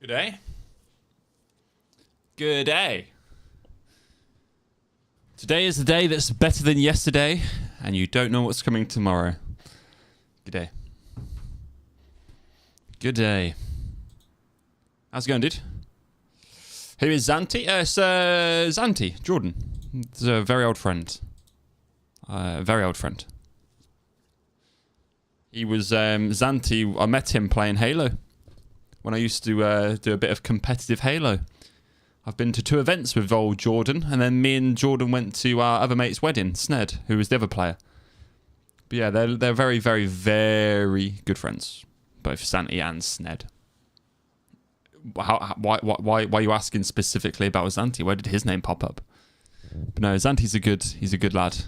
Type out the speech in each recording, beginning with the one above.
Good day. Good day. Today is the day that's better than yesterday, and you don't know what's coming tomorrow. Good day. Good day. How's it going, dude? Who is Zanti? It's Zanti, Jordan. It's a very old friend. Very old friend. He was Zanti. I met him playing Halo when I used to do a bit of competitive Halo. I've been to 2 events with old Jordan, and then me and Jordan went to our other mate's wedding, Sned, who was the other player. But yeah, they're very, very, very good friends, both Zanti and Sned. Why are you asking specifically about Zanti? Where did his name pop up? But no, Zanti's he's a good lad.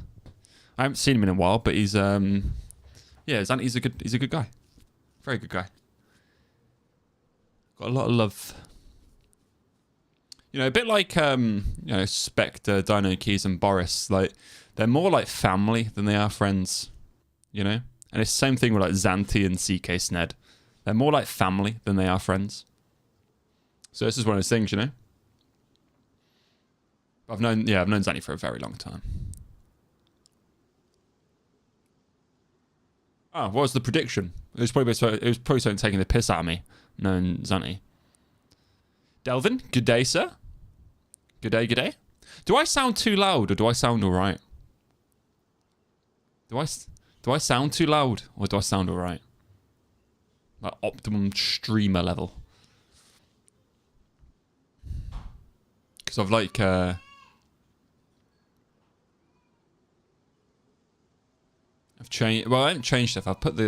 I haven't seen him in a while, but he's yeah, Zanti's he's a good guy. Very good guy. Got a lot of love. You know, a bit like Spectre, Dino Keys, and Boris. Like, they're more like family than they are friends. You know? And it's the same thing with like Zanti and CK Sned. They're more like family than they are friends. So this is one of those things, you know? I've known Zanti for a very long time. Oh, what was the prediction? It was probably something taking the piss out of me, knowing Zanti. Delvin, good day, sir. Good day, good day. Do I sound too loud, or do I sound alright? Do I sound too loud, or do I sound alright? Like optimum streamer level. Because I've like I've changed. Well, I haven't changed stuff. I've put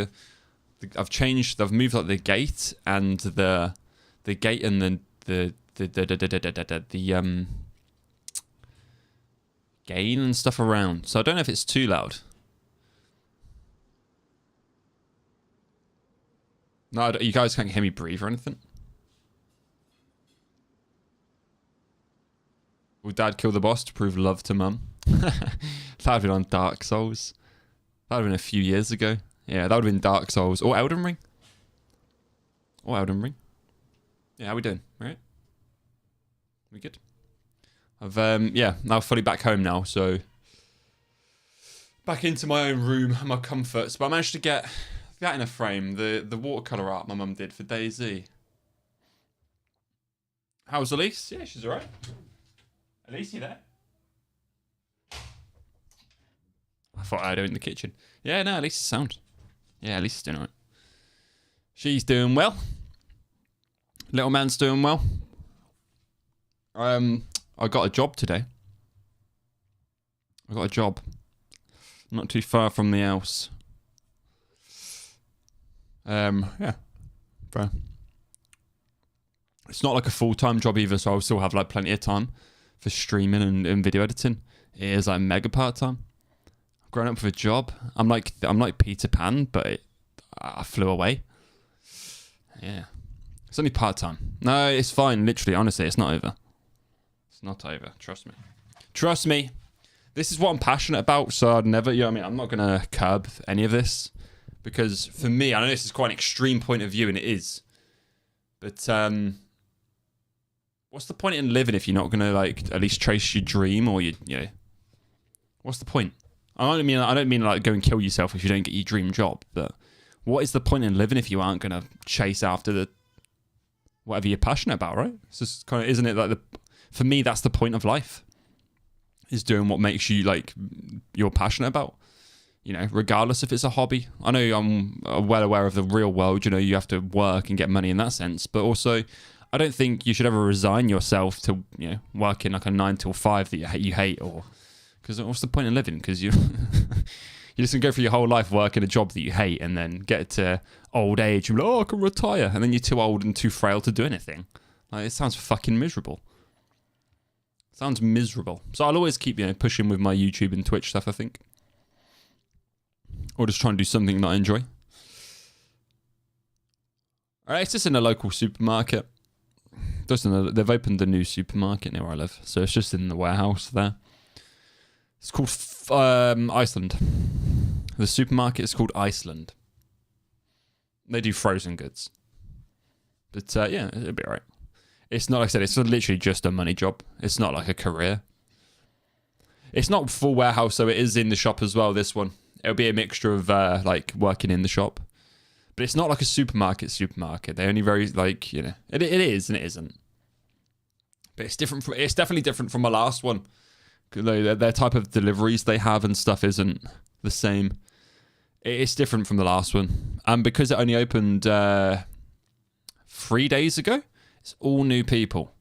I've moved like the gate and the gate and the gain and stuff around. So I don't know if it's too loud. No, you guys can't hear me breathe or anything. Will Dad kill the boss to prove love to Mum? That would have been on Dark Souls. That would have been a few years ago. Yeah, that would have been Dark Souls or Elden Ring. or Elden Ring. Yeah, how we doing? All right? We good? I've now fully back home now, so back into my own room, my comforts. But I managed to get that in a frame, the watercolor art my mum did for DayZ. How's Elise? Yeah, she's alright. Elise, you there? I thought I had her in the kitchen. Yeah, no, Elise is sound. Yeah, Elise is doing alright. She's doing well. Little man's doing well. I got a job today. I got a job. Not too far from the house. Yeah. Fair. It's not like a full-time job either, so I'll still have like plenty of time for streaming and video editing. It is like mega part-time. I've grown up with a job. I'm like Peter Pan, but I flew away. Yeah. It's only part-time. No, it's fine. Literally, honestly, it's not over. It's not over. Trust me. Trust me. This is what I'm passionate about, so I'd never, you know what I mean? I'm not going to curb any of this. Because for me, I know this is quite an extreme point of view, and it is. But, what's the point in living if you're not going to, like, at least chase your dream, or you know? What's the point? I don't mean, like, go and kill yourself if you don't get your dream job, but what is the point in living if you aren't going to chase after whatever you're passionate about, right? It's just kind of, isn't it, like, for me, that's the point of life. Is doing what makes you, like, you're passionate about. You know, regardless if it's a hobby. I know I'm well aware of the real world, you know, you have to work and get money in that sense. But also, I don't think you should ever resign yourself to, you know, working like a 9 till 5 that you hate, or... Because what's the point in living? Because you... You're just going to go through your whole life working a job that you hate and then get to old age and be like, oh, I can retire. And then you're too old and too frail to do anything. Like, it sounds fucking miserable. Sounds miserable. So I'll always keep, you know, pushing with my YouTube and Twitch stuff, I think. Or just try and do something that I enjoy. Alright, it's just in a local supermarket. They've opened a new supermarket near where I live. So it's just in the warehouse there. It's called Iceland. The supermarket is called Iceland. They do frozen goods. But yeah, it'll be alright. It's not, like I said, it's literally just a money job. It's not like a career. It's not full warehouse, so it is in the shop as well, this one. It'll be a mixture of, like, working in the shop. But it's not like a supermarket. They only very, like, you know... It is and it isn't. But it's different. It's definitely different from my last one. Their type of deliveries they have and stuff isn't the same. It's different from the last one. And because it only opened 3 days ago, it's all new people.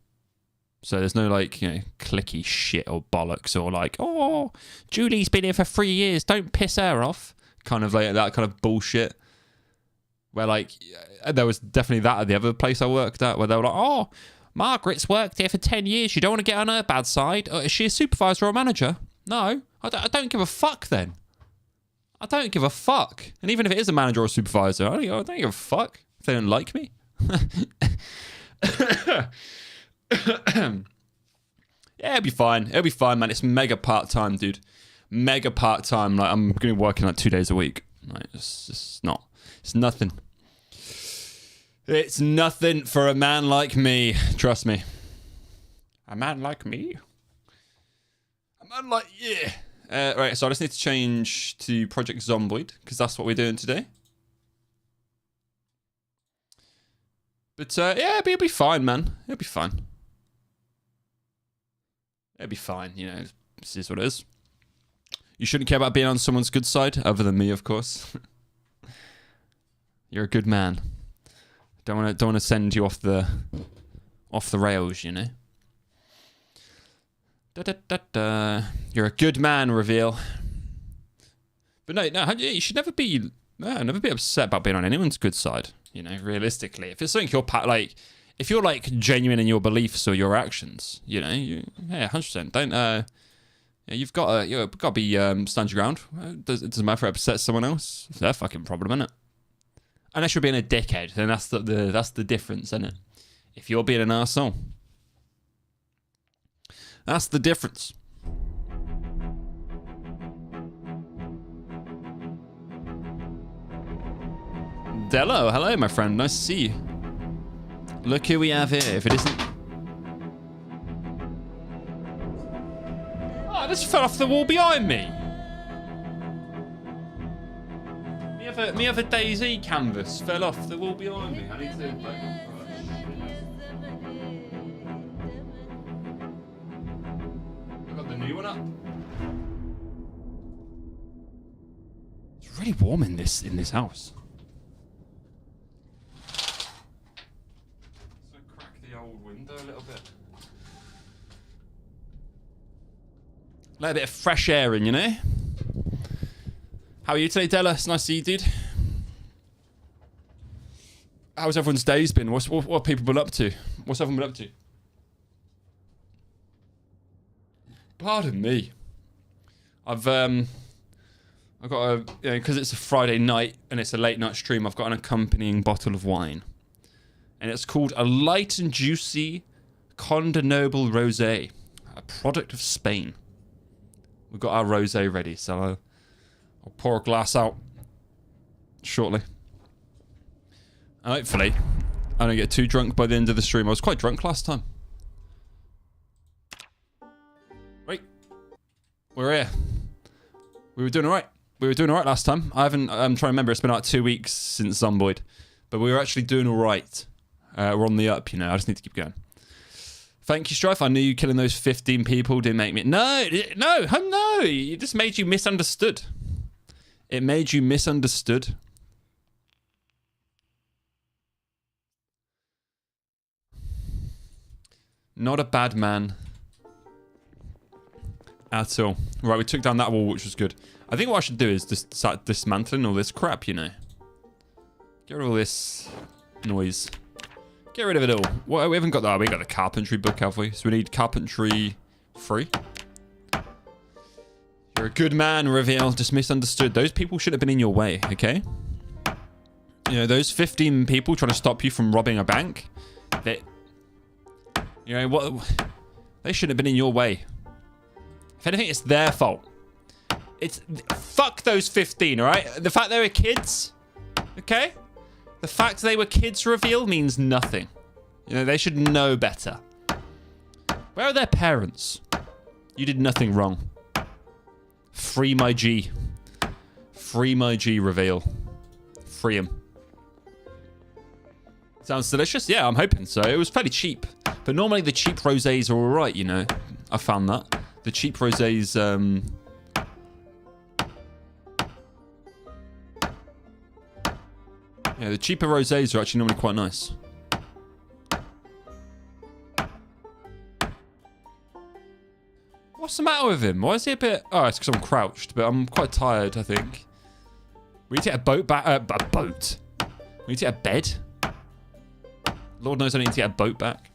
So there's no, like, you know, clicky shit or bollocks or like, oh, Julie's been here for 3 years, don't piss her off. Kind of like that kind of bullshit. Where, like, there was definitely that at the other place I worked at where they were like, oh, Margaret's worked here for 10 years. You don't want to get on her bad side. Is she a supervisor or a manager? No, I don't give a fuck then. I don't give a fuck. And even if it is a manager or a supervisor, I don't give a fuck if they don't like me. Yeah, it'll be fine. It'll be fine, man. It's mega part-time, dude. Mega part-time. Like, I'm going to be working like 2 days a week. Like, it's not. It's nothing. It's nothing for a man like me. Trust me. A man like me? A man like... Yeah. Right, so I just need to change to Project Zomboid, because that's what we're doing today. But, yeah, it'll be fine, man. It'll be fine. It'll be fine, you know. This is what it is. You shouldn't care about being on someone's good side, other than me, of course. You're a good man. Don't want to send you off the rails, you know. You're a good man, reveal. But no, you should never be upset about being on anyone's good side. You know, realistically, if it's something if you're like genuine in your beliefs or your actions, you know, yeah, 100%. Don't you've got to be stand your ground. It doesn't matter if it upsets someone else. It's their fucking problem, isn't it? Unless you're being a dickhead, then that's the difference, isn't it? If you're being an arsehole, that's the difference. Dello, hello, my friend. Nice to see you. Look who we have here. If it isn't... Oh, I just fell off the wall behind me. Me other Daisy canvas fell off the wall behind me. I need to... I got the new one up. It's really warm in this house. So crack the old window a little bit. Let a bit of fresh air in, you know? How are you today, Della? It's nice to see you, dude. How's everyone's days been? What have people been up to? What's everyone been up to? Pardon me. I've got a, you know, because it's a Friday night and it's a late night stream, I've got an accompanying bottle of wine. And it's called a light and juicy Conde Noble Rosé, a product of Spain. We've got our rosé ready, so I'll pour a glass out shortly. And hopefully, I don't get too drunk by the end of the stream. I was quite drunk last time. Right. We're here. We were doing alright. We were doing alright last time. I'm trying to remember. It's been like 2 weeks since Zomboid. But we were actually doing alright. We're on the up, you know. I just need to keep going. Thank you, Strife. I knew you killing those 15 people didn't make me... No! It just made you misunderstood. It made you misunderstood. Not a bad man. At all. Right, we took down that wall, which was good. I think what I should do is just start dismantling all this crap, you know. Get rid of all this noise. Get rid of it all. Well, we haven't got that. We got the carpentry book, have we? So we need carpentry 3. You're a good man, Reveal. Just misunderstood. Those people should have been in your way, okay? You know, those 15 people trying to stop you from robbing a bank. They... You know, what? They shouldn't have been in your way. If anything, it's their fault. It's... Fuck those 15, alright? The fact they were kids, okay? The fact they were kids, Reveal, means nothing. You know, they should know better. Where are their parents? You did nothing wrong. Free my G. Free my G, Reveal. Free him. Sounds delicious? Yeah, I'm hoping so. It was fairly cheap. But normally the cheap rosés are alright, you know. I found that. The cheap rosés, yeah, the cheaper rosés are actually normally quite nice. What's the matter with him? Why is he a bit... Oh, it's because I'm crouched, but I'm quite tired, I think. We need to get a boat back... a boat? We need to get a bed? Lord knows I need to get a boat back.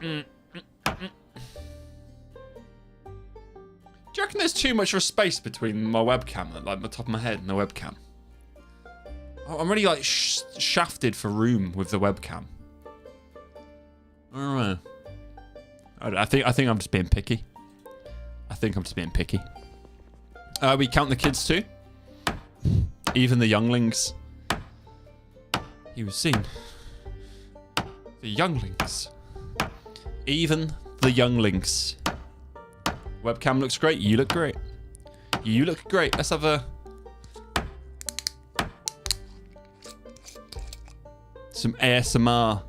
Do you reckon there's too much of a space between my webcam, like the top of my head and the webcam? I'm really like shafted for room with the webcam. I don't know. I think I'm just being picky. We count the kids too. Even the younglings. He was seen. The younglings. Even the younglings. Webcam looks great. You look great. You look great. Let's have a... some ASMR.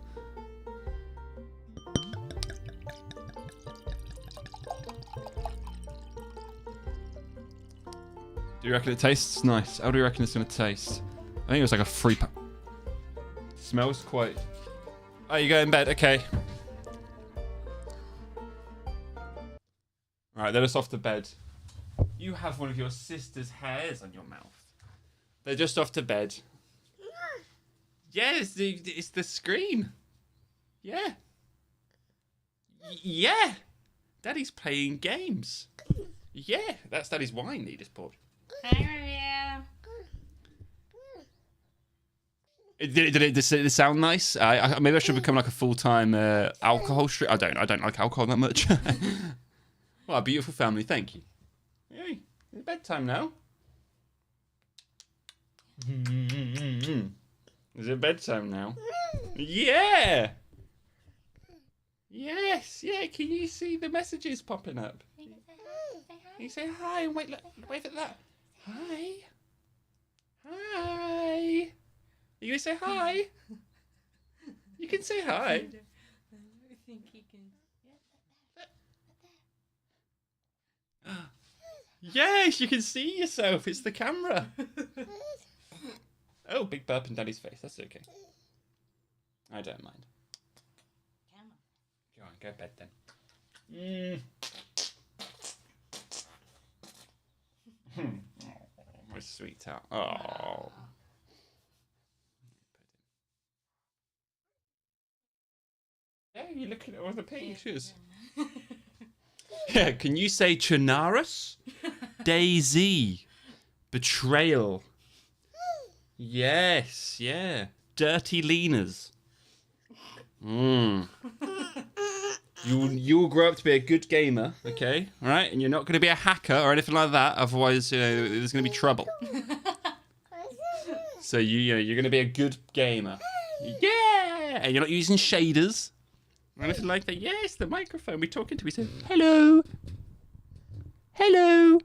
Do you reckon it tastes nice? How do you reckon it's going to taste? I think it was like a free pack. Smells quite... Oh, you go in bed? Okay. Right, let us off to bed. You have one of your sister's hairs on your mouth. They're just off to bed. Yeah, it's the screen. Yeah. Yeah. Daddy's playing games. Yeah, that's Daddy's wine that he just poured. Did it sound nice? Maybe I should become like a full-time alcohol stream. I don't like alcohol that much. What a beautiful family. Thank you. Hey, it's bedtime now. Is it bedtime now? Yeah! Yes, yeah, can you see the messages popping up? You say hi and wait, look, wave at that. Hi. Hi. You gonna say hi? You can say hi. I think he can. Yes, you can see yourself. It's the camera. Oh, big burp in Daddy's face. That's okay. I don't mind. Go on, go to bed then. Oh, my sweetheart. Oh. Yeah, you're looking at all the pictures. Yeah, can you say Chinaris? Daisy. Betrayal. Yes, yeah. Dirty Lenas. You'll grow up to be a good gamer, okay? All right? And you're not going to be a hacker or anything like that. Otherwise, there's going to be trouble. So you're going to be a good gamer. Yeah! And you're not using shaders or anything like that. Yes, the microphone. We're talking to. We say, hello. Hello.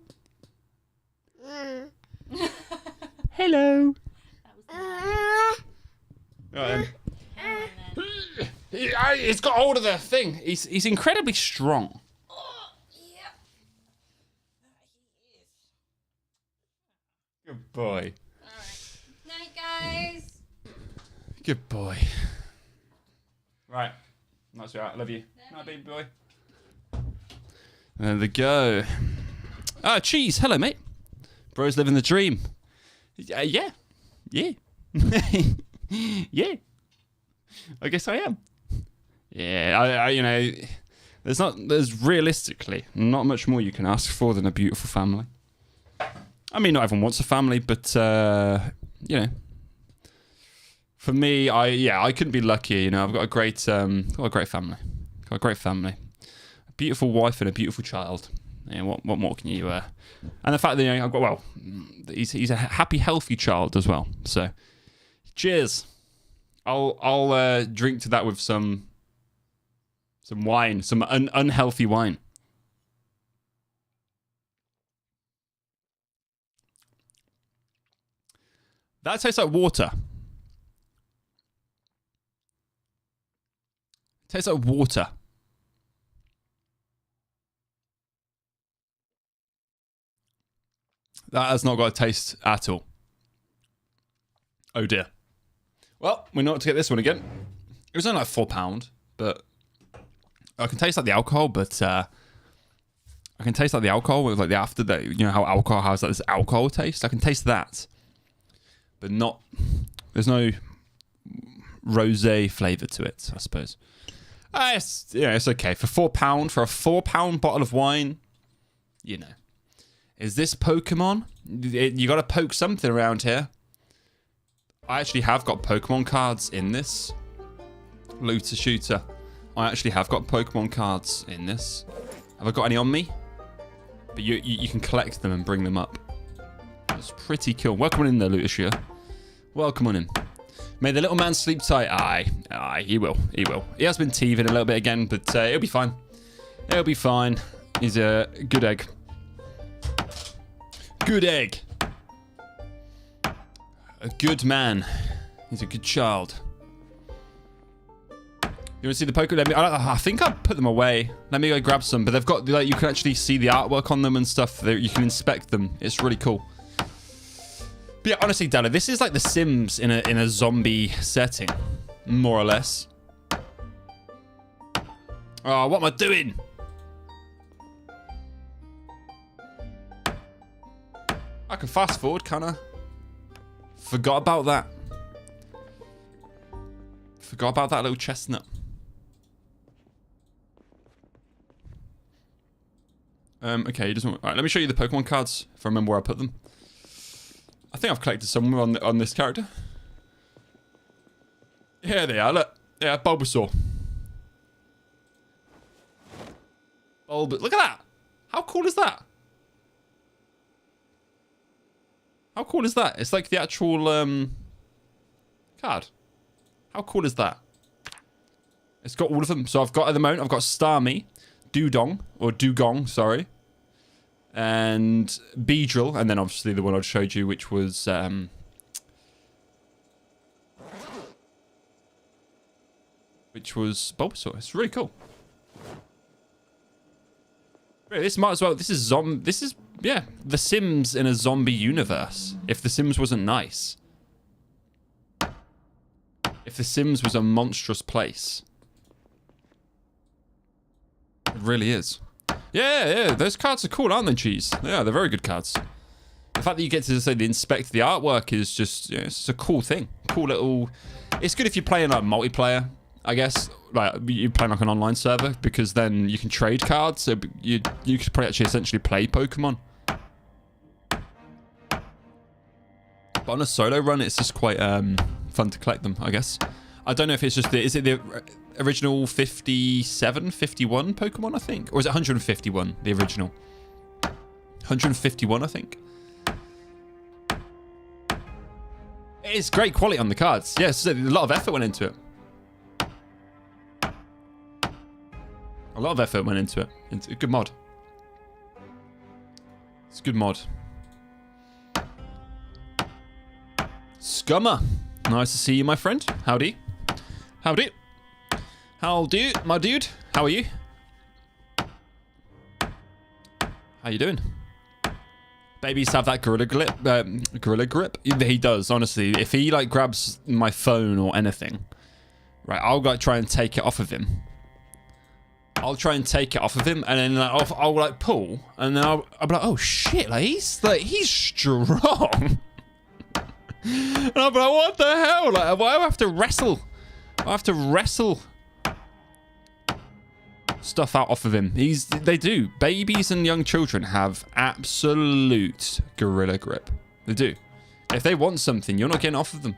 Hello. Right, he's got hold of the thing. He's incredibly strong. Oh, yeah. He is. Good boy. Alright. Night, guys. Good boy. Right. Nice, right. Love you. Night, baby boy. There we go. Ah, cheese. Hello, mate. Bro's living the dream. Yeah. Yeah. Yeah. I guess I am. Yeah, there's realistically not much more you can ask for than a beautiful family. I mean, not everyone wants a family, but for me, I couldn't be luckier. I've got a great family. Got a great family, a beautiful wife and a beautiful child. Yeah, what more can you? And the fact that I've got he's a happy, healthy child as well. So, cheers. I'll drink to that with some wine, some unhealthy wine. That tastes like water. Tastes like water. That has not got a taste at all. Oh dear. Well, we know what to get this one again. It was only like £4, but I can taste like the alcohol, but I can taste like the alcohol with like the after that. You know how alcohol has like this alcohol taste. I can taste that, but not. There's no rosé flavor to it, I suppose. It's okay for £4 for a £4 bottle of wine. Is this Pokemon? You got to poke something around here. I actually have got Pokemon cards in this. Looter shooter. I actually have got Pokemon cards in this. Have I got any on me? But you can collect them and bring them up. It's pretty cool. Welcome on in there, Looter shooter. Welcome on in. May the little man sleep tight. Aye, he will. He has been teething a little bit again, but he'll be fine. He'll be fine. He's a good egg. Good egg. A good man. He's a good child. You want to see the Pokemon? I think I'll put them away. Let me go grab some. But they've got, like, you can actually see the artwork on them and stuff. You can inspect them. It's really cool. But yeah, honestly, Della, this is like The Sims in a zombie setting. More or less. Oh, what am I doing? I can fast forward, can I? Forgot about that. Forgot about that little chestnut. Okay, he doesn't. All right, let me show you the Pokemon cards if I remember where I put them. I think I've collected some on this character. Here they are. Look, yeah, Bulbasaur. Look at that. How cool is that? How cool is that? It's like the actual card. How cool is that? It's got all of them. So I've got, at the moment, I've got Starmie, Dugong, sorry. And Beedrill, and then obviously the one I showed you, which was Bulbasaur. It's really cool. This might as well. This is yeah, The Sims in a zombie universe. If The Sims wasn't nice, if The Sims was a monstrous place, it really is. Yeah, those cards are cool, aren't they, Cheese? Yeah, they're very good cards. The fact that you get to say the inspect the artwork is just, you know, it's just a cool thing. Cool little. It's good if you're playing like multiplayer, I guess. Like you play like an online server, because then you can trade cards. So you could probably actually essentially play Pokemon. But on a solo run, it's just quite fun to collect them, I guess. I don't know if it's just is it the original 57, 51 Pokemon, I think? Or is it 151, the original? 151, I think. It's great quality on the cards. Yes, a lot of effort went into it. A lot of effort went into it. It's a good mod. It's a good mod. Scummer. Nice to see you, my friend. Howdy. Howdy. Howdy, my dude. How are you? How you doing? Babies have that gorilla grip. He does, honestly. If he like grabs my phone or anything, right, I'll like try and take it off of him. I'll try and take it off of him, and then like, I'll like pull, and then I'll be like, oh shit, like he's strong. And I'll be like, what the hell? Like, why do I have to wrestle? I have to wrestle stuff out off of him. They do. Babies and young children have absolute gorilla grip. They do. If they want something, you're not getting off of them.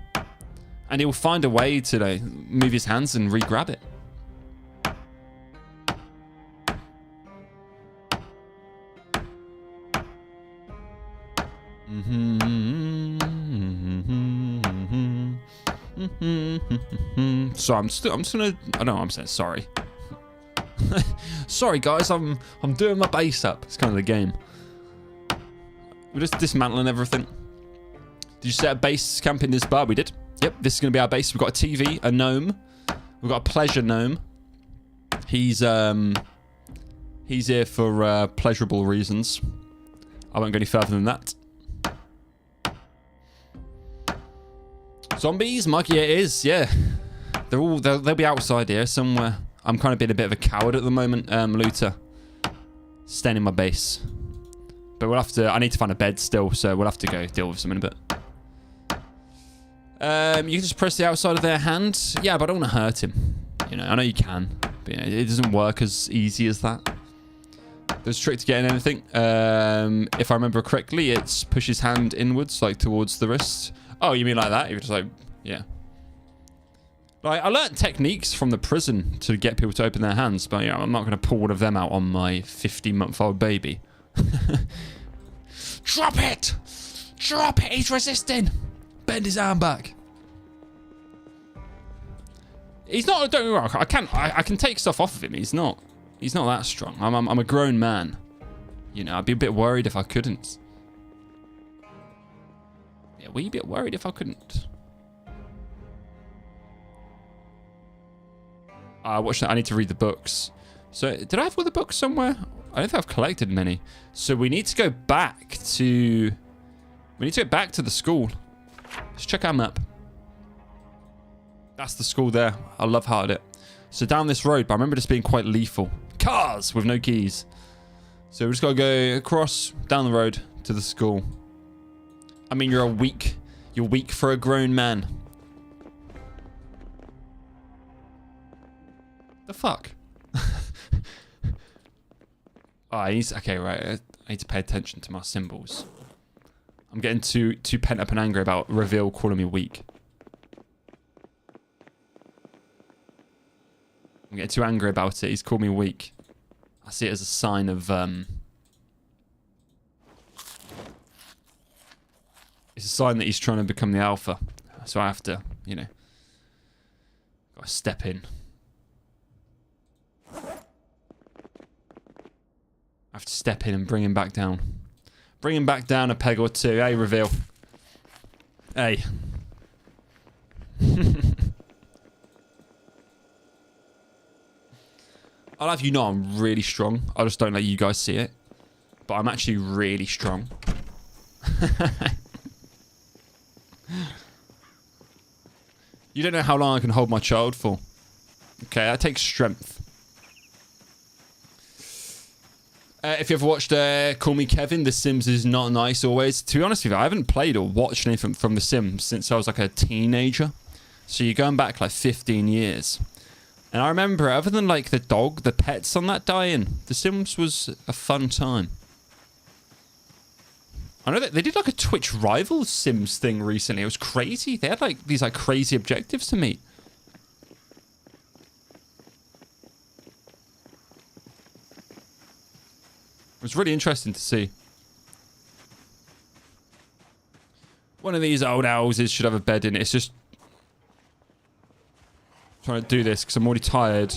And he'll find a way to like, move his hands and re-grab it. So I'm just gonna. I know I'm saying sorry. Sorry guys, I'm doing my base up. It's kind of the game. We're just dismantling everything. Did you set a base camp in this bar? We did. Yep, this is gonna be our base. We've got a TV, a gnome. We've got a pleasure gnome. He's here for pleasurable reasons. I won't go any further than that. Zombies, Mikey, it is, yeah. They'll be outside here somewhere. I'm kind of being a bit of a coward at the moment, looter. Staying in my base. But we'll have to, I need to find a bed still, so we'll have to go deal with some in a bit. You can just press the outside of their hand. Yeah, but I don't want to hurt him. You know, I know you can, but you know, it doesn't work as easy as that. There's a trick to getting anything. If I remember correctly, it's push his hand inwards, like towards the wrist. Oh, you mean like that? You're just like, yeah. Like, I learnt techniques from the prison to get people to open their hands, but, you know, I'm not going to pull one of them out on my 15-month-old baby. Drop it! Drop it! He's resisting! Bend his arm back. He's not, don't get me wrong, I can take stuff off of him. He's not that strong. I'm a grown man. You know, I'd be a bit worried if I couldn't. Yeah, were you a bit worried if I couldn't? I need to read the books. So, did I have all the books somewhere? I don't think I've collected many. So we need to go back to... We need to get back to the school. Let's check our map. That's the school there. I love how it. So down this road, but I remember this being quite lethal. Cars with no keys. So we just gotta go across, down the road to the school. I mean, you're weak for a grown man. The fuck? Okay, right. I need to pay attention to my symbols. I'm getting too pent up and angry about Reveal calling me weak. I'm getting too angry about it. He's called me weak. I see it as a sign of It's a sign that he's trying to become the alpha. So I have to, you know, gotta step in. I have to step in and bring him back down. Bring him back down a peg or two. Hey, reveal. Hey. I'll have you know I'm really strong. I just don't let you guys see it. But I'm actually really strong. You don't know how long I can hold my child for. Okay, that takes strength. If you ever watched Call Me Kevin, The Sims is not nice always. To be honest with you, I haven't played or watched anything from The Sims since I was like a teenager. So you're going back like 15 years. And I remember, other than like the dog, the pets on that dying, The Sims was a fun time. I know that they did like a Twitch Rivals Sims thing recently. It was crazy. They had like these like crazy objectives to meet. It was really interesting to see. One of these old houses should have a bed in it. It's just trying to do this because I'm already tired.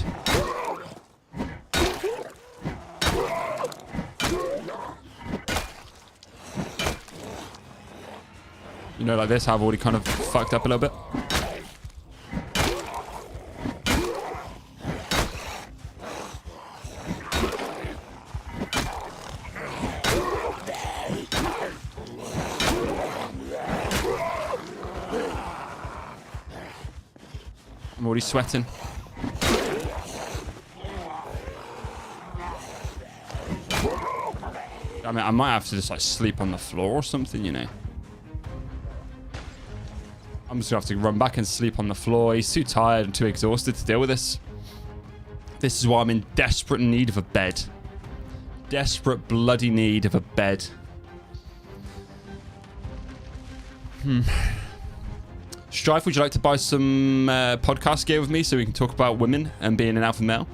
You know, like this, I've already kind of fucked up a little bit. I'm already sweating. I mean, I might have to just like sleep on the floor or something, you know. I'm just gonna have to run back and sleep on the floor. He's too tired and too exhausted to deal with this. This is why I'm in desperate need of a bed. Desperate bloody need of a bed. Strife, would you like to buy some podcast gear with me so we can talk about women and being an alpha male?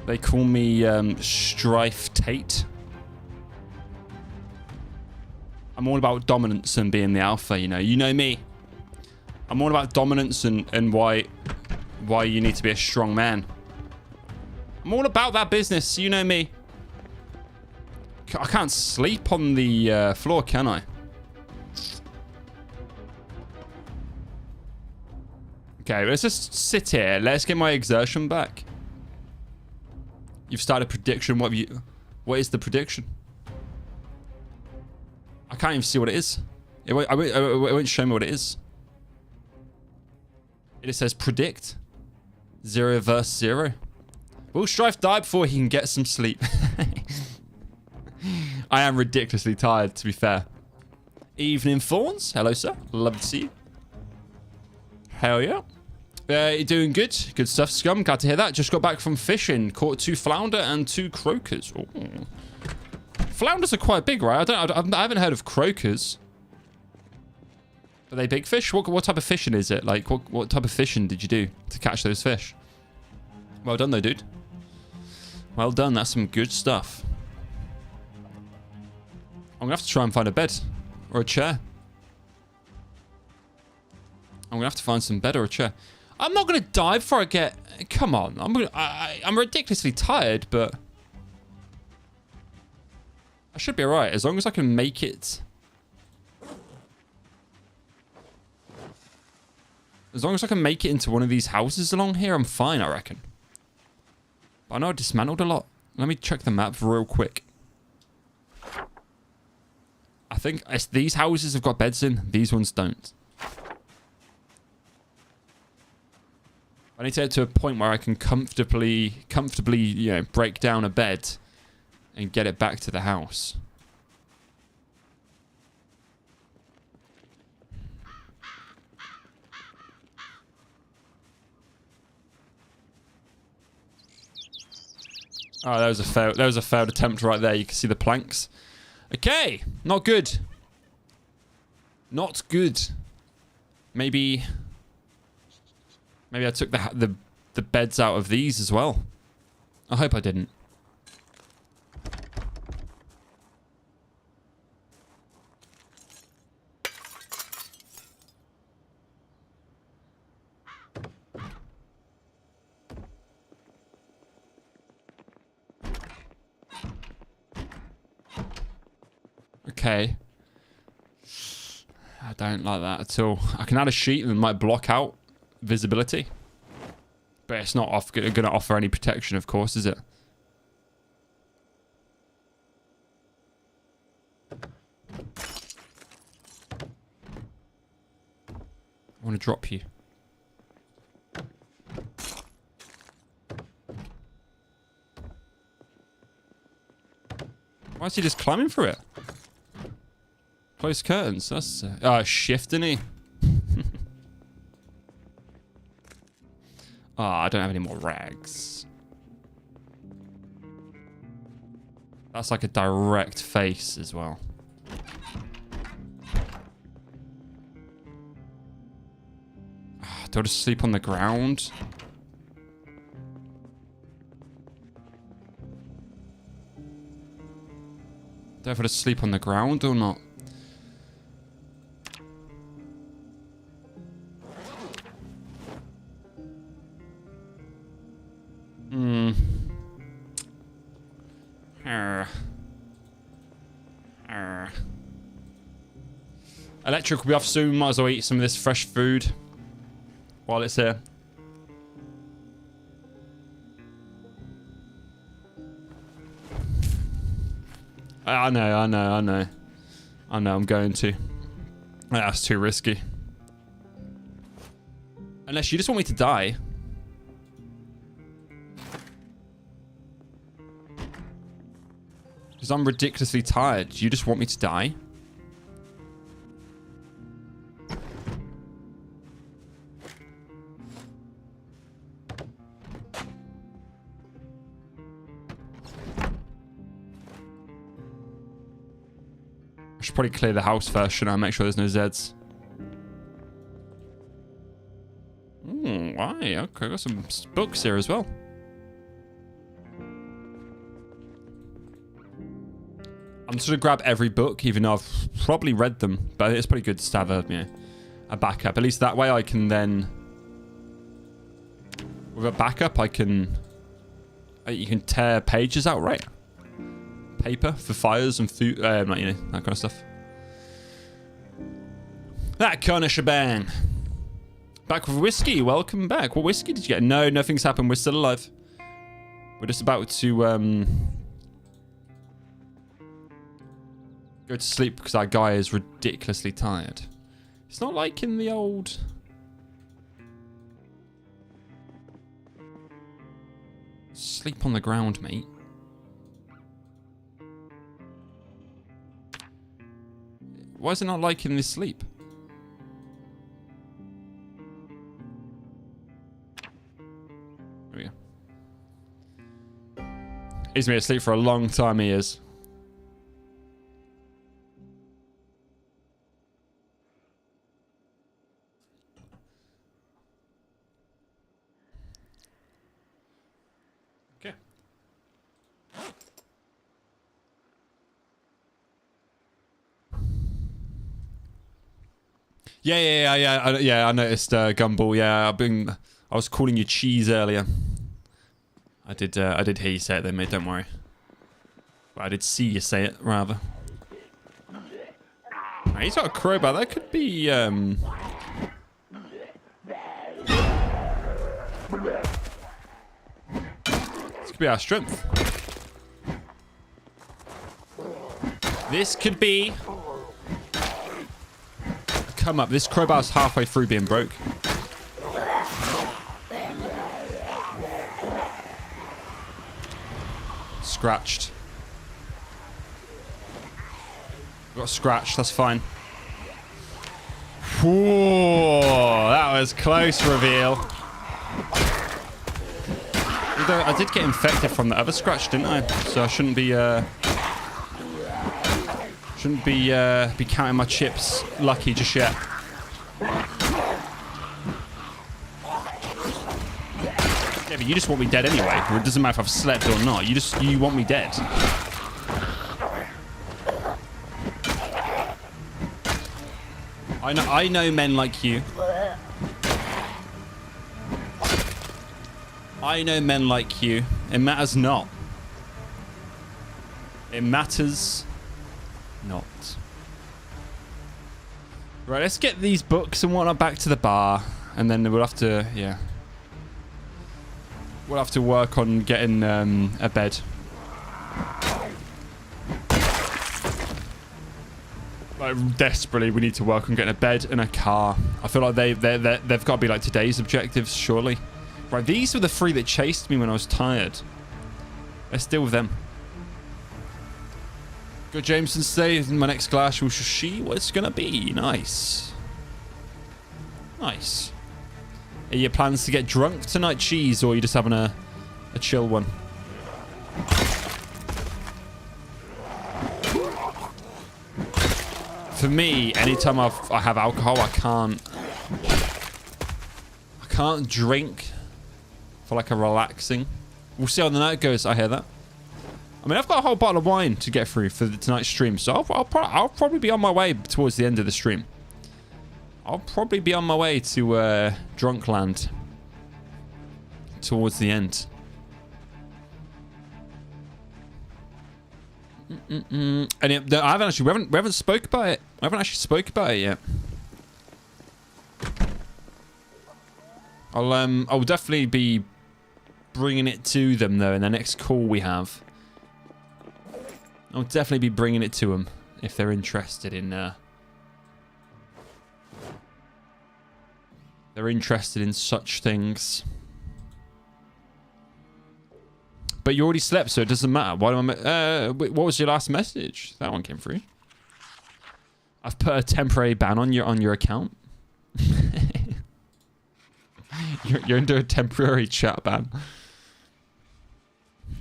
They call me Strife Tate. I'm all about dominance and being the alpha, you know. You know me. I'm all about dominance and why you need to be a strong man. I'm all about that business. You know me. I can't sleep on the floor, can I? Okay, let's just sit here. Let's get my exertion back. You've started prediction. What is the prediction? I can't even see what it is. It won't show me what it is. It just says predict. 0 verse 0. Will Strife die before he can get some sleep? I am ridiculously tired, to be fair. Evening Fawns. Hello, sir. Love to see you. Hell yeah. You're doing good. Good stuff, Scum. Glad to hear that. Just got back from fishing. Caught 2 flounder and 2 croakers. Ooh. Flounders are quite big, right? I haven't heard of croakers. Are they big fish? What type of fishing is it? Like, what type of fishing did you do to catch those fish? Well done, though, dude. Well done. That's some good stuff. I'm gonna have to try and find a bed or a chair. I'm gonna have to find some bed or a chair. I'm not gonna die before I get. Come on. I'm ridiculously tired, but I should be alright as long as I can make it. As long as I can make it into one of these houses along here, I'm fine, I reckon. But I know I dismantled a lot. Let me check the map real quick. I think these houses have got beds in. These ones don't. I need to get to a point where I can comfortably, you know, break down a bed and get it back to the house. Oh, that was a failed attempt right there. You can see the planks. Okay, not good. Not good. Maybe I took the beds out of these as well. I hope I didn't. Okay. I don't like that at all. I can add a sheet that might block out visibility. But it's not going to offer any protection, of course, is it? I want to drop you. Why is he just climbing through it? Close curtains. That's shift, isn't he? I don't have any more rags. That's like a direct face as well. Do I just sleep on the ground? Do I have to sleep on the ground or not? Electric will be off soon. Might as well eat some of this fresh food while it's here. I know, I'm going to. That's too risky. Unless you just want me to die. Because I'm ridiculously tired. You just want me to die? I should probably clear the house first, shouldn't I? Make sure there's no Zeds. Why? Okay, got some books here as well. I'm just gonna grab every book, even though I've probably read them. But it's pretty good to have a backup. At least that way I can then... With a backup, I can... You can tear pages out, right? Paper for fires and food, that kind of stuff. That kind of shebang. Back with whiskey. Welcome back. What whiskey did you get? No, nothing's happened. We're still alive. We're just about to go to sleep because our guy is ridiculously tired. It's not like in the old... Sleep on the ground, mate. Why is it not liking this sleep? There we go. He's been asleep for a long time, he is. Okay. Yeah. I noticed Gumball. Yeah, I was calling you cheese earlier. I did hear you say it, then, mate. Don't worry. But I did see you say it, rather. Right, he's got a crowbar. That could be this could be our strength. This could be. Come up. This crowbar's halfway through being broke. Scratched. Got scratched. That's fine. Whoa, that was close reveal. Although I did get infected from the other scratch, didn't I? So I shouldn't be counting my chips lucky just yet. Yeah, but you just want me dead anyway. It doesn't matter if I've slept or not. You want me dead. I know men like you. I know men like you. It matters not. It matters not. Right, let's get these books and whatnot back to the bar. And then we'll have to, yeah. We'll have to work on getting a bed. Like, desperately, we need to work on getting a bed and a car. I feel like they've got to be like today's objectives, surely. Right, these were the three that chased me when I was tired. Let's deal with them. Good Jameson say my next glass will see what it's gonna be. Nice. Nice. Are your plans to get drunk tonight, Cheese, or are you just having a chill one? For me, anytime I have alcohol, I can't drink for like a relaxing. We'll see how the night goes. I hear that. I mean, I've got a whole bottle of wine to get through for tonight's stream, so I'll probably be on my way towards the end of the stream. I'll probably be on my way to Drunkland towards the end. And we haven't spoke about it. I haven't actually spoke about it yet. I'll definitely be bringing it to them though in the next call we have. I'll definitely be bringing it to them if they're interested in. They're interested in such things. But you already slept, so it doesn't matter. Why do I? What was your last message? That one came through. I've put a temporary ban on your account. you're under a temporary chat ban.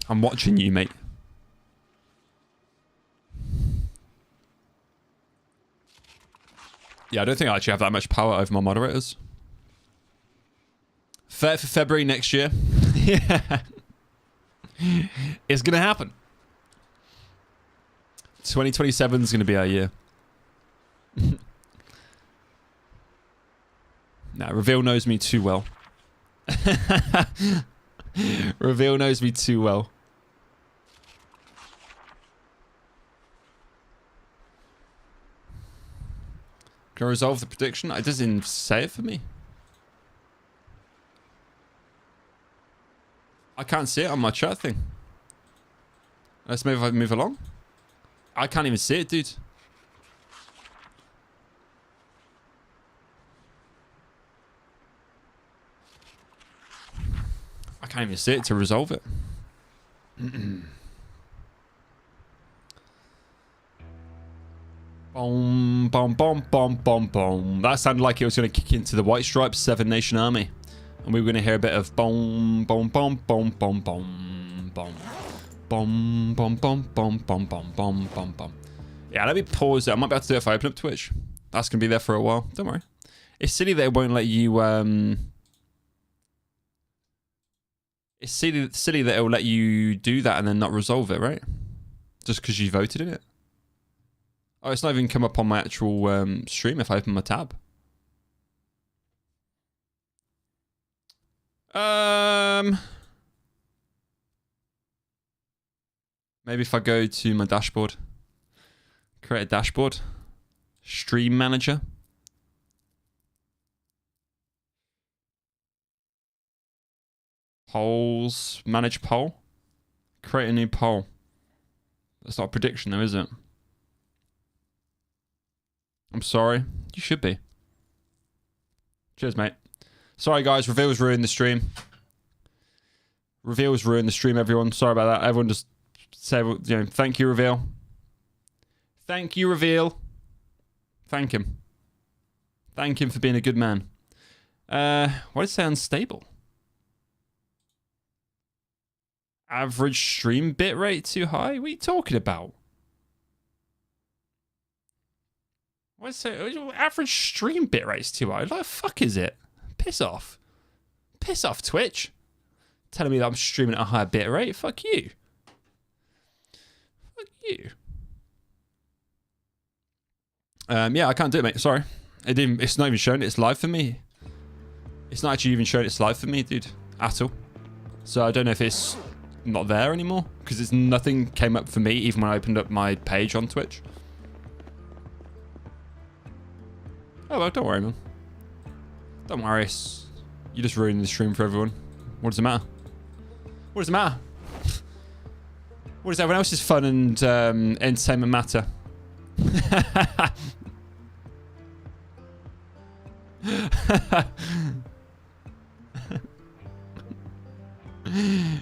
I'm watching you, mate. Yeah, I don't think I actually have that much power over my moderators. Fair for February next year. Yeah. It's going to happen. 2027 is going to be our year. Nah, Reveal knows me too well. Reveal knows me too well. Can I resolve the prediction? It doesn't say it for me. I can't see it on my chat thing. Let's move along. I can't even see it, dude. I can't even see it to resolve it. Boom, boom, boom, boom, boom, boom. That sounded like it was going to kick into the White Stripes 7 Nation Army. And we were going to hear a bit of boom, boom, boom, boom, boom, boom, boom. Boom, boom, boom, boom, boom, boom, boom, boom, boom. Yeah, let me pause it. I might be able to do it if I open up Twitch. That's going to be there for a while. Don't worry. It's silly that it won't let you... It's silly that it will let you do that and then not resolve it, right? Just because you voted in it. Oh, it's not even come up on my actual stream if I open my tab. Maybe if I go to my dashboard. Create a dashboard. Stream manager. Polls. Manage poll. Create a new poll. That's not a prediction though, is it? I'm sorry. You should be. Cheers, mate. Sorry, guys. Reveal's ruined the stream. Reveal's ruined the stream, everyone. Sorry about that. Everyone just say, you know, thank you, Reveal. Thank you, Reveal. Thank him. Thank him for being a good man. Why did it say unstable? Average stream bitrate too high? What are you talking about? What's average stream bitrate's too high? What the fuck is it? Piss off. Piss off, Twitch. Telling me that I'm streaming at a higher bitrate? Fuck you. Fuck you. Yeah, I can't do it, mate. Sorry. It's not even showing it's live for me. It's not actually even showing it's live for me, dude. At all. So I don't know if it's not there anymore. Because nothing came up for me even when I opened up my page on Twitch. Oh, well, don't worry, man. Don't worry. You just ruined the stream for everyone. What does it matter? What does it matter? What does everyone else's fun and entertainment matter?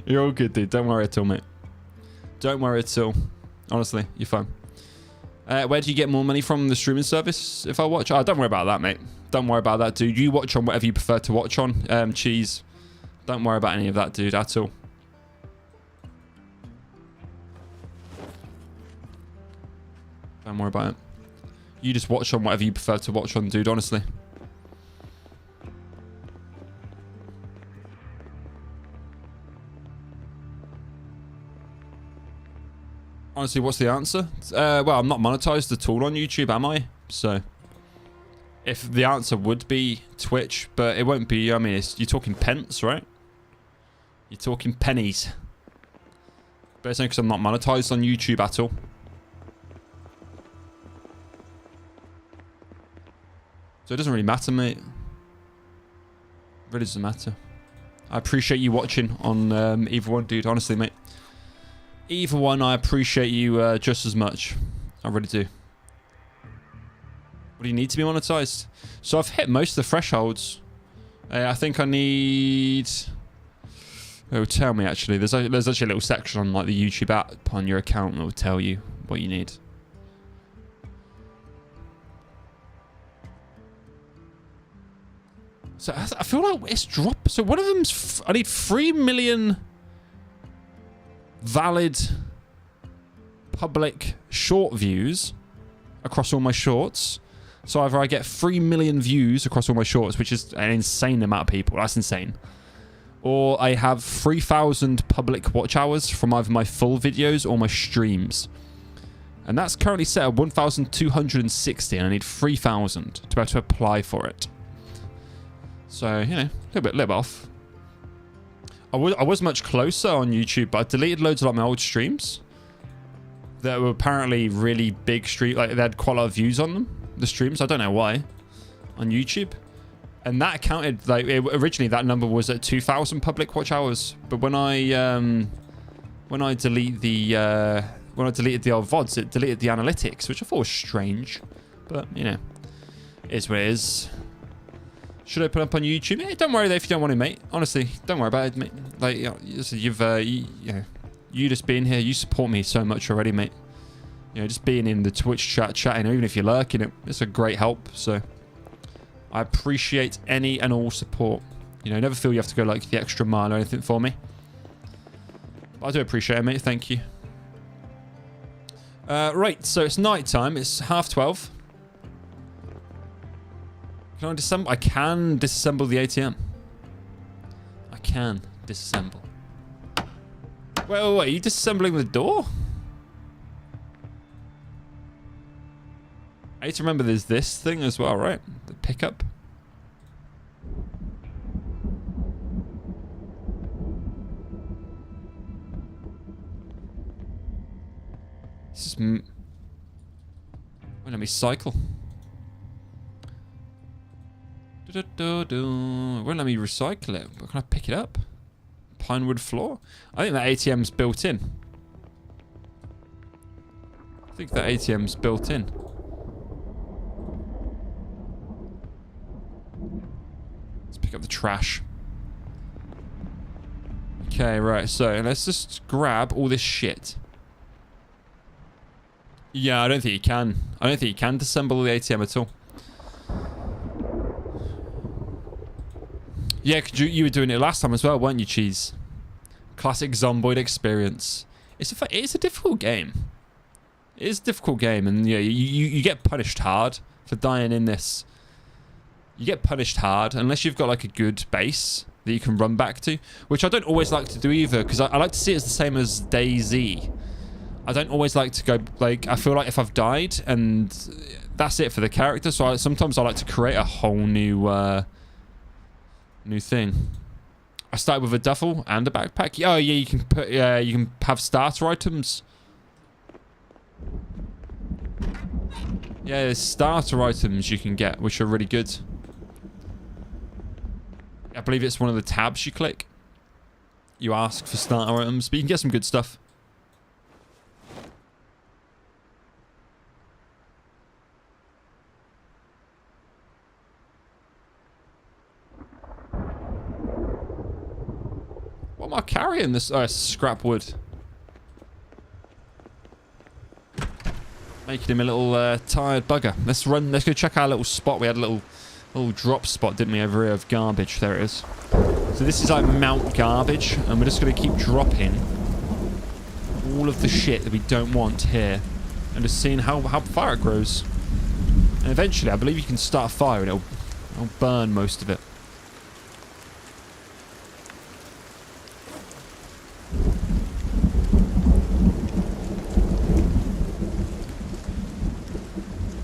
You're all good, dude. Don't worry at all, mate. Don't worry at all. Honestly, you're fine. Where do you get more money from? The streaming service? If I watch? Oh, don't worry about that, mate. Don't worry about that, dude. You watch on whatever you prefer to watch on. Cheese. Don't worry about any of that, dude, at all. Don't worry about it. You just watch on whatever you prefer to watch on, dude, honestly. Honestly, what's the answer? Well, I'm not monetized at all on YouTube, am I? So, if the answer would be Twitch, but it won't be, I mean, you're talking pence, right? You're talking pennies. But it's only because I'm not monetized on YouTube at all. So it doesn't really matter, mate. It really doesn't matter. I appreciate you watching on either one, dude. Honestly, mate. Either one, I appreciate you just as much. I really do. What do you need to be monetized? So I've hit most of the thresholds. I think I need... Oh, tell me, actually. There's actually a little section on like the YouTube app on your account that will tell you what you need. So I feel like it's dropped. So one of them's... I need 3 million... valid public short views across all my shorts. So either I get 3 million views across all my shorts, which is an insane amount of people. That's insane. Or I have 3,000 public watch hours from either my full videos or my streams. And that's currently set at 1,260, and I need 3,000 to be able to apply for it. So, you know, a little bit off. I was much closer on YouTube, but I deleted loads of like my old streams that were apparently really big stream, like they had quite a lot of views on them. The streams, I don't know why, on YouTube, and that counted like originally that number was at 2,000 public watch hours. But when I deleted the old VODs, it deleted the analytics, which I thought was strange, but you know, it is what it is. Should I put up on YouTube? Yeah, don't worry though if you don't want to, mate. Honestly, don't worry about it, mate. Like, you know, you just being here, you support me so much already, mate. You know, just being in the Twitch chat, chatting, even if you're lurking, it's a great help. So, I appreciate any and all support. You know, never feel you have to go like the extra mile or anything for me. But I do appreciate it, mate. Thank you. Right, so it's night time. It's 12:30. Can I disassemble? I can disassemble the ATM. I can disassemble. Wait, are you disassembling the door? I need to remember there's this thing as well, right? The pickup. This is... Wait, let me cycle. Won't let me recycle it. But can I pick it up? Pinewood floor? I think that ATM's built in. I think that ATM's built in. Let's pick up the trash. Okay, right. So let's just grab all this shit. Yeah, I don't think you can. I don't think you can disassemble the ATM at all. Yeah, you were doing it last time as well, weren't you, Cheese? Classic Zomboid experience. It's a difficult game. It is a difficult game, and yeah, you get punished hard for dying in this. You get punished hard unless you've got like a good base that you can run back to, which I don't always like to do either, because I like to see it as the same as DayZ. I don't always like to go, like, I feel like if I've died and that's it for the character, so sometimes I like to create a whole new thing. I started with a duffel and a backpack. Oh yeah, you can have starter items. Yeah, there's starter items you can get, which are really good. I believe it's one of the tabs you click. You ask for starter items, but you can get some good stuff. What am I carrying? This scrap wood. Making him a little tired bugger. Let's go check our little spot. We had a little drop spot, didn't we, over here of garbage. There it is. So this is like Mount Garbage, and we're just going to keep dropping all of the shit that we don't want here, and just seeing how far it grows. And eventually, I believe you can start a fire, and it'll burn most of it.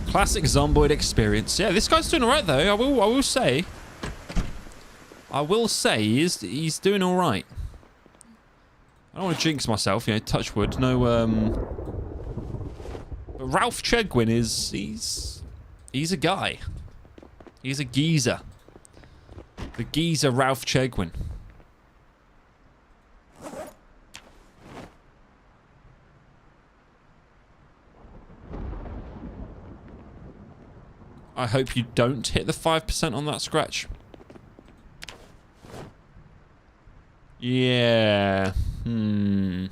Classic zomboid experience. Yeah, this guy's doing alright though. I will say. He's doing alright. I don't want to jinx myself, you know, touch wood. No, but Ralph Chegwin he's a guy. He's a geezer. The geezer Ralph Chegwin. I hope you don't hit the 5% on that scratch. Yeah. We'll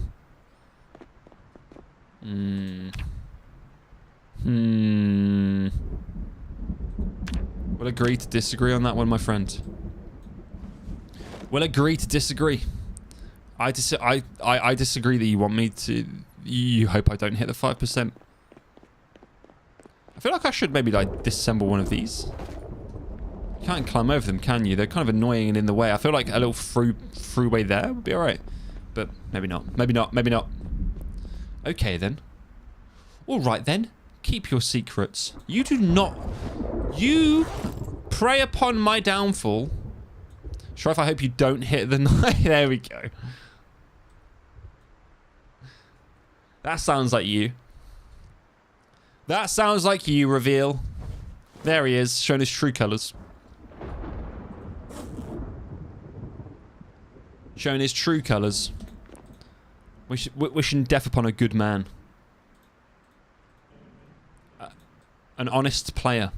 agree to disagree on that one, my friend. We'll agree to disagree. I disagree that you want me to... You hope I don't hit the 5%. I feel like I should maybe like disassemble one of these. You can't climb over them, can you? They're kind of annoying and in the way. I feel like a little throughway there would be alright. But maybe not. Maybe not. Maybe not. Okay then. Alright then. Keep your secrets. You do not... You prey upon my downfall. Sheriff, I hope you don't hit the... There we go. That sounds like you. That sounds like you, Reveal. There he is, showing his true colours. Showing his true colours. Wishing death upon a good man. An honest player.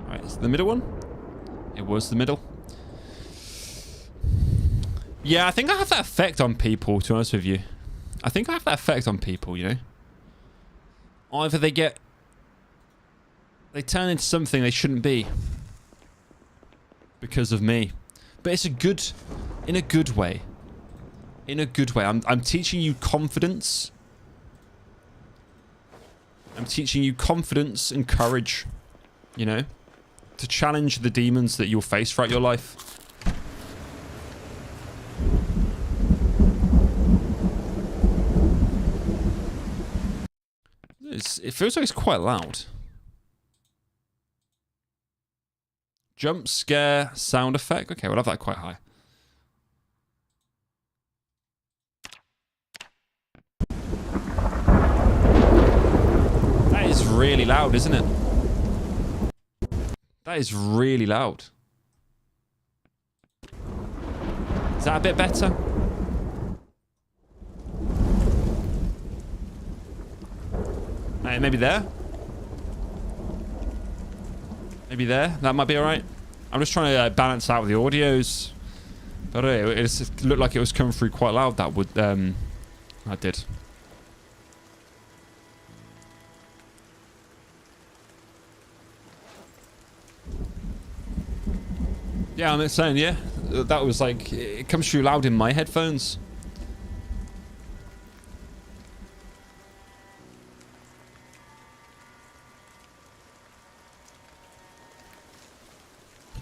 Alright, is it the middle one? It was the middle. Yeah, I think I have that effect on people, to be honest with you. I think I have that effect on people, you know? Either they turn into something they shouldn't be. Because of me. But it's in a good way. In a good way. I'm teaching you confidence. I'm teaching you confidence and courage, you know? To challenge the demons that you'll face throughout your life. It feels like it's quite loud. Jump scare sound effect. Okay, we'll have that quite high. That is really loud, isn't it? That is really loud. Is that a bit better? Maybe there. Maybe there. That might be alright. I'm just trying to balance out the audios. But it just looked like it was coming through quite loud. That would. I did. Yeah, I'm saying, yeah. That was like, it comes through loud in my headphones.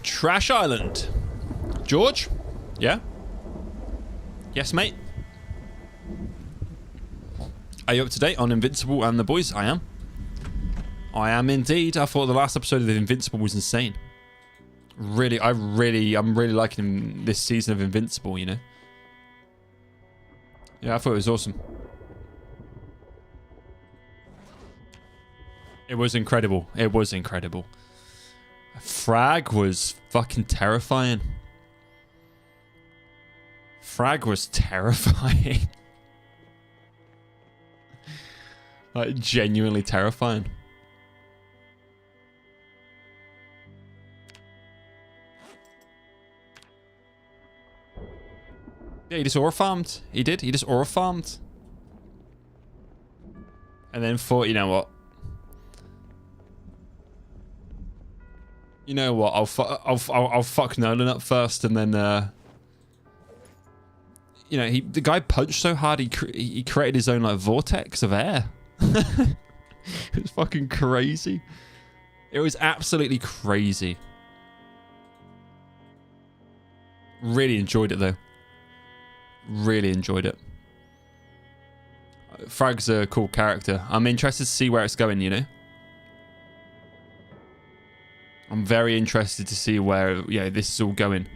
Trash Island. George? Yeah? Yes, mate? Are you up to date on Invincible and the boys? I am. I am indeed. I thought the last episode of Invincible was insane. I'm really liking this season of Invincible, you know? Yeah, I thought it was awesome. It was incredible. It was incredible. Frag was fucking terrifying. Frag was terrifying. Like, genuinely terrifying. Yeah, he just aura farmed. He did. He just aura farmed. And then thought, you know what? You know what? I'll fuck Nolan up first, and then you know, the guy punched so hard he created his own like vortex of air. It was fucking crazy. It was absolutely crazy. Really enjoyed it though. Really enjoyed it. Frag's a cool character. I'm interested to see where it's going, you know? I'm very interested to see where, yeah, this is all going.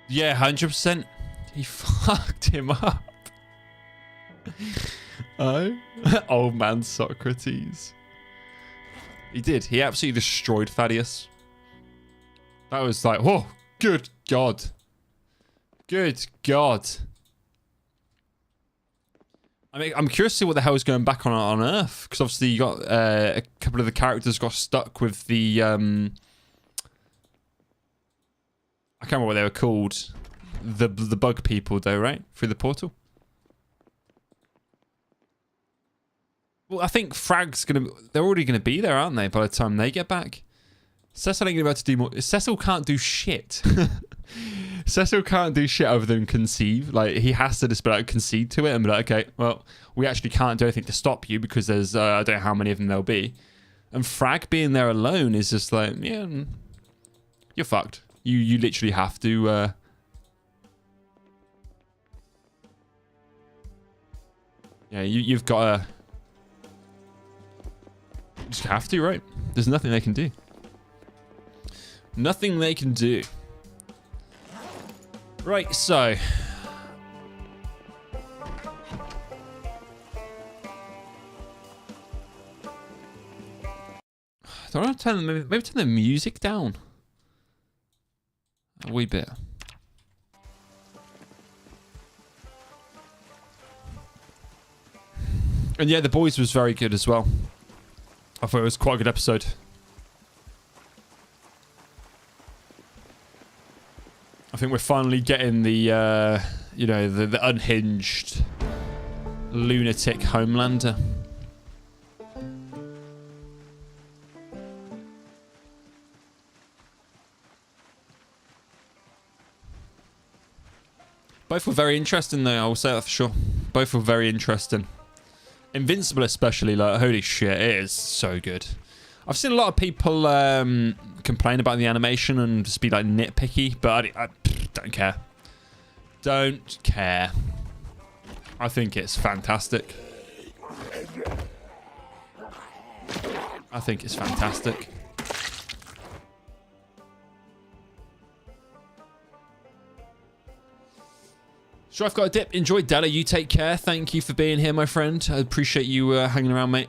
Yeah, 100%. He fucked him up. Oh, old man Socrates. He did. He absolutely destroyed Thaddeus. That was like, oh, good God. Good God. I mean, I'm curious to see what the hell is going back on Earth, because obviously you got a couple of the characters got stuck with the I can't remember what they were called. The bug people though, right? Through the portal. Well, I think Frag's they're already gonna be there, aren't they, by the time they get back? Cecil ain't gonna be able to do more. Cecil can't do shit. Cecil can't do shit other than conceive. Like, he has to just be like, concede to it and be like, okay, well, we actually can't do anything to stop you because there's, I don't know how many of them there'll be. And Frag being there alone is just like, yeah, you're fucked. You literally have to, yeah, you've got to, you just have to, right? There's nothing they can do. Nothing they can do. Right, so don't I turn maybe turn the music down a wee bit. And yeah, The Boys was very good as well. I thought it was quite a good episode. I think we're finally getting the, you know, the unhinged lunatic Homelander. Both were very interesting, though. I will say that for sure. Both were very interesting. Invincible, especially, like, holy shit, it is so good. I've seen a lot of people complain about the animation and just be like nitpicky, but I don't care. Don't care. I think it's fantastic. I think it's fantastic. Sure, I've got a dip. Enjoy, Della. You take care. Thank you for being here, my friend. I appreciate you hanging around, mate.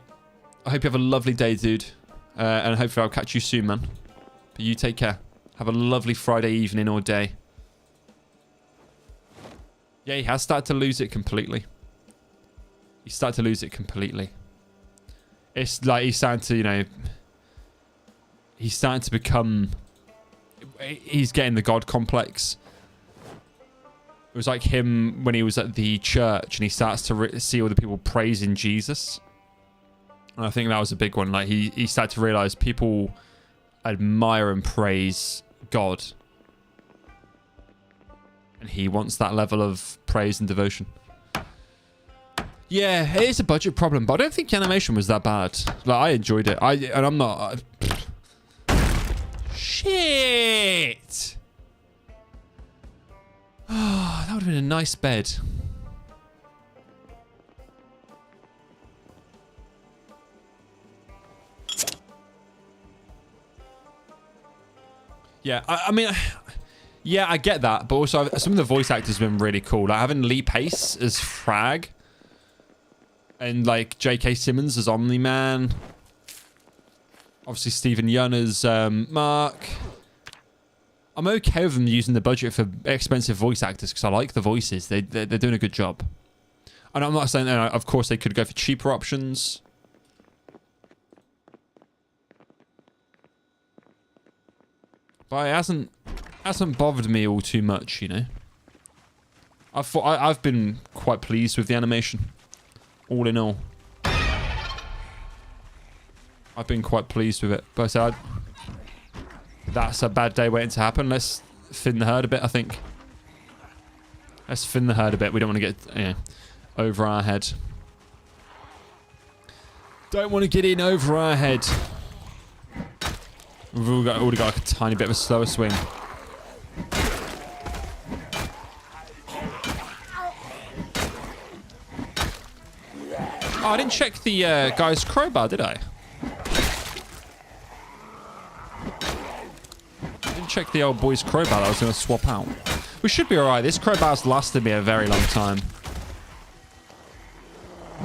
I hope you have a lovely day, dude. And hopefully I'll catch you soon, man. But you take care. Have a lovely Friday evening or day. Yeah, he has started to lose it completely. He's started to lose it completely. It's like he's starting to, you know... He's starting to become... He's getting the God complex. It was like him when he was at the church and he starts to see all the people praising Jesus. And I think that was a big one. Like, he started to realize people admire and praise God. And he wants that level of praise and devotion. Yeah, it is a budget problem, but I don't think the animation was that bad. Like, I enjoyed it. And I'm not... Shit! Oh, that would have been a nice bed. Yeah, I mean, yeah, I get that, but also some of the voice actors have been really cool. Like having Lee Pace as Frag, and like J.K. Simmons as Omni-Man. Obviously, Stephen Yeun as Mark. I'm okay with them using the budget for expensive voice actors because I like the voices. They're doing a good job. And I'm not saying that, of course, they could go for cheaper options. But it hasn't bothered me all too much, you know. I've been quite pleased with the animation, all in all. I've been quite pleased with it. But that's a bad day waiting to happen. Let's thin the herd a bit, I think. Let's thin the herd a bit. We don't want to get over our head. Don't want to get in over our head. We've already got like a tiny bit of a slower swing. Oh, I didn't check the guy's crowbar, did I? Didn't check the old boy's crowbar that I was going to swap out. We should be alright. This crowbar's lasted me a very long time.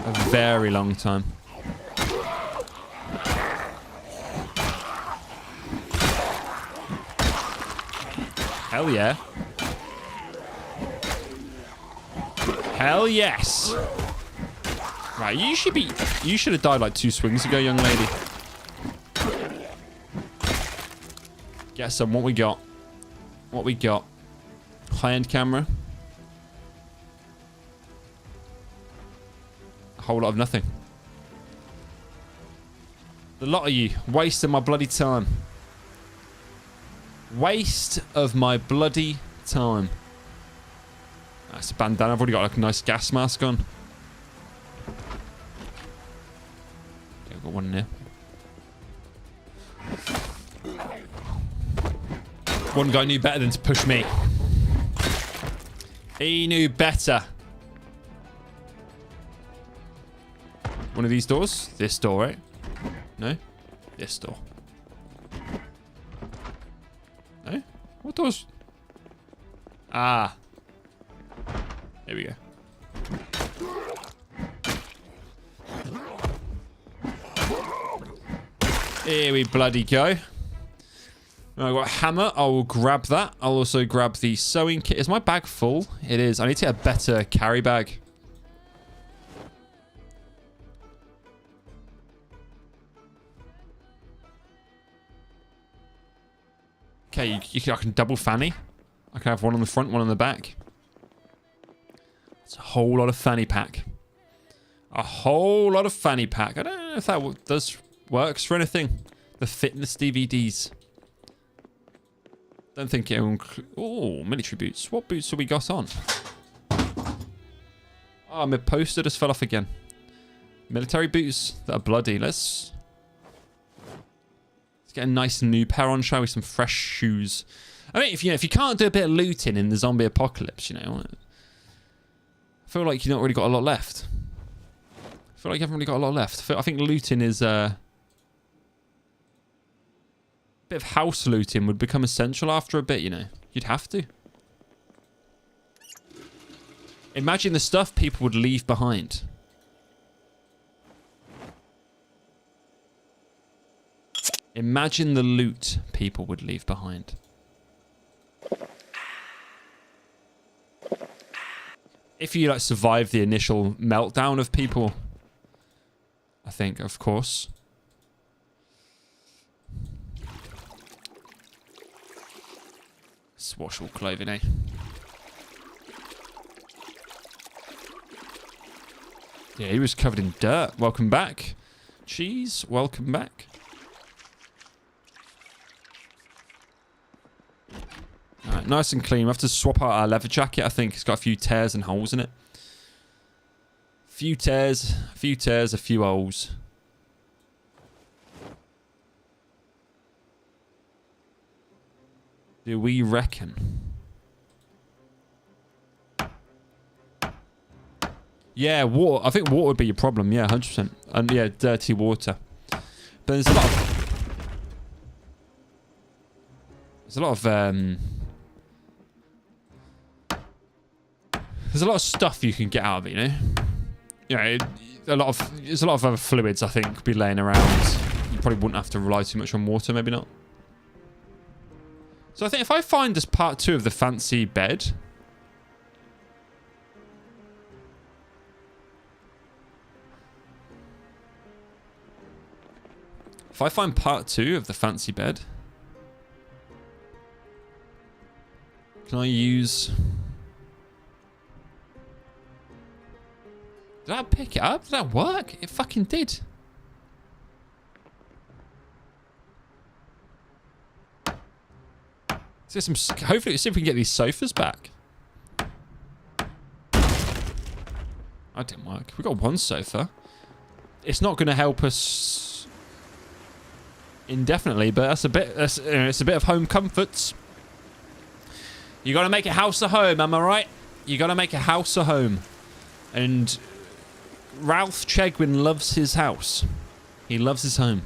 A very long time. Hell yeah. Hell yes. Right, you should have died like 2 swings ago, young lady. Get some. What we got? What we got? High-end camera. A whole lot of nothing. The lot of you wasting my bloody time. Waste of my bloody time. That's a bandana. I've already got like a nice gas mask on. Okay, I've got one in here. One guy knew better than to push me. He knew better. One of these doors? This door, right? No? This door. No? What doors? Ah. Here we go. Here we bloody go. I've got a hammer. I will grab that. I'll also grab the sewing kit. Is my bag full? It is. I need to get a better carry bag. Okay, I can double fanny. I can have one on the front, one on the back. It's a whole lot of fanny pack. A whole lot of fanny pack. I don't know if that works for anything. The fitness DVDs. Don't think it will include... Oh, military boots. What boots have we got on? Oh, my poster just fell off again. Military boots that are bloody. Let's get a nice new pair on, shall we? Some fresh shoes. I mean, if you can't do a bit of looting in the zombie apocalypse, you know, I feel like you've not really got a lot left. I feel like you haven't really got a lot left. I think looting is a bit of house looting would become essential after a bit, you know. You'd have to. Imagine the stuff people would leave behind. Imagine the loot people would leave behind. If you like survive the initial meltdown of people, I think, of course. Swashable clothing, eh? Yeah, he was covered in dirt. Welcome back. Cheese, welcome back. Alright, nice and clean. We have to swap out our leather jacket. I think it's got a few tears and holes in it. Few tears, a few holes. Do we reckon? Yeah, water. I think water would be your problem. Yeah, 100%. And yeah, dirty water. But there's There's a lot of stuff you can get out of it, you know. You know, there's a lot of other fluids I think be laying around. You probably wouldn't have to rely too much on water, maybe not. So I think if I find this part 2 of the fancy bed, if I find part 2 of the fancy bed, can I use... Did I pick it up? Did that work? It fucking did. Hopefully, see if we can get these sofas back. That didn't work. We got one sofa. It's not going to help us indefinitely, but that's a bit. It's a bit of home comforts. You got to make a house a home. Am I right? You got to make a house a home, and Ralph Chegwin loves his house. He loves his home.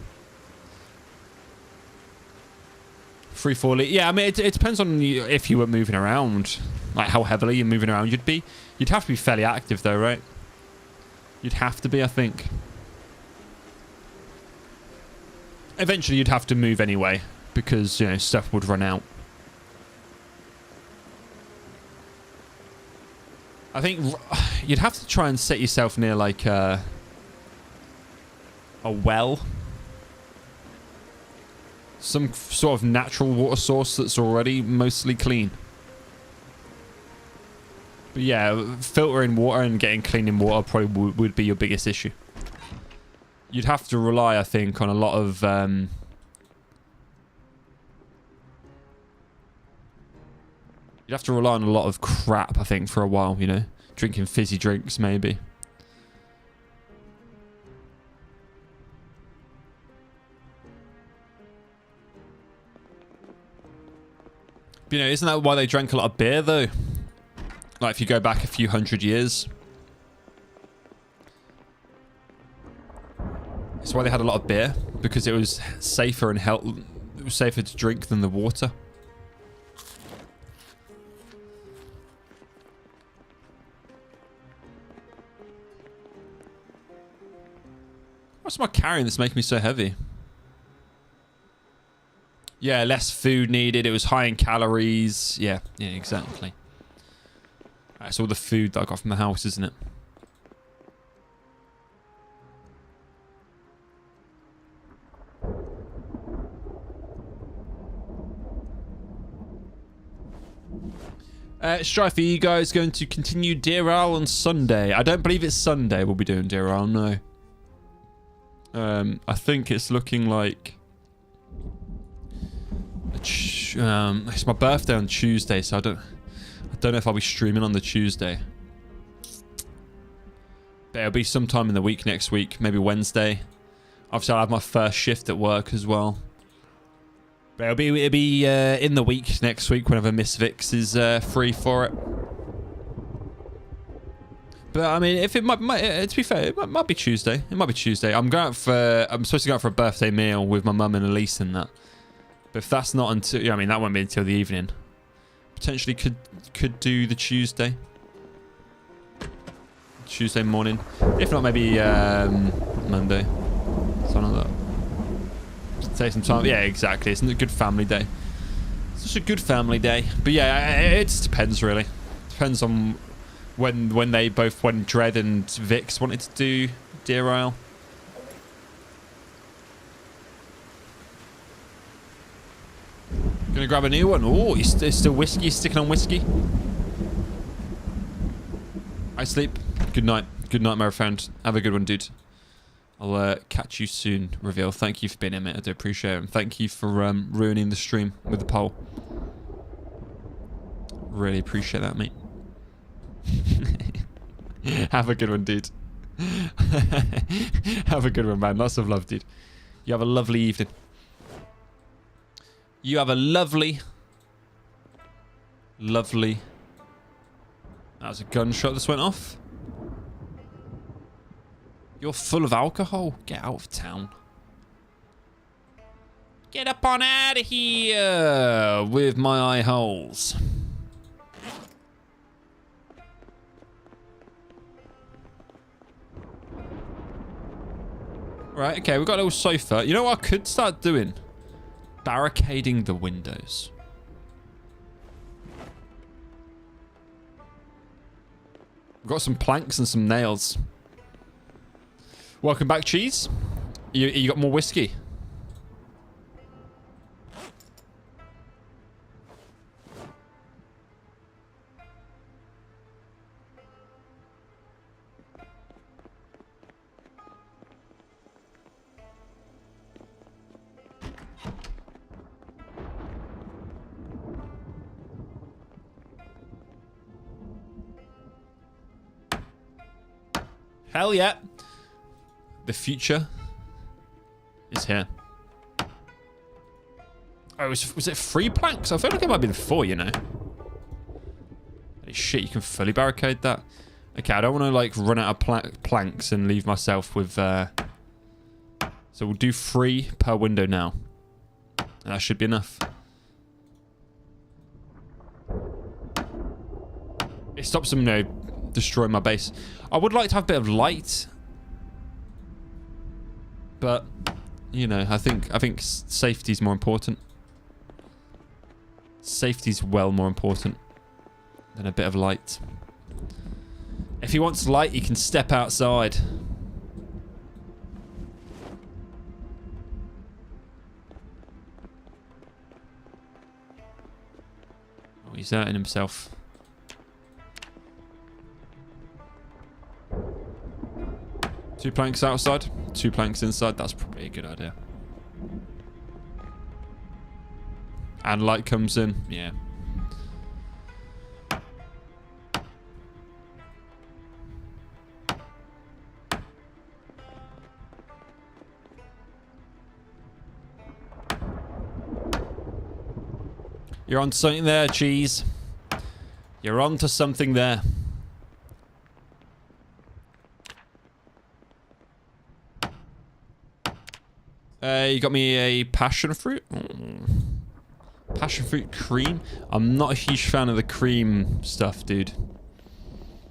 3-4 yeah, I mean, it depends on you, if you were moving around, like how heavily you're moving around you'd be. You'd have to be fairly active though, right? You'd have to be, I think. Eventually you'd have to move anyway, because, you know, stuff would run out. I think you'd have to try and set yourself near, like, a well. Some sort of natural water source that's already mostly clean. But yeah, filtering water and getting clean in water probably would be your biggest issue. You'd have to rely, I think, on a lot of... you'd have to rely on a lot of crap, I think, for a while, you know? Drinking fizzy drinks, maybe. You know, isn't that why they drank a lot of beer, though? Like, if you go back a few hundred years. That's why they had a lot of beer. Because it was safer and it was safer to drink than the water. What's my carrying that's making me so heavy? Yeah, less food needed. It was high in calories. Yeah, exactly. That's all the food that I got from the house, isn't it? Strife, are you guys going to continue Deer Isle on Sunday? I don't believe it's Sunday we'll be doing Deer Isle, no. I think it's looking like... it's my birthday on Tuesday, so I don't know if I'll be streaming on the Tuesday. But it'll be sometime in the week next week, maybe Wednesday. Obviously, I'll have my first shift at work as well. But it'll be in the week next week whenever Miss Vix is free for it. But I mean, if it might to be fair, it might be Tuesday. It might be Tuesday. I'm supposed to go out for a birthday meal with my mum and Elise and that. But if that's not until, yeah, I mean, that won't be until the evening. Potentially could do the Tuesday morning. If not, maybe Monday. Something like that. Take some time. Yeah, exactly. It's a good family day. It's just a good family day. But yeah, it just depends really. Depends on when Dredd and Vix wanted to do Deer Isle. Gonna grab a new one. Oh, you're still whiskey? You're sticking on whiskey? I sleep. Good night. Good night, my friend. Have a good one, dude. I'll catch you soon, Reveal. Thank you for being here, mate. I do appreciate it. And thank you for ruining the stream with the poll. Really appreciate that, mate. Have a good one, dude. Have a good one, man. Lots of love, dude. You have a lovely evening. You have a lovely... That was a gunshot that went off. You're full of alcohol. Get out of town. Get up on out of here with my eye holes. Right, okay, we've got a little sofa. You know what I could start doing? Barricading the windows. We've got some planks and some nails. Welcome back, Cheese. You got more whiskey? Hell yeah. The future is here. Oh, was it 3 planks? I feel like it might be the 4, you know. Holy shit, you can fully barricade that. Okay, I don't want to, like, run out of planks and leave myself with... So we'll do 3 per window now. And that should be enough. It stops them, you know, destroying my base. I would like to have a bit of light. But, you know, I think safety's more important. Safety's well more important than a bit of light. If he wants light, he can step outside. Oh, he's hurting himself. Two planks outside, 2 planks inside. That's probably a good idea. And light comes in. Yeah. You're on something there, Cheese. You're on to something there. You got me a passion fruit. Passion fruit cream. I'm not a huge fan of the cream stuff, dude.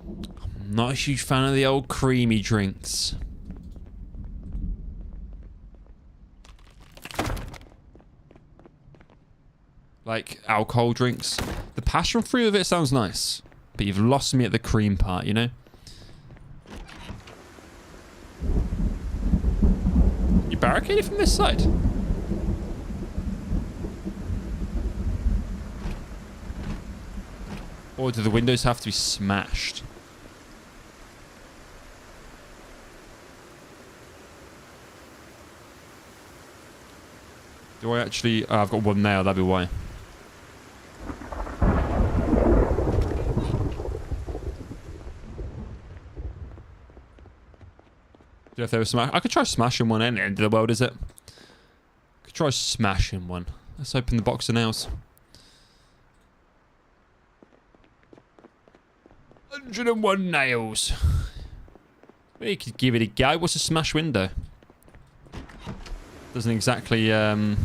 I'm not a huge fan of the old creamy drinks. Like alcohol drinks. The passion fruit of it sounds nice, but you've lost me at the cream part, you know? You barricaded from this side? Or do the windows have to be smashed? Do I actually... Oh, I've got one nail, that'd be why. If there was smash, I could try smashing one. End of the world, is it? Could try smashing one. Let's open the box of nails. 101 nails. We could give it a go. What's a smash window? Doesn't exactly. No,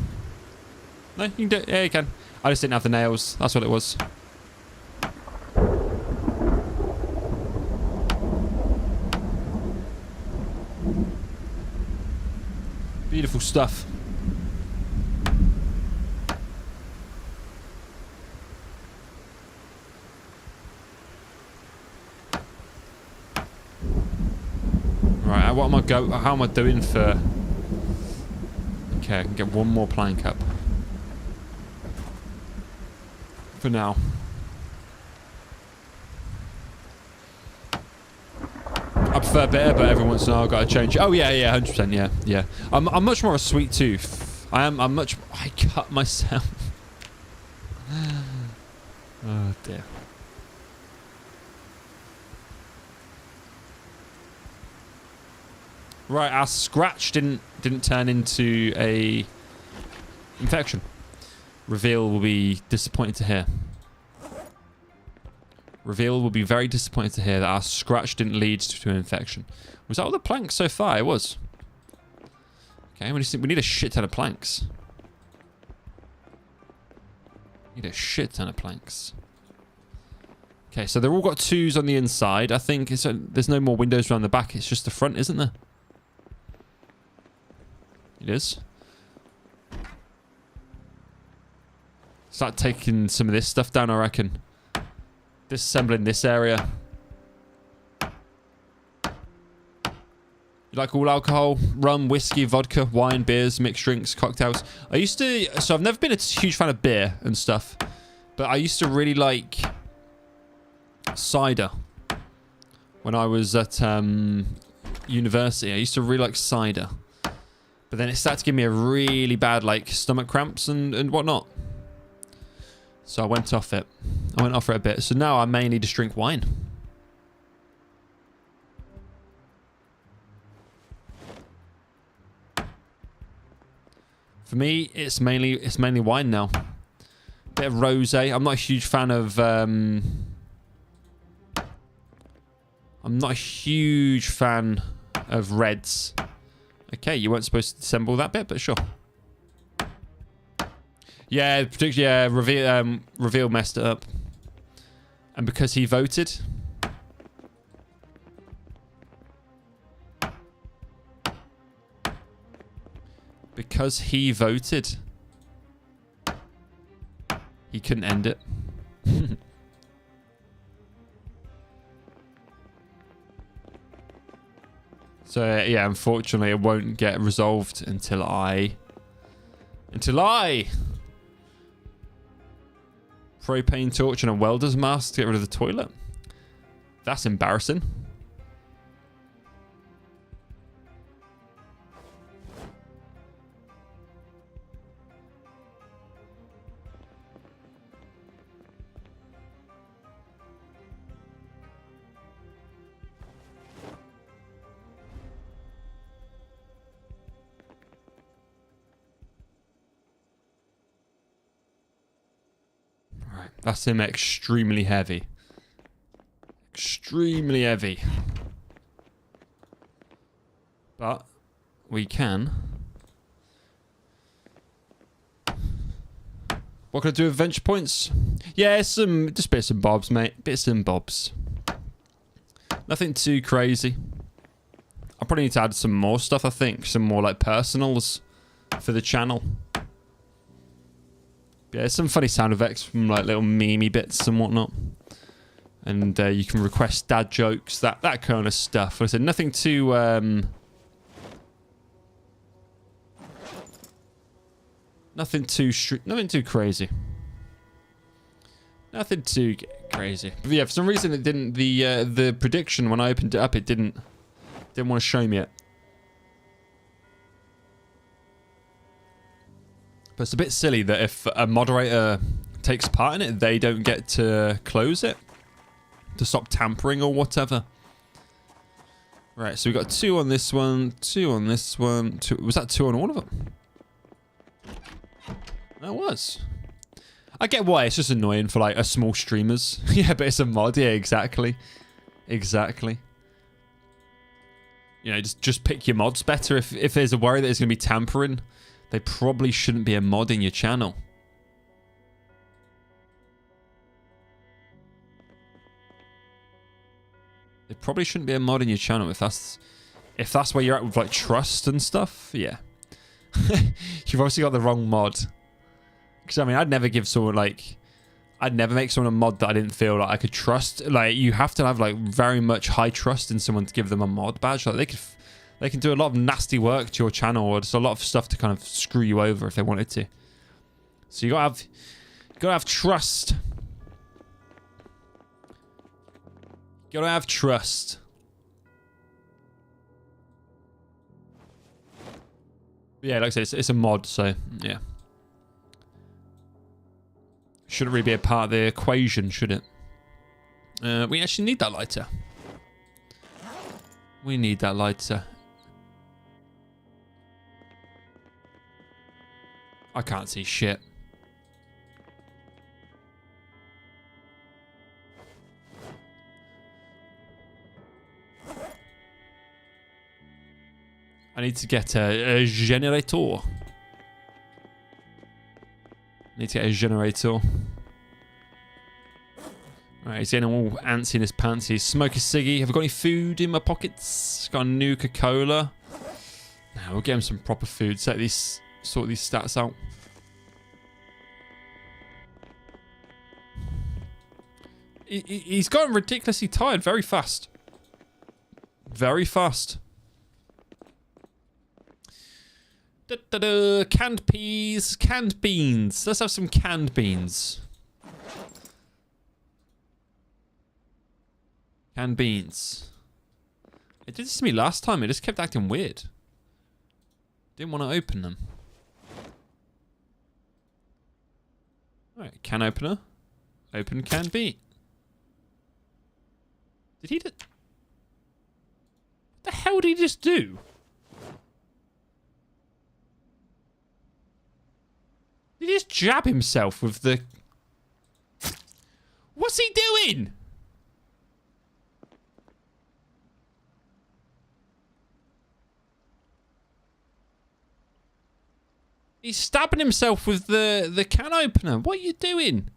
you can do it. Yeah, you can. I just didn't have the nails. That's what it was. Beautiful stuff. Right, what am I how am I doing for... Okay, I can get one more plank up. For now. I prefer better, but every once in a while I've got to change. Oh yeah, 100%, yeah. I'm much more a sweet tooth. I'm much... I cut myself. Oh dear. Right, our scratch didn't turn into a infection. Reveal will be disappointed to hear. Reveal will be very disappointed to hear that our scratch didn't lead to an infection. Was that all the planks so far? It was. Okay, we need a shit ton of planks. Need a shit ton of planks. Okay, so they've all got 2s on the inside. I think there's no more windows around the back. It's just the front, isn't there? It is. Start taking some of this stuff down, I reckon. Disassembling this area. You like all alcohol? Rum, whiskey, vodka, wine, beers, mixed drinks, cocktails. So I've never been a huge fan of beer and stuff. But I used to really like cider. When I was at university, I used to really like cider. But then it started to give me a really bad, like, stomach cramps and whatnot. So I went off it. I went off for a bit. So now I mainly just drink wine. For me, it's mainly wine now. Bit of rosé. I'm not a huge fan of reds. Okay, you weren't supposed to disassemble that bit, but sure. Yeah, Reveal messed it up. And because he voted. Because he voted. He couldn't end it. So, yeah, unfortunately, it won't get resolved until I... Propane torch and a welder's mask to get rid of the toilet. That's embarrassing. That's him extremely heavy. Extremely heavy. But we can. What can I do with venture points? Yeah, just bits and bobs, mate. Bits and bobs. Nothing too crazy. I probably need to add some more stuff, I think. Some more like personals for the channel. Yeah, some funny sound effects from like little memey bits and whatnot. And you can request dad jokes, that kind of stuff. Like I said, nothing too nothing too crazy. Nothing too crazy. But yeah, for some reason it didn't. The prediction when I opened it up, it didn't want to show me it. But it's a bit silly that if a moderator takes part in it, they don't get to close it. To stop tampering or whatever. Right, so we got 2 on this one, 2 on this one. Was that 2 on all of them? That was. I get why, it's just annoying for like a small streamers. Yeah, but it's a mod, yeah, exactly. Exactly. You know, just pick your mods better. If there's a worry that there's going to be tampering, they probably shouldn't be a mod in your channel. They probably shouldn't be a mod in your channel if that's where you're at with like trust and stuff. Yeah. You've obviously got the wrong mod. Because I mean, I'd never make someone a mod that I didn't feel like I could trust. Like, you have to have like very much high trust in someone to give them a mod badge. Like they can do a lot of nasty work to your channel, or just a lot of stuff to kind of screw you over if they wanted to. So you gotta have trust. You gotta have trust. Yeah, like I said, it's a mod, so yeah. Shouldn't really be a part of the equation, should it? We actually need that lighter. We need that lighter. I can't see shit. I need to get a generator. Need to get a generator. Alright, he's getting all antsy in his pants. He's smoking a ciggy. Have I got any food in my pockets? Got a Nuka-Cola. Now we'll get him some proper food. Sort these stats out. He's gotten ridiculously tired very fast. Very fast. Canned peas, canned beans. Let's have some canned beans. Canned beans. It did this to me last time. It just kept acting weird. Didn't want to open them. Alright, can opener. Open canned bean. Did he what the hell did he just do? Did he just jab himself with the... What's he doing? He's stabbing himself with the can opener. What are you doing?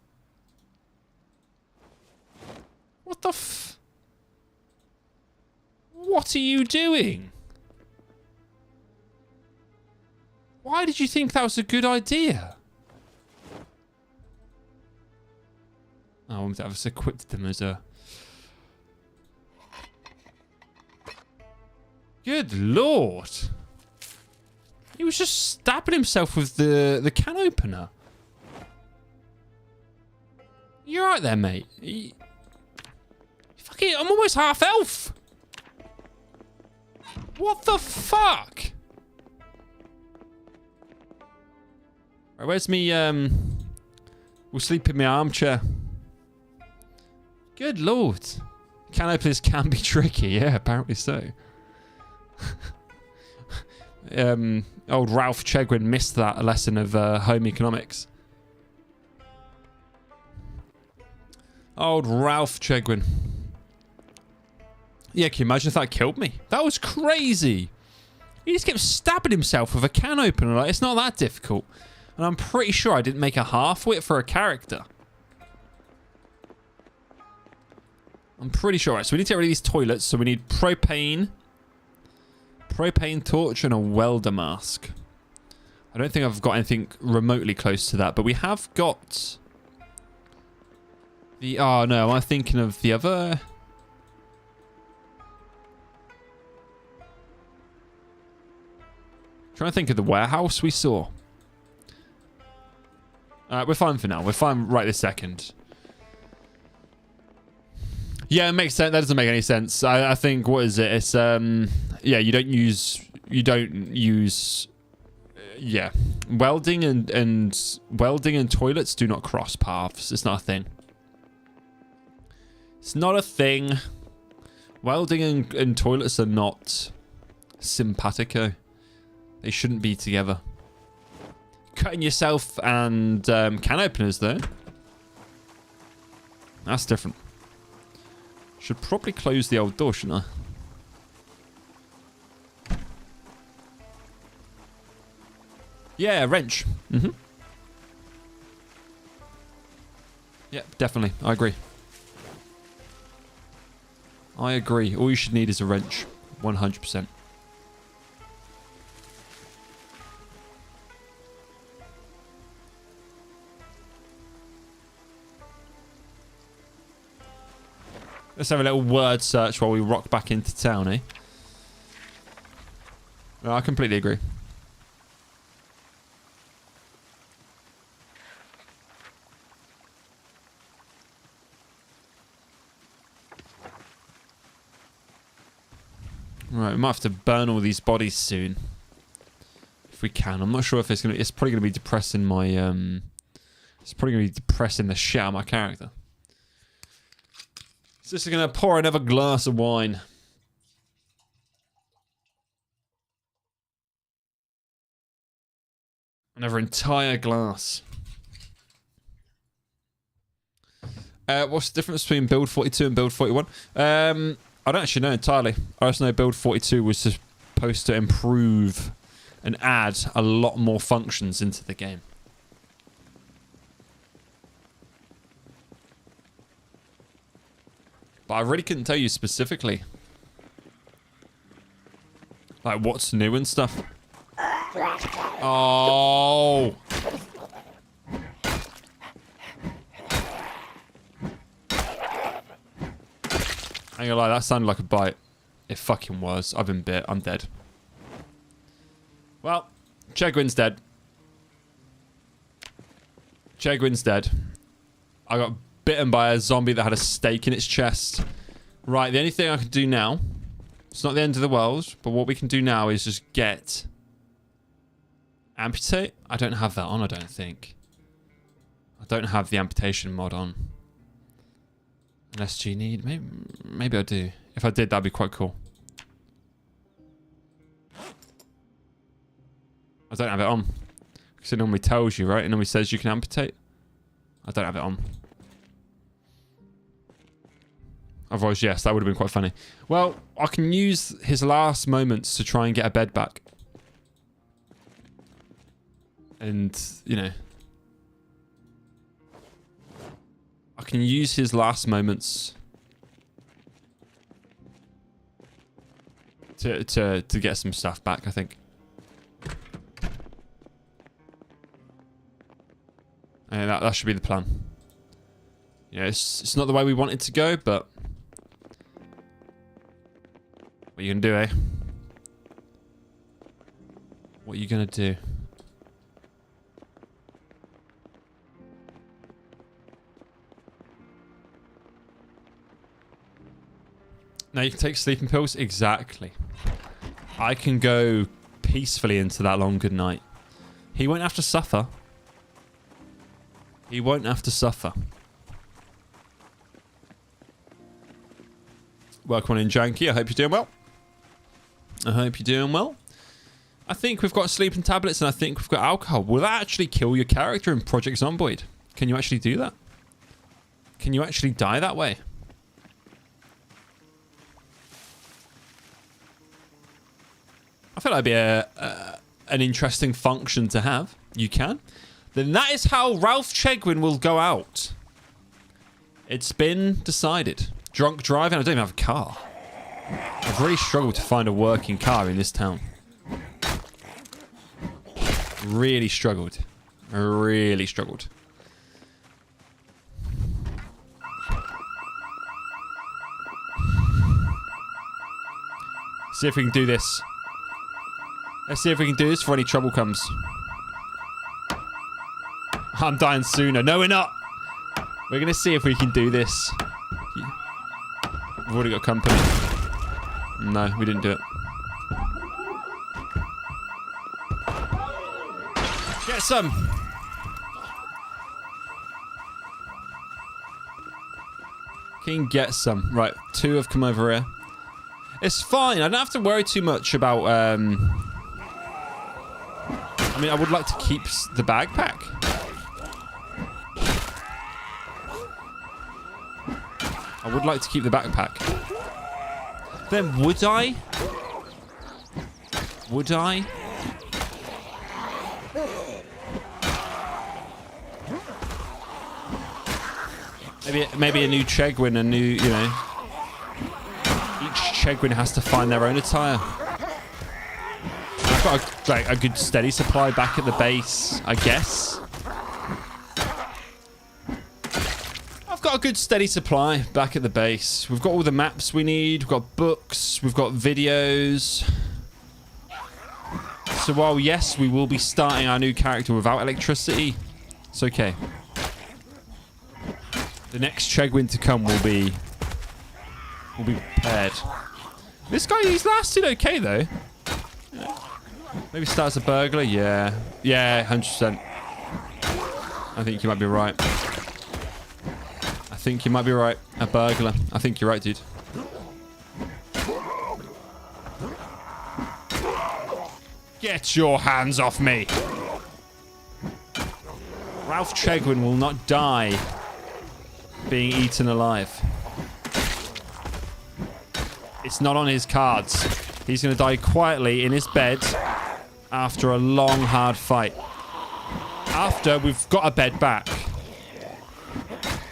What the f... What are you doing? Why did you think that was a good idea? Oh, I wanted to have equipped them as a... Good lord. He was just stabbing himself with the can opener. You're right there, mate. Fucking, I'm almost half elf. What the fuck? Right, where's me, we'll sleep in my armchair. Good lord. Can openers can be tricky, yeah, apparently so. Old Ralph Chegwin missed that lesson of home economics. Old Ralph Chegwin. Yeah, can you imagine if that killed me? That was crazy. He just kept stabbing himself with a can opener. Like, it's not that difficult. And I'm pretty sure I didn't make a half-wit for a character. I'm pretty sure. Right, so we need to get rid of these toilets. So we need propane torch, and a welder mask. I don't think I've got anything remotely close to that, but we have got the... Oh, no. Am I thinking of the other... Trying to think of the warehouse we saw. We're fine for now. We're fine right this second. Yeah, it makes sense. That doesn't make any sense. I think, what is it? It's, yeah, you don't use, yeah. Welding and toilets do not cross paths. It's not a thing. It's not a thing. Welding and toilets are not simpatico. They shouldn't be together. Cutting yourself and can openers, though. That's different. Should probably close the old door, shouldn't I? Yeah, wrench. Mm-hmm. Yeah, definitely. I agree. I agree. All you should need is a wrench. 100%. Let's have a little word search while we rock back into town, eh? No, I completely agree. Right, we might have to burn all these bodies soon. If we can. I'm not sure if it's gonna... It's probably gonna be depressing my... It's probably gonna be depressing the shit out of my character. So just gonna pour another glass of wine. Another entire glass. What's the difference between build 42 and build 41? I don't actually know entirely. I just know build 42 was supposed to improve and add a lot more functions into the game. But I really couldn't tell you specifically. Like, what's new and stuff. Oh! I ain't gonna lie, that sounded like a bite. It fucking was. I've been bit. I'm dead. Well, Chegwin's dead. Chegwin's dead. I got bitten by a zombie that had a stake in its chest. Right, the only thing I can do now... It's not the end of the world, but what we can do now is just get... Amputate? I don't have that on, I don't think. I don't have the amputation mod on. Unless you need... Maybe I do. If I did, that'd be quite cool. I don't have it on. Because it normally tells you, right? It normally says you can amputate. I don't have it on. Otherwise, yes, that would have been quite funny. Well, I can use his last moments to try and get a bed back. And, you know... I can use his last moments to get some stuff back, I think. And that should be the plan. Yeah, it's not the way we want it to go, but what are you gonna do, eh? What are you gonna do? Now you can take sleeping pills? Exactly. I can go peacefully into that long good night. He won't have to suffer. He won't have to suffer. Welcome on in, Janky. I hope you're doing well. I hope you're doing well. I think we've got sleeping tablets and I think we've got alcohol. Will that actually kill your character in Project Zomboid? Can you actually do that? Can you actually die that way? I feel that'd be an interesting function to have. You can. Then that is how Ralph Chegwin will go out. It's been decided. Drunk driving? I don't even have a car. I've really struggled to find a working car in this town. Really struggled. Really struggled. See if we can do this. Let's see if we can do this before any trouble comes. I'm dying sooner. No, we're not. We're going to see if we can do this. We've already got company. No, we didn't do it. Get some. Can get some. Right, 2 have come over here. It's fine. I don't have to worry too much about... I mean, I would like to keep the backpack. I would like to keep the backpack. Then would I? Would I? Maybe a new Chegwin, a new, you know. Each Chegwin has to find their own attire. I've got a good steady supply back at the base, I guess. I've got a good steady supply back at the base. We've got all the maps we need. We've got books. We've got videos. So while, yes, we will be starting our new character without electricity, it's okay. The next Chegwin to come will be prepared. This guy, he's lasted okay, though. Maybe start as a burglar? Yeah. Yeah, 100%. I think you might be right. I think you might be right. A burglar. I think you're right, dude. Get your hands off me! Ralph Chegwin will not die being eaten alive. It's not on his cards. He's going to die quietly in his bed after a long, hard fight. After we've got a bed back.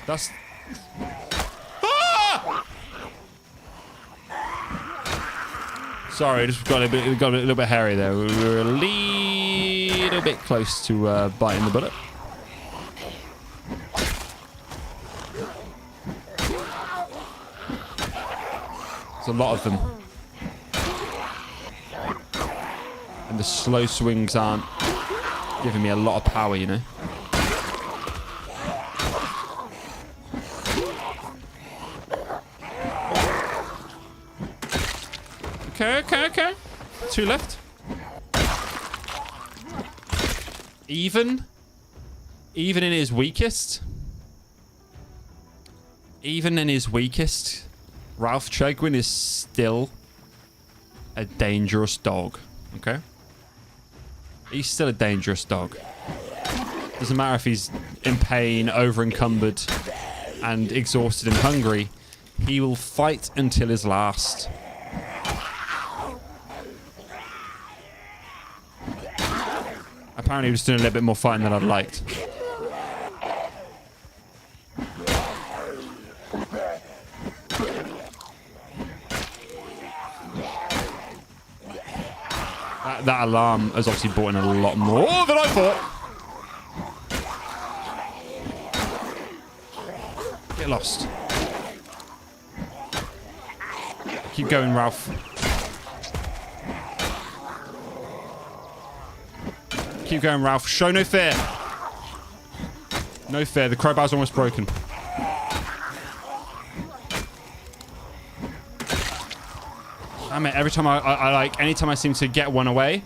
That's... Ah! Sorry, just got a little bit hairy there. We were a little bit close to biting the bullet. There's a lot of them. And the slow swings aren't giving me a lot of power, you know. Okay. 2 left. Even in his weakest. Ralph Chegwin is still a dangerous dog. Okay? He's still a dangerous dog. Doesn't matter if he's in pain, over-encumbered, and exhausted and hungry. He will fight until his last. Apparently he was doing a little bit more fighting than I'd liked. That alarm has obviously brought in a lot more than I thought. Get lost. Keep going, Ralph. Keep going, Ralph. Show no fear. No fear. The crowbar's almost broken. Damn it. Every time anytime I seem to get one away,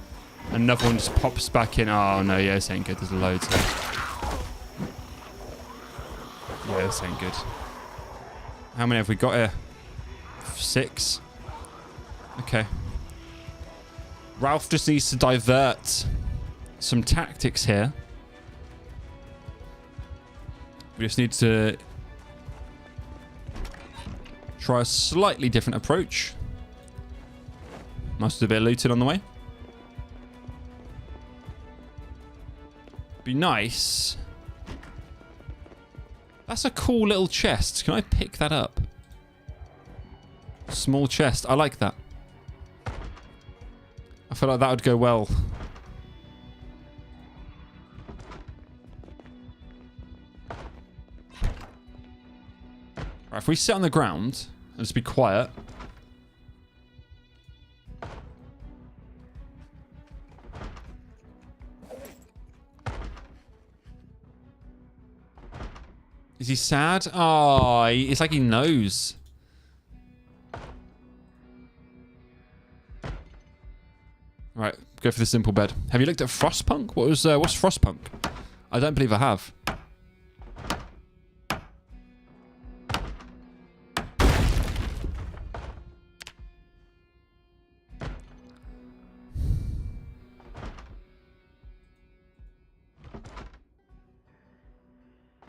another one just pops back in. Oh, no. Yeah, this ain't good. There's loads here. Yeah, this ain't good. How many have we got here? 6. Okay. Ralph just needs to divert some tactics here. We just need to try a slightly different approach. Must have a bit of looting on the way. Be nice. That's a cool little chest. Can I pick that up? Small chest. I like that. I feel like that would go well. Right, if we sit on the ground and just be quiet. Is he sad? Oh, it's like he knows. Right, go for the simple bed. Have you looked at Frostpunk? What's Frostpunk? I don't believe I have.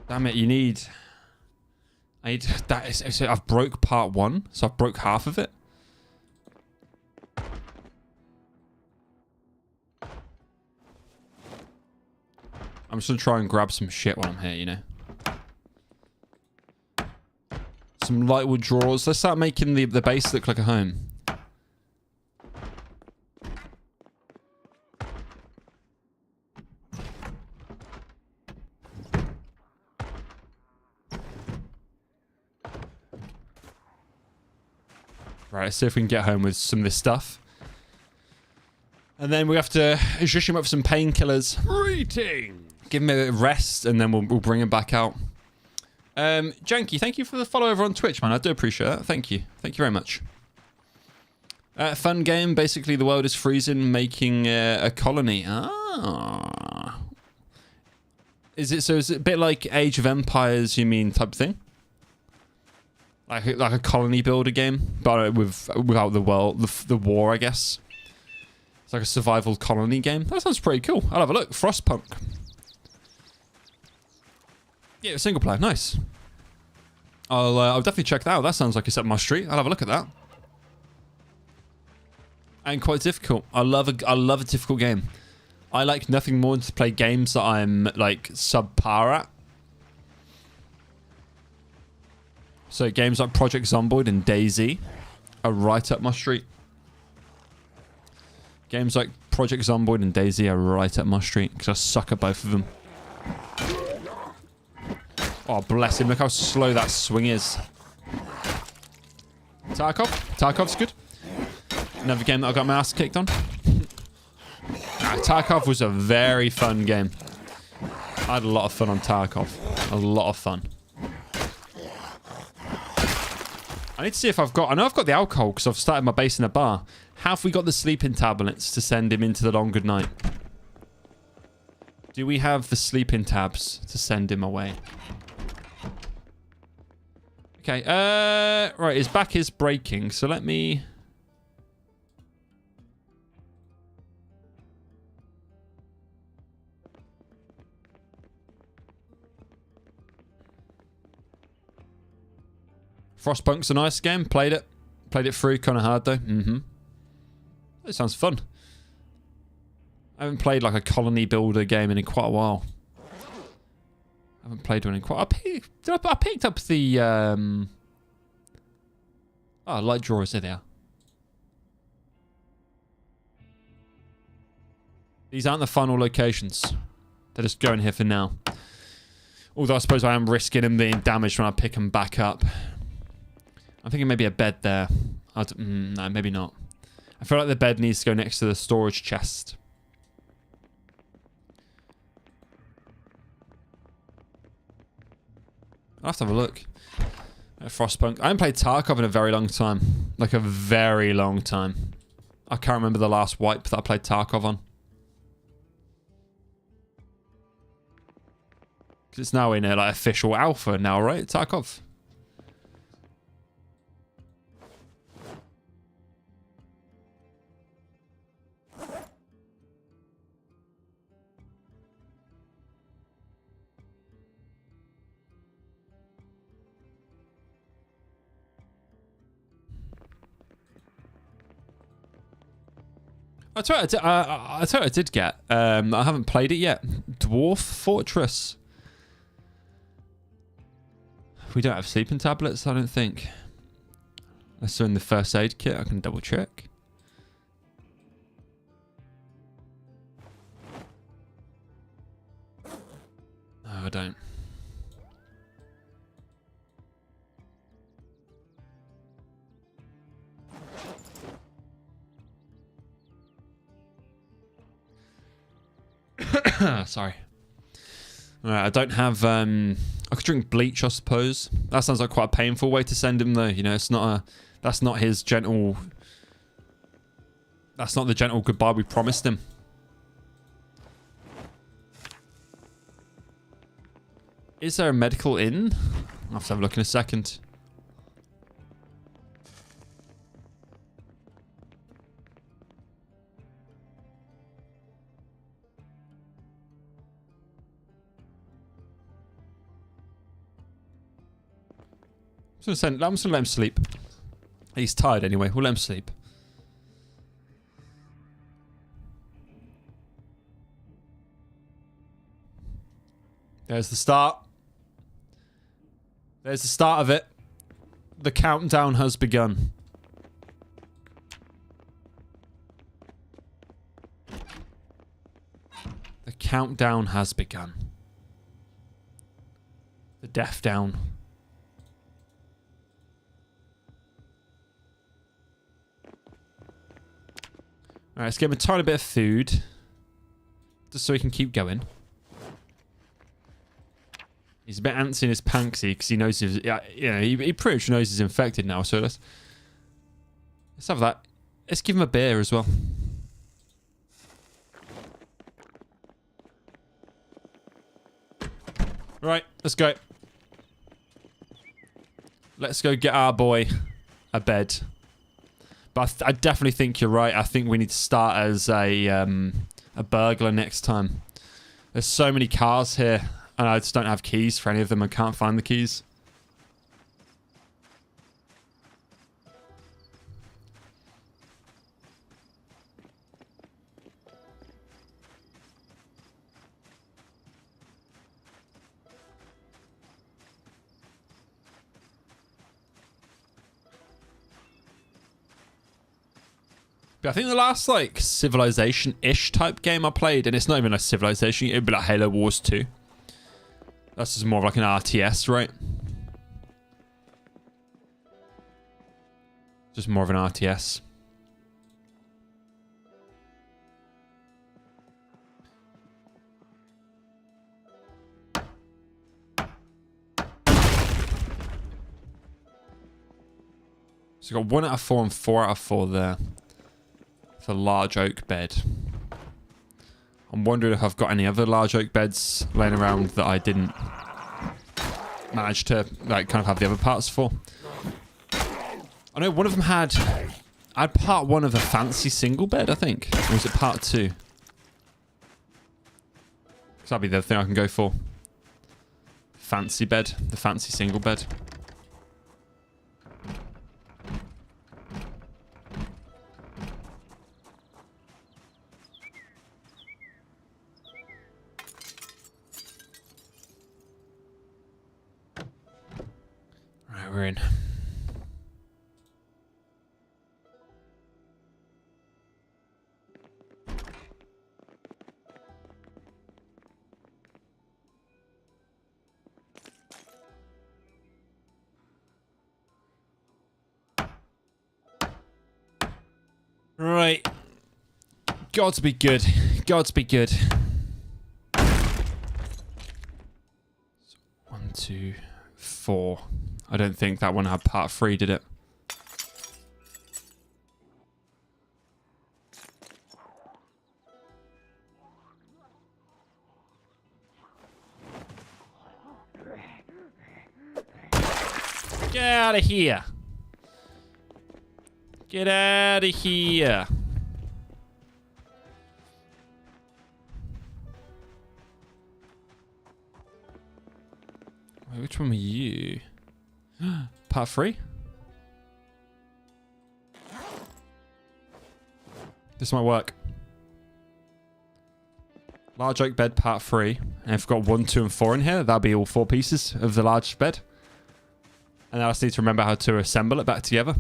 Damn it, I need that. So I've broke part 1, so I've broke half of it. I'm just gonna try and grab some shit while I'm here, you know. Some lightwood drawers. Let's start making the base look like a home. Right, let's see if we can get home with some of this stuff. And then we have to zhush him up with some painkillers. Greetings. Give him a rest, and then we'll bring him back out. Janky, thank you for the follow over on Twitch, man. I do appreciate that. Thank you. Thank you very much. Fun game. Basically, the world is freezing, making a colony. Ah. Is it a bit like Age of Empires, you mean, type thing? Like a colony builder game, but without the world, the war, I guess. It's like a survival colony game. That sounds pretty cool. I'll have a look. Frostpunk. Yeah, single player. Nice. I'll definitely check that out. That sounds like it's up my street. I'll have a look at that. And quite difficult. I love a difficult game. I like nothing more than to play games that I'm like subpar at. So games like Project Zomboid and DayZ are right up my street. Games like Project Zomboid and DayZ are right up my street because I suck at both of them. Oh, bless him. Look how slow that swing is. Tarkov. Tarkov's good. Another game that I got my ass kicked on. Tarkov was a very fun game. I had a lot of fun on Tarkov. A lot of fun. I need to see if I've got... I know I've got the alcohol because I've started my base in a bar. Have we got the sleeping tablets to send him into the long good night? Do we have the sleeping tabs to send him away? Okay, right, his back is breaking, so let me... Frostpunk's a nice game. Played it. Played it through. Kind of hard, though. It sounds fun. I haven't played, like, a colony builder game in quite a while. I haven't played one in quite... I picked up the... Oh, light drawers. There they are. These aren't the final locations. They're just going here for now. Although I suppose I am risking them being damaged when I pick them back up. I'm thinking maybe a bed there. No, maybe not. I feel like the bed needs to go next to the storage chest. I'll have to have a look at Frostpunk. I haven't played Tarkov in a very long time. Like a very long time. I can't remember the last wipe that I played Tarkov on. Because it's now in a like official alpha now, right? Tarkov. I tell you what I did get. I haven't played it yet. Dwarf Fortress. We don't have sleeping tablets, I don't think. Unless they're in the first aid kit, I can double check. No, I don't. Sorry. Alright, I don't have I could drink bleach, I suppose. That sounds like quite a painful way to send him though, you know, it's not a that's not his gentle that's not the gentle goodbye we promised him. Is there a medical inn? I'll have to have a look in a second. I'm just gonna let him sleep. He's tired anyway. We'll let him sleep. There's the start. There's the start of it. The countdown has begun. The countdown has begun. The death down. Alright, let's give him a tiny bit of food. Just so he can keep going. He's a bit antsy in his panksy because he knows he's... Yeah, he pretty much knows he's infected now, so let's have that. Let's give him a beer as well. Right, let's go. Let's go get our boy a bed. But I definitely think you're right. I think we need to start as a burglar next time. There's so many cars here, and I just don't have keys for any of them. I can't find the keys. But I think the last like Civilization-ish type game I played, and it's not even a Civilization, it'd be like Halo Wars 2. That's just more of like an RTS, right? Just more of an RTS. So got 1 out of 4 and 4 out of 4 there. For large oak bed. I'm wondering if I've got any other large oak beds laying around that I didn't manage to like kind of have the other parts for. I know one of them had part 1 of a fancy single bed, I think. Or was it part 2? Because that'd be the thing I can go for. Fancy bed. The fancy single bed. Right, we're in. Right. Got to be good. Got to be good. 1, 2, 4. I don't think that one had part 3, did it? Get out of here. Get out of here. Wait, which one were you? Part 3? This might work. Large oak bed, part 3. And if I've got 1, 2, and 4 in here, that'll be all 4 pieces of the large bed. And I just need to remember how to assemble it back together.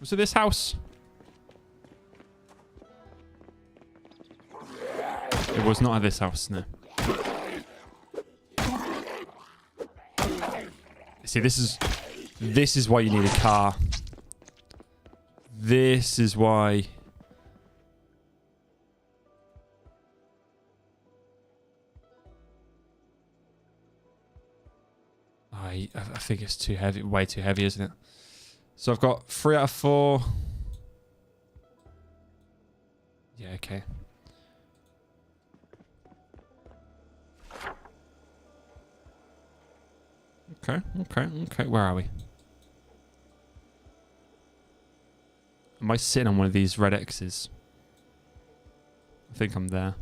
Was it this house? It was not at this house, no. See, this is why you need a car. This is why. I think it's too heavy, way too heavy, isn't it? So I've got 3 out of 4. Yeah, okay. Okay. Where are we? Am I sitting on one of these red X's? I think I'm there.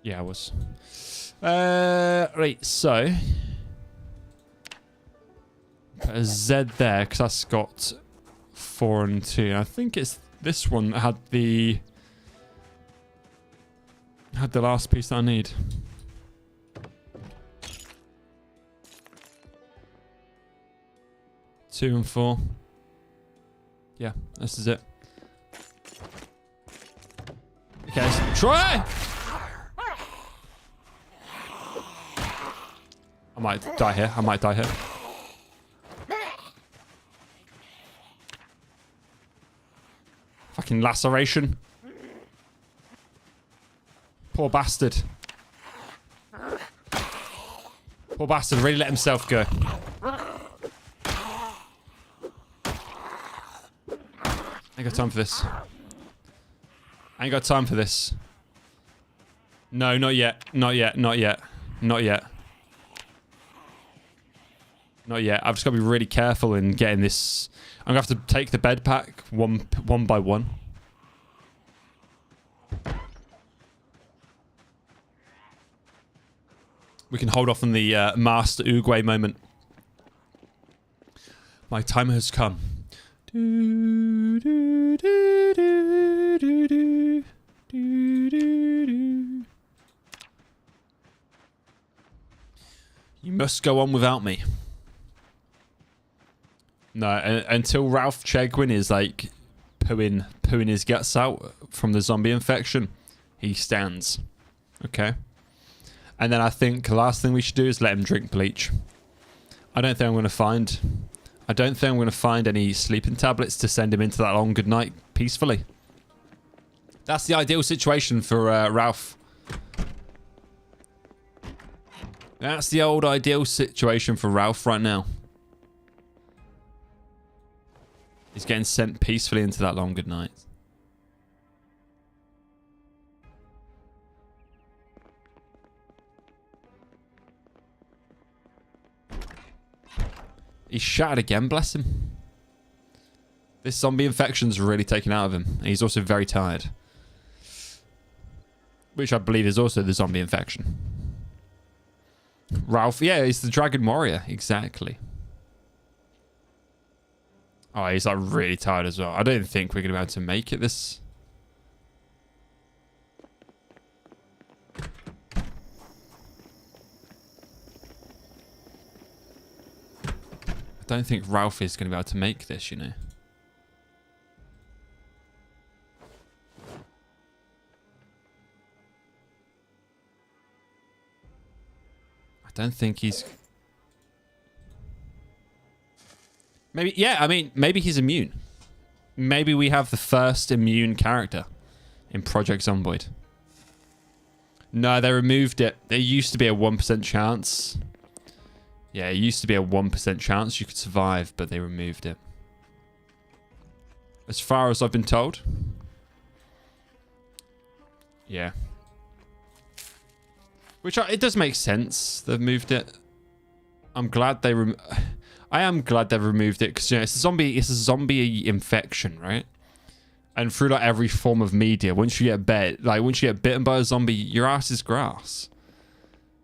Yeah, I was. Right, so put a Z there because that's got 4 and 2. I think it's this one that had the last piece that I need. Two and 4. Yeah, this is it. Okay, let's try. I might die here. Fucking laceration. Poor bastard. Poor bastard really let himself go. I ain't got time for this. No, not yet. Not yet. I've just got to be really careful in getting this. I'm going to have to take the bed back one by one. We can hold off on the Master Uguay moment. My time has come. Do, do, do, do, do, do, do, do. You must go on without me. No, until Ralph Chegwin is like pooing his guts out from the zombie infection, he stands. Okay. And then I think the last thing we should do is let him drink bleach. I don't think I'm going to find any sleeping tablets to send him into that long good night peacefully. That's the ideal situation for Ralph. That's the old ideal situation for Ralph right now. He's getting sent peacefully into that long good night. He's shattered again, bless him. This zombie infection's really taken out of him. And he's also very tired. Which I believe is also the zombie infection. Ralph, yeah, he's the Dragon Warrior. Exactly. Oh, he's like really tired as well. I don't think we're going to be able to make it this. I don't think Ralph is going to be able to make this, you know. I don't think he's... Maybe, yeah, I mean, maybe he's immune. Maybe we have the first immune character in Project Zomboid. No, they removed it. There used to be a 1% chance. Yeah, it used to be a 1% chance you could survive, but they removed it. As far as I've been told. Yeah. Which, it does make sense. They've moved it. I'm glad they I am glad they've removed it, because, you know, it's a zombie infection, right? And through, like, every form of media, once you get bitten by a zombie, your ass is grass.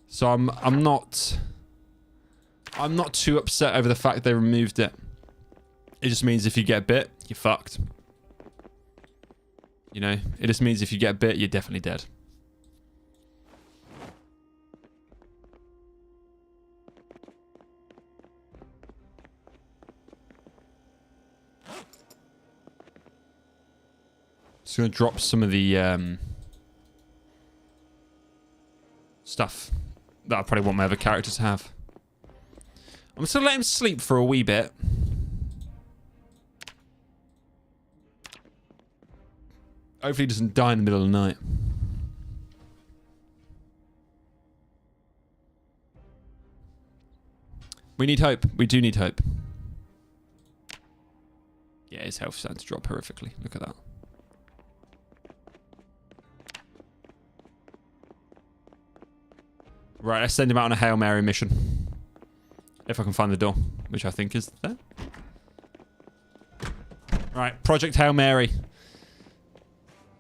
So I'm not too upset over the fact they removed it. It just means if you get bit, you're fucked. You know, it just means if you get bit, you're definitely dead. Just gonna drop some of the stuff that I probably want my other characters to have. I'm just going to let him sleep for a wee bit. Hopefully he doesn't die in the middle of the night. We need hope. We do need hope. Yeah, his health's starting to drop horrifically. Look at that. Right, let's send him out on a Hail Mary mission. If I can find the door, which I think is there. Right, Project Hail Mary.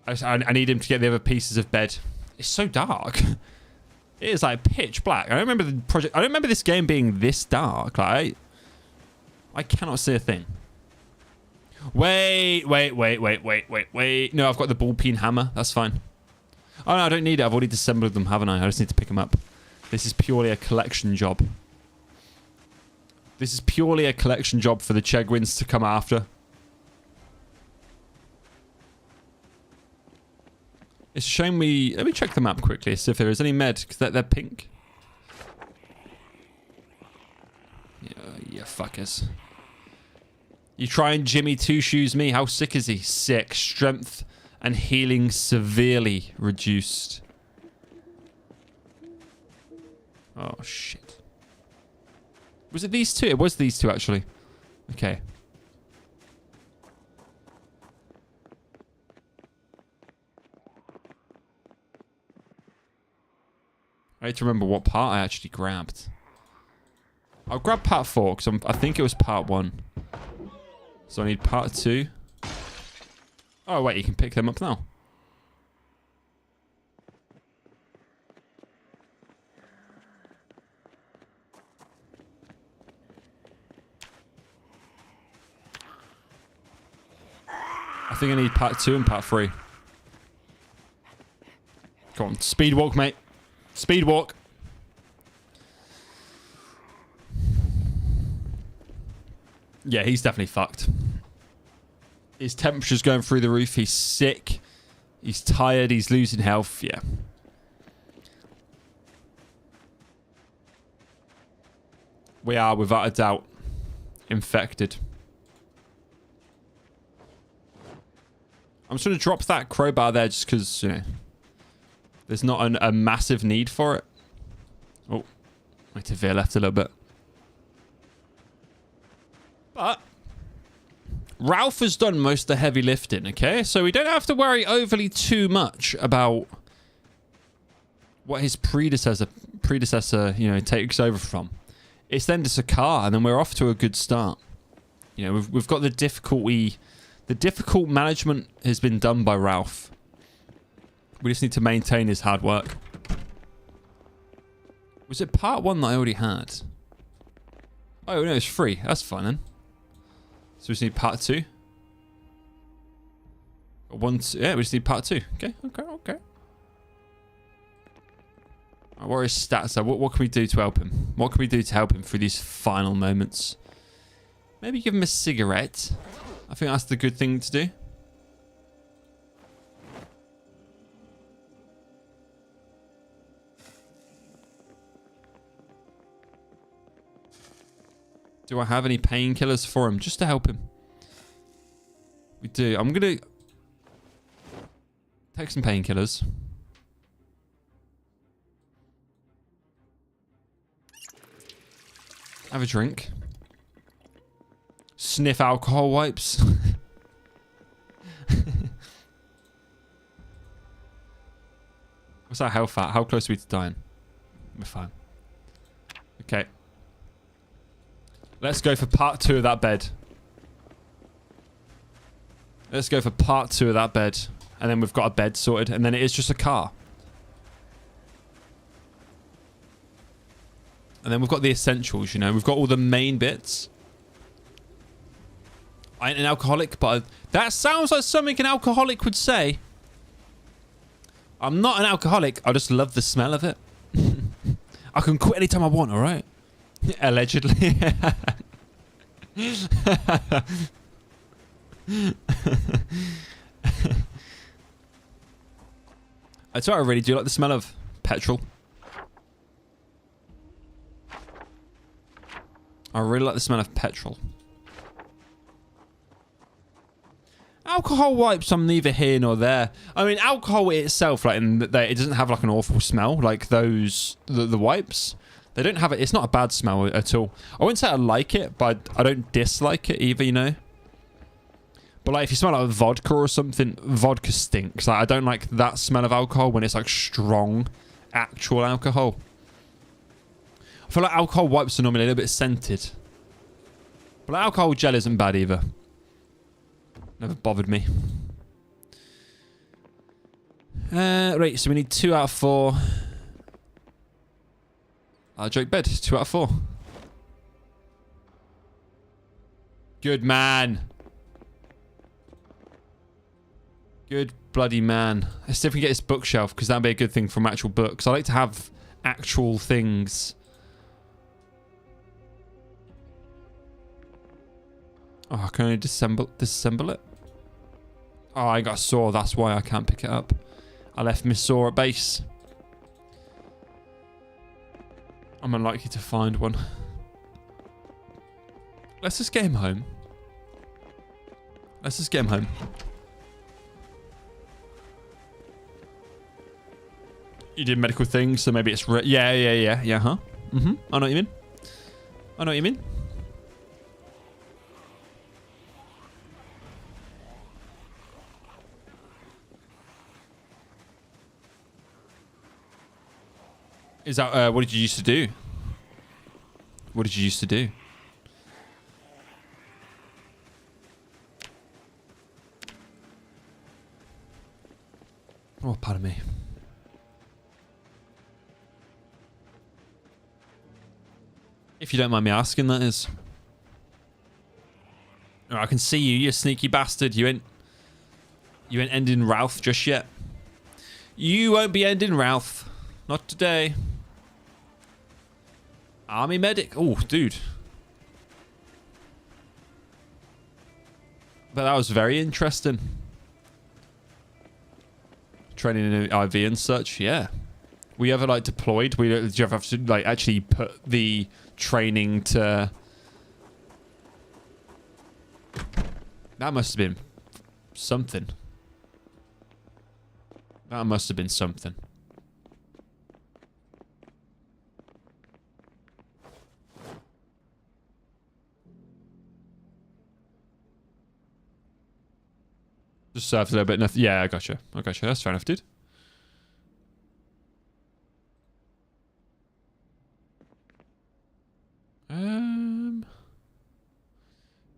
I need him to get the other pieces of bed. It's so dark. It is like pitch black. I don't remember this game being this dark. Like, I cannot see a thing. Wait. No, I've got the ball peen hammer. That's fine. Oh no, I don't need it. I've already disassembled them, haven't I? I just need to pick them up. This is purely a collection job. This is purely a collection job for the Chegwins to come after. It's a shame we... Let me check the map quickly, see if there is any med, because they're pink. Yeah, fuckers. You try and Jimmy Two-Shoes me? How sick is he? Sick. Strength and healing severely reduced. Oh, shit. Was it these two? It was these two, actually. Okay. I need to remember what part I actually grabbed. I'll grab part 4, because I think it was part 1. So I need part 2. Oh, wait, you can pick them up now. I think I need part 2 and part 3. Come on, speed walk, mate. Speed walk. Yeah, he's definitely fucked. His temperature's going through the roof. He's sick. He's tired. He's losing health. Yeah. We are, without a doubt, infected. I'm just going to drop that crowbar there just because, you know, there's not a massive need for it. Oh, I need to veer left a little bit. But Ralph has done most of the heavy lifting, okay? So we don't have to worry overly too much about what his predecessor, you know, takes over from. It's then just a car, and then we're off to a good start. You know, we've got the difficulty. The difficult management has been done by Ralph. We just need to maintain his hard work. Was it part 1 that I already had? Oh, no, it's free. That's fine, then. So we just need part 2. Yeah, we just need part 2. Okay. What are his stats? What can we do to help him? What can we do to help him through these final moments? Maybe give him a cigarette. I think that's the good thing to do. Do I have any painkillers for him? Just to help him. We do. I'm going to take some painkillers. Have a drink. Sniff alcohol wipes. What's our health at? How close are we to dying? We're fine. Okay. Let's go for part 2 of that bed. Let's go for part 2 of that bed. And then we've got a bed sorted. And then it is just a car. And then we've got the essentials, you know. We've got all the main bits. I ain't an alcoholic, but that sounds like something an alcoholic would say. I'm not an alcoholic. I just love the smell of it. I can quit anytime I want, all right? Allegedly. That's what I really do like the smell of petrol. I really like the smell of petrol. Alcohol wipes, I'm neither here nor there. I mean, alcohol itself, like, it doesn't have like an awful smell like those, the wipes. They don't have it. It's not a bad smell at all. I wouldn't say I like it, but I don't dislike it either, you know. But like, if you smell like vodka or something, vodka stinks. Like, I don't like that smell of alcohol when it's like strong, actual alcohol. I feel like alcohol wipes are normally a little bit scented. But like, alcohol gel isn't bad either. Never bothered me. Right, so we need 2 out of 4. Joke bed, 2 out of 4. Good man. Good bloody man. Let's see if we can get this bookshelf, because that'd be a good thing from actual books. I like to have actual things. Oh, I can only disassemble it. Oh, I got a saw. That's why I can't pick it up. I left my saw at base. I'm unlikely to find one. Let's just get him home. Let's just get him home. You did medical things, so maybe it's... Yeah, huh? Mm-hmm. I know what you mean. I know what you mean. Is that, what did you used to do? What did you used to do? Oh, pardon me. If you don't mind me asking, that is. Oh, I can see you, you sneaky bastard. You ain't ending Ralph just yet. You won't be ending Ralph. Not today. Army medic. Oh, dude. But that was very interesting. Training in IV and such, yeah. Were you ever like deployed? Did you ever have to like actually put the training to... That must have been something. That must have been something. Just serves a little bit. Nothing. Yeah, I gotcha. I gotcha. That's fair enough, dude.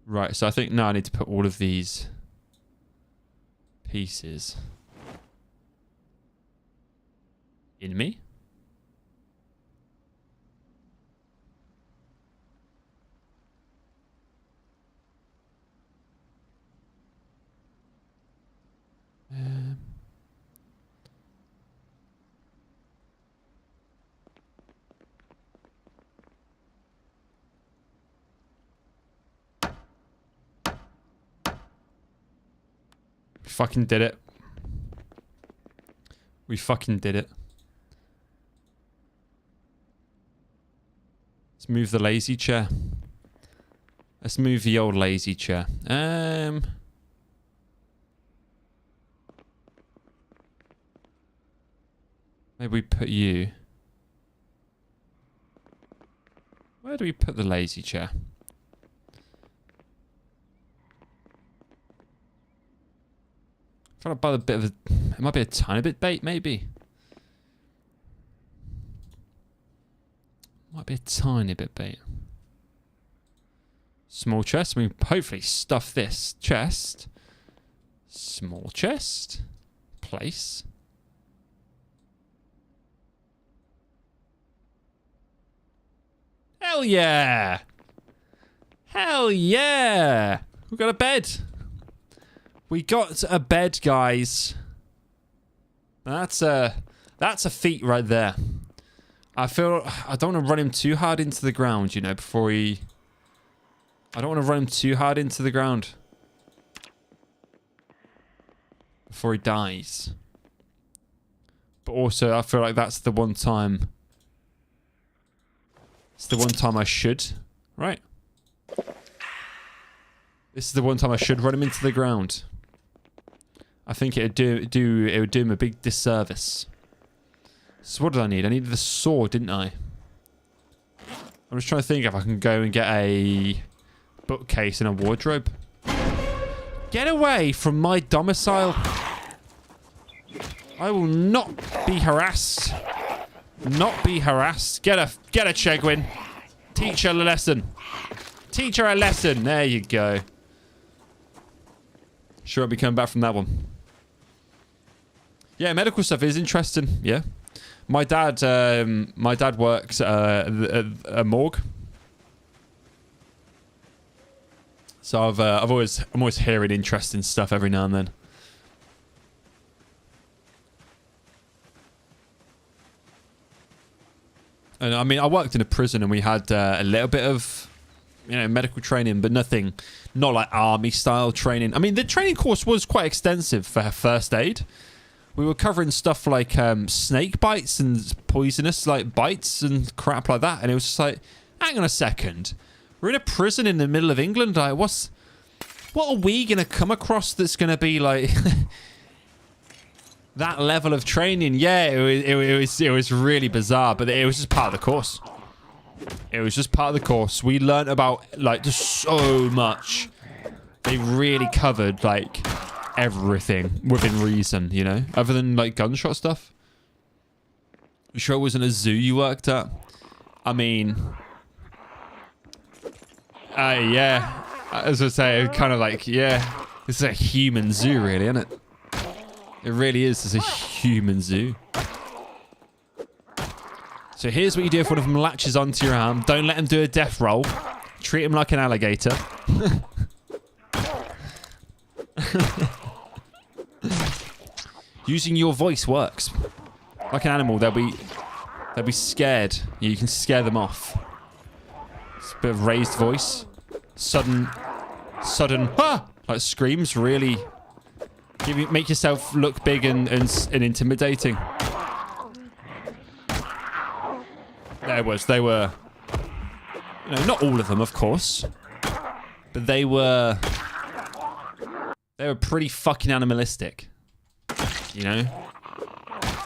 Right, so I think now I need to put all of these pieces in me. We fucking did it. We fucking did it. Let's move the lazy chair. Let's move the old lazy chair. Maybe we put you. Where do we put the lazy chair? Trying to buy a bit of a... It might be a tiny bit bait, maybe. Might be a tiny bit bait. Small chest. We hopefully stuff this chest. Small chest. Place. Hell yeah! Hell yeah! We've got a bed. We got a bed, guys. That's a feat right there. I feel I don't want to run him too hard into the ground, you know, before he... I don't want to run him too hard into the ground. Before he dies. But also, I feel like that's the one time... It's the one time I should, right? This is the one time I should run him into the ground. I think it would do him a big disservice. So what did I need? I needed the sword, didn't I? I'm just trying to think if I can go and get a bookcase and a wardrobe. Get away from my domicile. I will not be harassed. Not be harassed. Get a Chegwin. Teach her a lesson. Teach her a lesson. There you go. Sure, I'll be coming back from that one. Yeah, medical stuff is interesting. Yeah, my dad works at a morgue, so I'm always hearing interesting stuff every now and then. And I mean, I worked in a prison, and we had a little bit of, you know, medical training, but not like army style training. I mean, the training course was quite extensive for first aid. We were covering stuff like snake bites and poisonous like bites and crap like that. And it was just like, hang on a second. We're in a prison in the middle of England. Like, what are we going to come across that's going to be like that level of training? Yeah, it was really bizarre, but it was just part of the course. It was just part of the course. We learned about like just so much. They really covered like everything within reason, you know, other than like gunshot stuff. You sure it wasn't a zoo you worked at? I mean, yeah, as I say, kind of like, yeah, it's a human zoo, really, isn't it? It really is. It's a human zoo. So here's what you do if one of them latches onto your arm. Don't let them do a death roll. Treat him like an alligator. Using your voice works. Like an animal, they'll be scared. You can scare them off. It's a bit of raised voice. Sudden. Ah! Like screams really make yourself look big and intimidating. There it was. They were, you know, not all of them, of course, but they were pretty fucking animalistic. You know,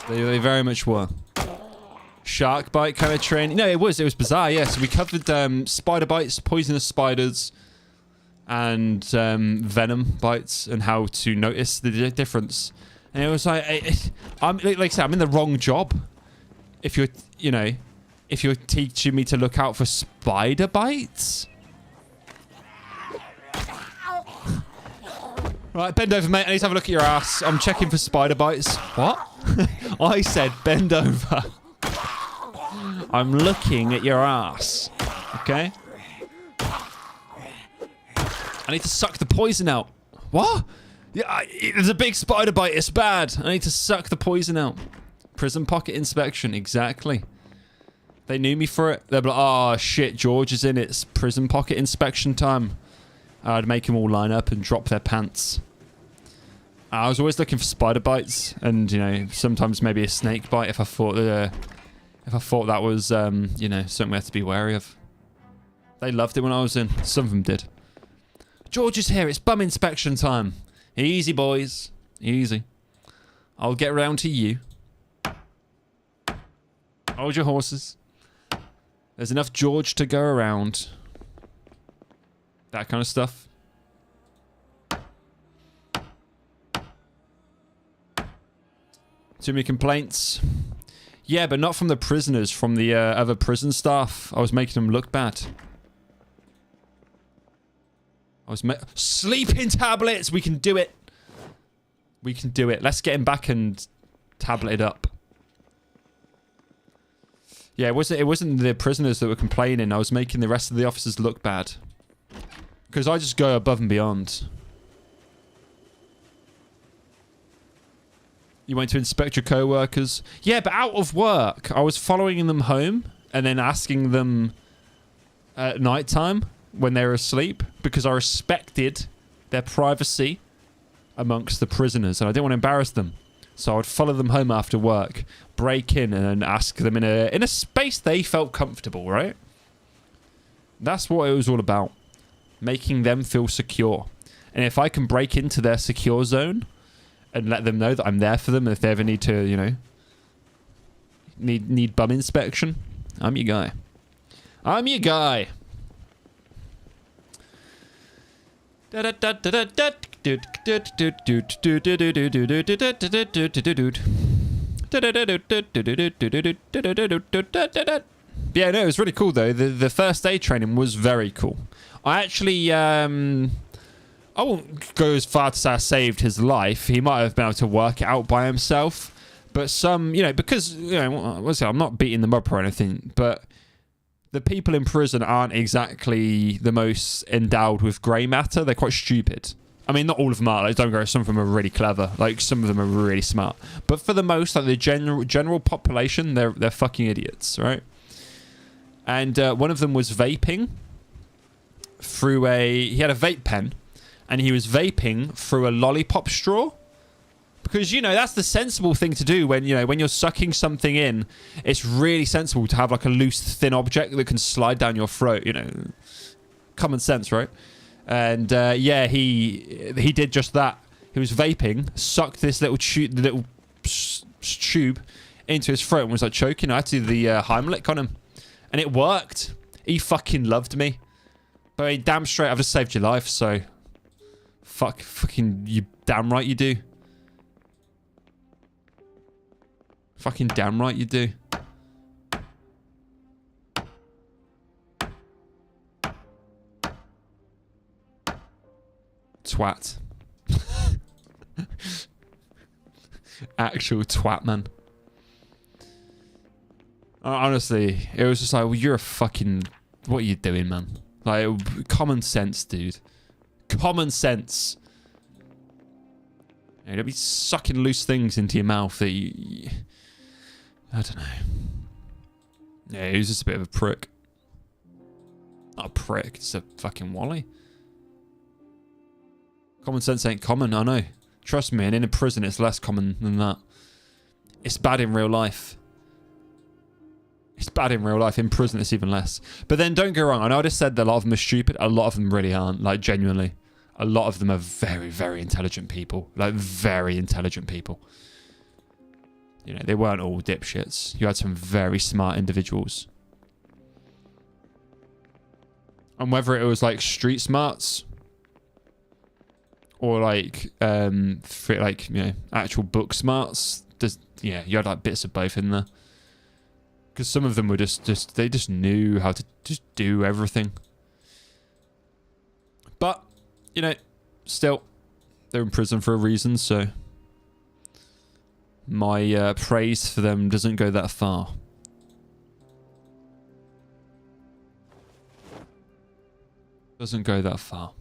they very much were. Shark bite kind of training. No, it was bizarre. Yeah, so we covered spider bites, poisonous spiders, and venom bites, and how to notice the difference. And it was like, like I said, I'm in the wrong job. If you're, you know, if you're teaching me to look out for spider bites. Right, bend over, mate. I need to have a look at your ass. I'm checking for spider bites. What? I said bend over. I'm looking at your ass. Okay? I need to suck the poison out. What? Yeah, there's a big spider bite. It's bad. I need to suck the poison out. Prison pocket inspection. Exactly. They knew me for it. They'd be like, oh, shit, George is in. It's prison pocket inspection time. I'd make them all line up and drop their pants. I was always looking for spider bites. And, you know, sometimes maybe a snake bite if I thought that was, you know, something we had to be wary of. They loved it when I was in. Some of them did. George is here. It's bum inspection time. Easy, boys. Easy. I'll get round to you. Hold your horses. There's enough George to go around. That kind of stuff. Too many complaints. Yeah, but not from the prisoners, from the other prison staff. I was making them look bad. Sleeping tablets! We can do it! We can do it. Let's get him back and tablet it up. Yeah, it wasn't the prisoners that were complaining. I was making the rest of the officers look bad. Because I just go above and beyond. You went to inspect your co-workers? Yeah, but out of work. I was following them home and then asking them at night time when they were asleep because I respected their privacy amongst the prisoners and I didn't want to embarrass them. So I would follow them home after work, break in and ask them in a space they felt comfortable, right? That's what it was all about. Making them feel secure. And if I can break into their secure zone and let them know that I'm there for them, and if they ever need to, you know, need bum inspection, I'm your guy. I'm your guy. Yeah, no, it was really cool though. The first aid training was very cool. I actually, I won't go as far to say I saved his life. He might have been able to work it out by himself. But some, you know, because, you know, I'm not beating them up or anything, but the people in prison aren't exactly the most endowed with grey matter. They're quite stupid. I mean, not all of them are. Like, don't go. Some of them are really clever. Like, some of them are really smart. But for the most, like the general population, they're fucking idiots, right? And one of them was vaping through he had a vape pen, and he was vaping through a lollipop straw. Because, you know, that's the sensible thing to do when, you know, when you're sucking something in. It's really sensible to have like a loose, thin object that can slide down your throat, you know. Common sense, right? And yeah, he did just that. He was vaping, sucked this little tube into his throat and was like choking. I had to do the Heimlich on him. And it worked. He fucking loved me. But I mean, damn straight, I've just saved your life, so... Fucking, you damn right you do. Fucking damn right you do. Twat. Actual twat, man. Honestly, it was just like, well, you're a fucking... What are you doing, man? Like, common sense, dude. Common sense. You know, don't be sucking loose things into your mouth that you... I don't know. Yeah, he was just a bit of a prick. Not a prick, just a fucking wally. Common sense ain't common, I know. Trust me, and in a prison it's less common than that. It's bad in real life. It's bad in real life. In prison it's even less. But then don't get wrong, I know I just said that a lot of them are stupid. A lot of them really aren't, like genuinely. A lot of them are very, very intelligent people. Like very intelligent people. You know, they weren't all dipshits. You had some very smart individuals. And whether it was like street smarts or like actual book smarts, yeah, you had like bits of both in there. Because some of them were they just knew how to just do everything. But, you know, still, they're in prison for a reason, so my praise for them doesn't go that far. Doesn't go that far.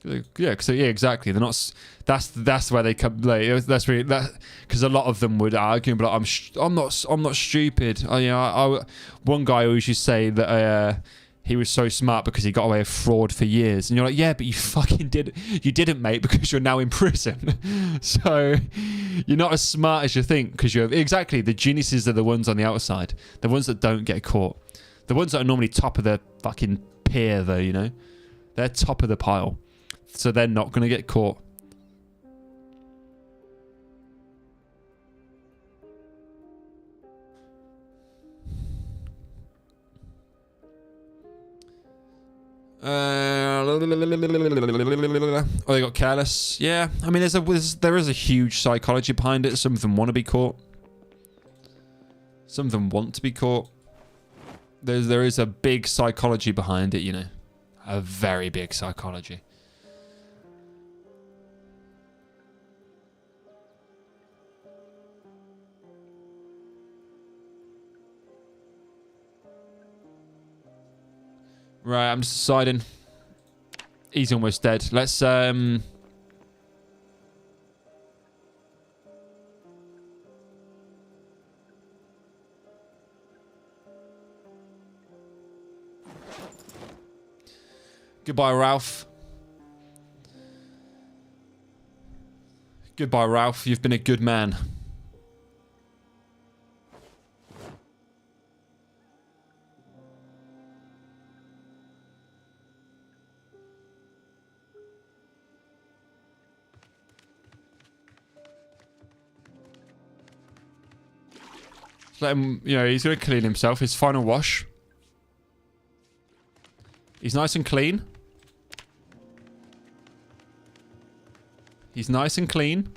Yeah, exactly. They're not. That's where they come. Like, that's where because a lot of them would argue, but like, I'm not stupid. One guy always used to say that he was so smart because he got away with fraud for years, and you're like, yeah, but you fucking didn't, mate, because you're now in prison. So you're not as smart as you think because you're exactly the geniuses are the ones on the outside, the ones that don't get caught, the ones that are normally top of their fucking peer, though. You know, they're top of the pile. So they're not going to get caught. Oh, they got careless. Yeah, I mean, there is a huge psychology behind it. Some of them want to be caught. Some of them want to be caught. There is a big psychology behind it, you know. A very big psychology. Right, I'm just deciding. He's almost dead. Let's goodbye, Ralph. Goodbye, Ralph. You've been a good man. Let him, you know, he's going to clean himself. His final wash. He's nice and clean. He's nice and clean.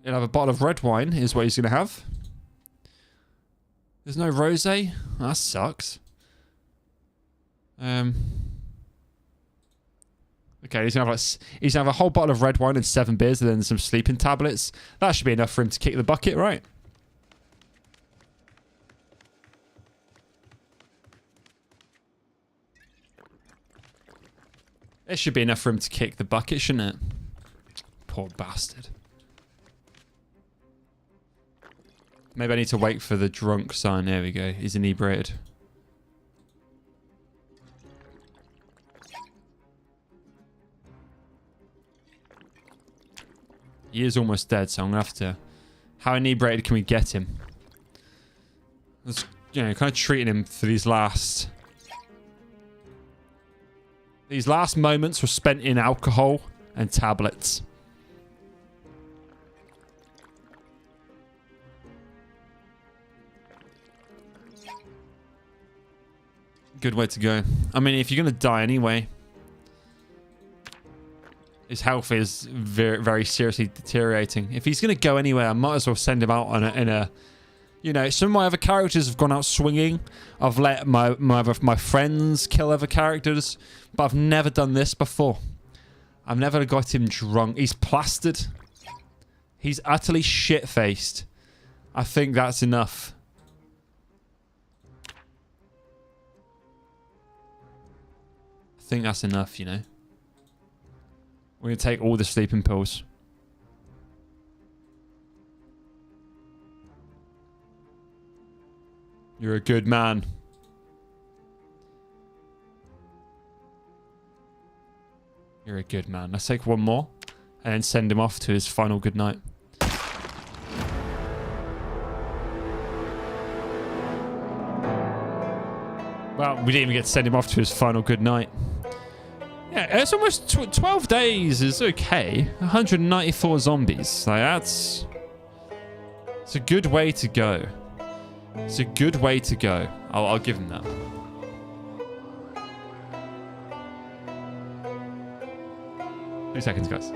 He'll have a bottle of red wine, is what he's going to have. There's no rosé. That sucks. Okay, he's gonna have a whole bottle of red wine and 7 beers and then some sleeping tablets. That should be enough for him to kick the bucket, right? It should be enough for him to kick the bucket, shouldn't it? Poor bastard. Maybe I need to wait for the drunk sign. There we go. He's inebriated. He is almost dead, so I'm going to have to... How inebriated can we get him? Let's, you know, kind of treating him for these last... These last moments were spent in alcohol and tablets. Good way to go. I mean, if you're going to die anyway... His health is very, very seriously deteriorating. If he's going to go anywhere, I might as well send him out on in a... You know, some of my other characters have gone out swinging. I've let my friends kill other characters. But I've never done this before. I've never got him drunk. He's plastered. He's utterly shit-faced. I think that's enough. I think that's enough, you know. We're going to take all the sleeping pills. You're a good man. You're a good man. Let's take one more and then send him off to his final good night. Well, we didn't even get to send him off to his final good night. Yeah, it's almost 12 days is okay. 194 zombies. Like, it's a good way to go. It's a good way to go. I'll give him that. Two seconds, guys.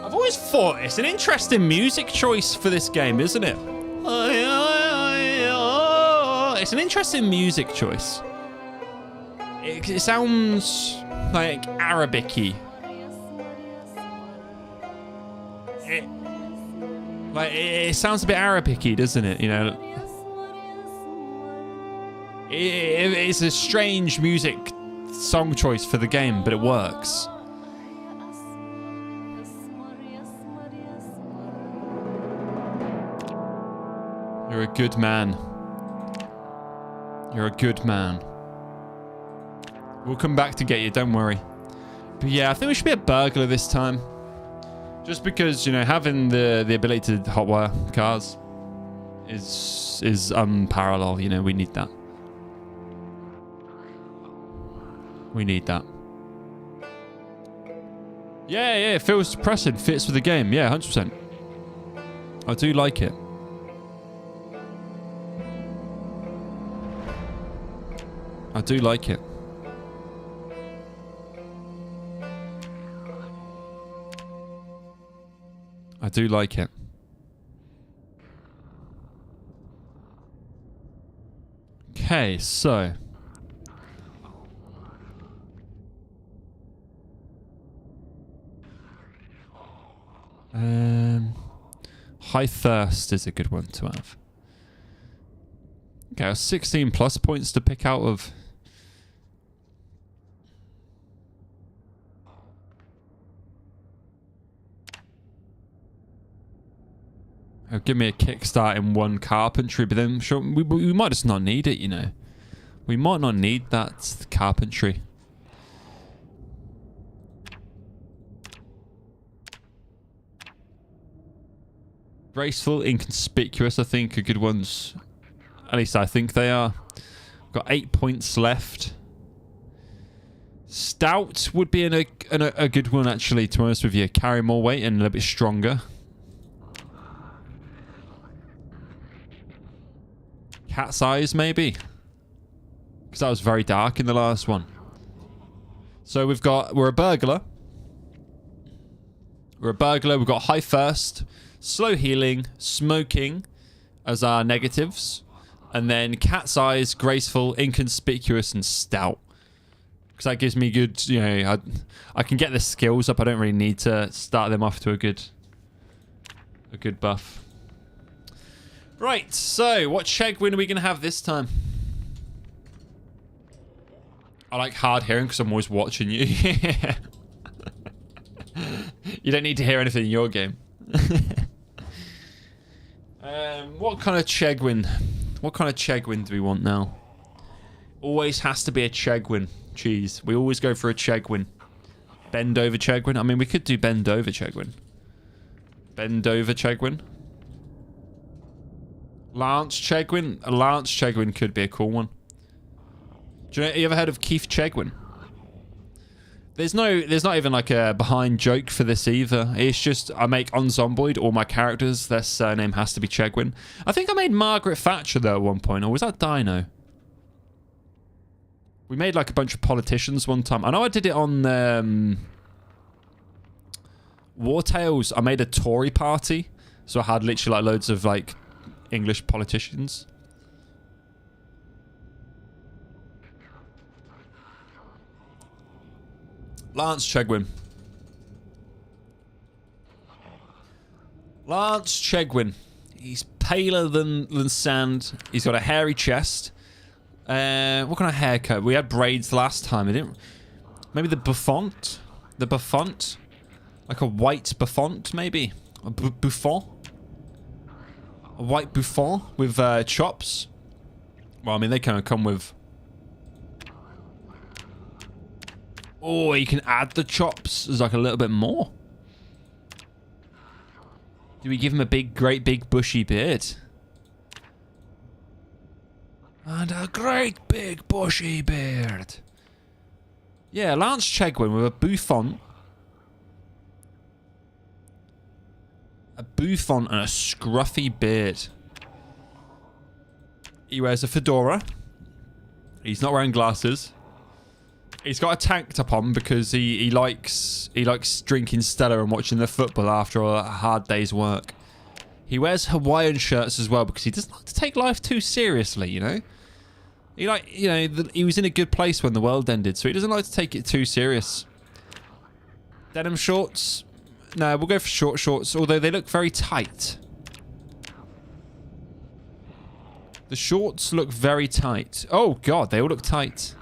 I've always thought it's an interesting music choice for this game, isn't it? It's an interesting music choice. It sounds like Arabic-y. It sounds a bit Arabic-y, doesn't it? You know, it's a strange music song choice for the game, but it works. You're a good man. You're a good man. We'll come back to get you, don't worry. But yeah, I think we should be a burglar this time. Just because, you know, having the ability to hotwire cars is unparalleled. You know, we need that. We need that. Yeah, it feels depressing. Fits with the game. Yeah, 100%. I do like it. I do like it. I do like it. Okay, so high thirst is a good one to have. Okay, 16 plus points to pick out of. Oh, give me a kickstart in one carpentry, but then sure, we might just not need it, you know. We might not need that carpentry. Graceful, inconspicuous, I think are good ones. At least I think they are. Got 8 points left. Stout would be a good one, actually, to be honest with you. Carry more weight and a little bit stronger. Cat's eyes, maybe? Because that was very dark in the last one. So we're a burglar. We're a burglar. We've got high thirst, slow healing, smoking as our negatives. And then cat's eyes, graceful, inconspicuous, and stout. Because that gives me good, you know, I can get the skills up. I don't really need to start them off to a good buff. Right, so what Chegwin are we going to have this time? I like hard hearing because I'm always watching you. You don't need to hear anything in your game. What kind of Chegwin? What kind of Chegwin do we want now? Always has to be a Chegwin. Jeez, we always go for a Chegwin. Bend over Chegwin. I mean, we could do bend over Chegwin. Bend over Chegwin. Lance Chegwin. A Lance Chegwin could be a cool one. Do you ever heard of Keith Chegwin? There's not even like a behind joke for this either. It's just I make on Zomboid all my characters. Their surname has to be Chegwin. I think I made Margaret Thatcher though at one point, or was that Dino? We made like a bunch of politicians one time. I know I did it on War Tales. I made a Tory party, so I had literally like loads of like English politicians. Lance Chegwin. Lance Chegwin. He's paler than sand. He's got a hairy chest. What kind of haircut? We had braids last time. I didn't. Maybe the bouffant. The bouffant. Like a white Buffon, maybe? A Buffon? A white Buffon with chops? Well, I mean, they kind of come with... Oh, you can add the chops. There's like a little bit more. Do we give him a great big bushy beard? And a great big bushy beard. Yeah, Lance Chegwin with a Buffon. A Buffon and a scruffy beard. He wears a fedora. He's not wearing glasses. He's got a tank top on because he likes drinking Stella and watching the football after a hard day's work. He wears Hawaiian shirts as well because he doesn't like to take life too seriously, you know? He was in a good place when the world ended, so he doesn't like to take it too serious. Denim shorts. No, we'll go for short shorts, although they look very tight. The shorts look very tight. Oh, God, they all look tight.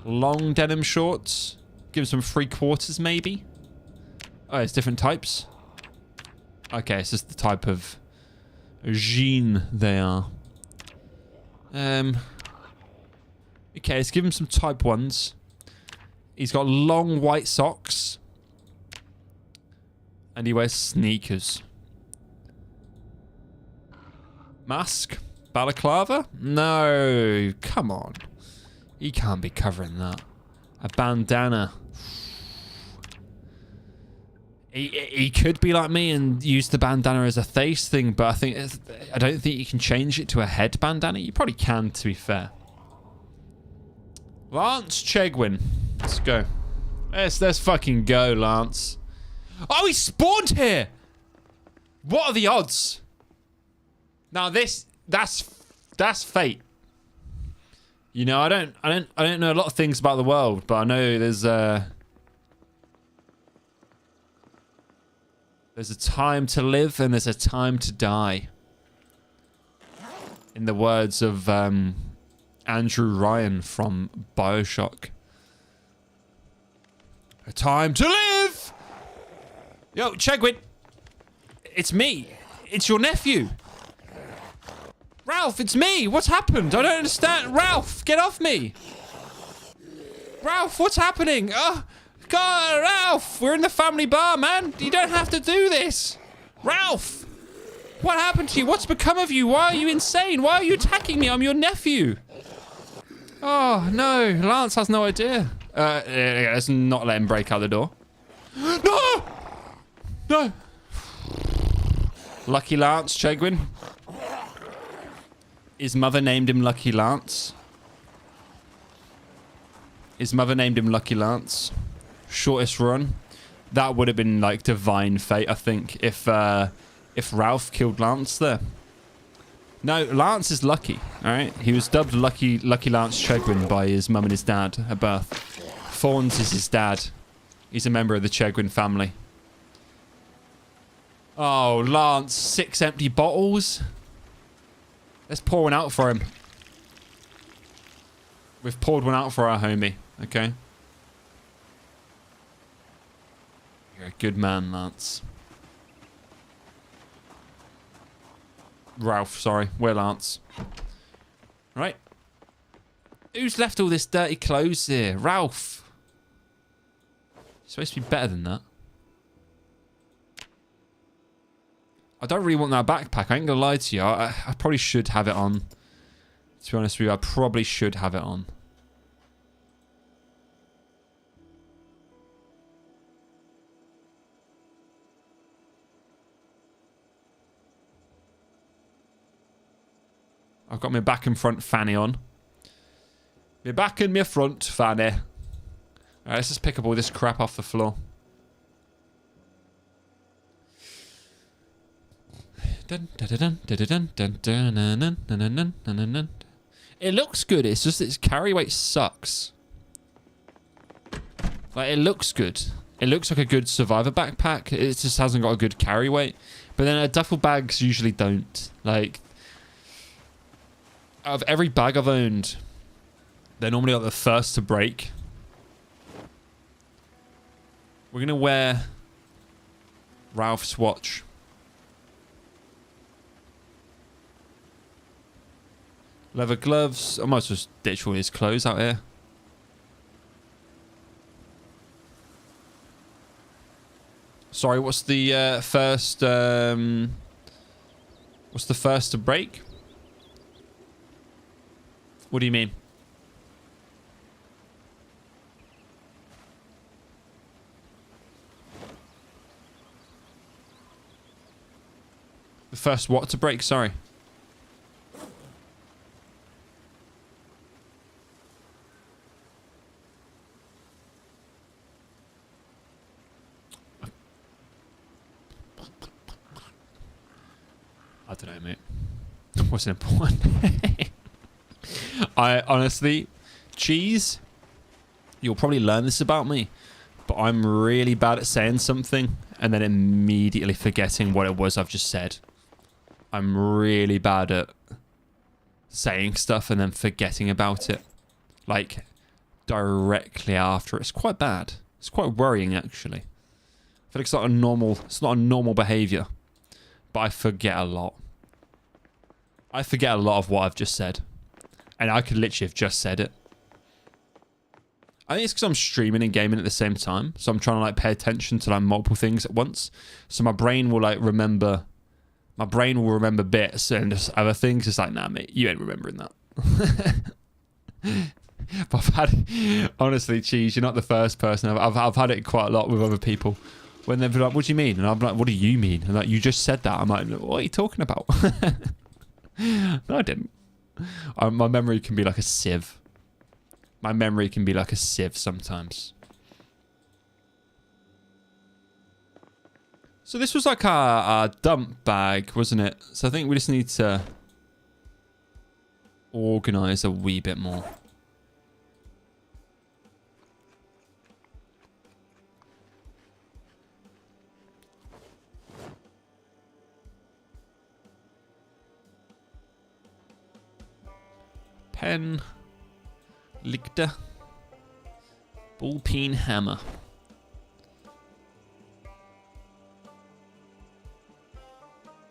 Long denim shorts. Give some 3/4 maybe. Oh, it's different types. Okay, it's just the type of jean they are. Okay, let's give him some type 1s. He's got long white socks. And he wears sneakers. Mask? Balaclava? No, come on. He can't be covering that. A bandana. He could be like me and use the bandana as a face thing, but I don't think you can change it to a head bandana. You probably can, to be fair. Lance Chegwin. Let's go. Let's fucking go, Lance. Oh, he spawned here! What are the odds? Now that's fate. You know, I don't know a lot of things about the world, but I know there's a time to live and there's a time to die. In the words of Andrew Ryan from BioShock. A time to live! Yo, Chegwin! It's me. It's your nephew. Ralph, it's me! What's happened? I don't understand. Ralph, get off me! Ralph, what's happening? Oh, God, Ralph! We're in the family bar, man! You don't have to do this! Ralph! What happened to you? What's become of you? Why are you insane? Why are you attacking me? I'm your nephew! Oh, no. Lance has no idea. Let's not let him break out the door. No! No! Lucky Lance, Chegwin. His mother named him Lucky Lance. His mother named him Lucky Lance. Shortest run. That would have been like divine fate, I think, if Ralph killed Lance there. No, Lance is lucky, alright? He was dubbed Lucky Lance Chegwin by his mum and his dad at birth. Fawns is his dad. He's a member of the Chegwin family. Oh, Lance, 6 empty bottles? Let's pour one out for him. We've poured one out for our homie, okay? You're a good man, Lance. Ralph, sorry. We're Lance. Right. Who's left all this dirty clothes here? Ralph. You're supposed to be better than that. I don't really want that backpack. I ain't gonna lie to you. I probably should have it on. To be honest with you, I probably should have it on. I've got my back and front fanny on. My back and my front fanny. Alright, let's just pick up all this crap off the floor. It looks good, it's just its carry weight sucks. Like, it looks good. It looks like a good survivor backpack. It just hasn't got a good carry weight. But then duffel bags usually don't. Like, out of every bag I've owned, they're normally like the first to break. We're gonna wear Ralph's watch. Leather gloves. I might as well just ditch all his clothes out here. Sorry, what's the first? What's the first to break? What do you mean? The first what to break? Sorry. I don't know, mate. Wasn't important. I honestly, cheese, you'll probably learn this about me, but I'm really bad at saying something and then immediately forgetting what it was I've just said. I'm really bad at saying stuff and then forgetting about it. Like, directly after. It's quite bad. It's quite worrying, actually. I feel like it's not a normal behavior. But I forget a lot. I forget a lot of what I've just said. And I could literally have just said it. I think it's because I'm streaming and gaming at the same time. So I'm trying to like pay attention to like multiple things at once. So my brain will like remember. My brain will remember bits and just other things. It's like, nah, mate, you ain't remembering that. But I've had, honestly, Cheese, you're not the first person. I've had it quite a lot with other people. When they're like, what do you mean? And I'm like, what do you mean? And like, you just said that. I'm like, what are you talking about? No, I didn't. My memory can be like a sieve. My memory can be like a sieve sometimes. So this was like our dump bag, wasn't it? So I think we just need to organise a wee bit more. Pen, Lichter, ball peen hammer.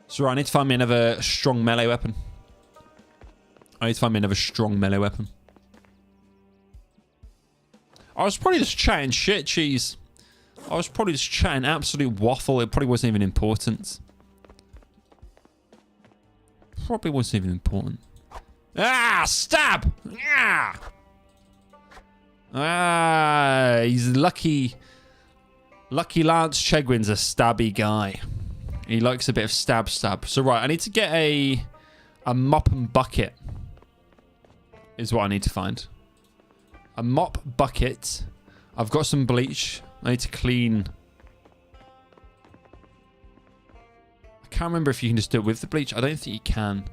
So right, I need to find me another strong melee weapon. I was probably just chatting shit, Cheese. I was probably just chatting absolute waffle. It probably wasn't even important. Ah, stab! Ah, he's lucky. Lucky Lance Chegwin's a stabby guy. He likes a bit of stab. So right, I need to get a mop and bucket. Is what I need to find. A mop bucket. I've got some bleach. I need to clean. I can't remember if you can just do it with the bleach. I don't think you can.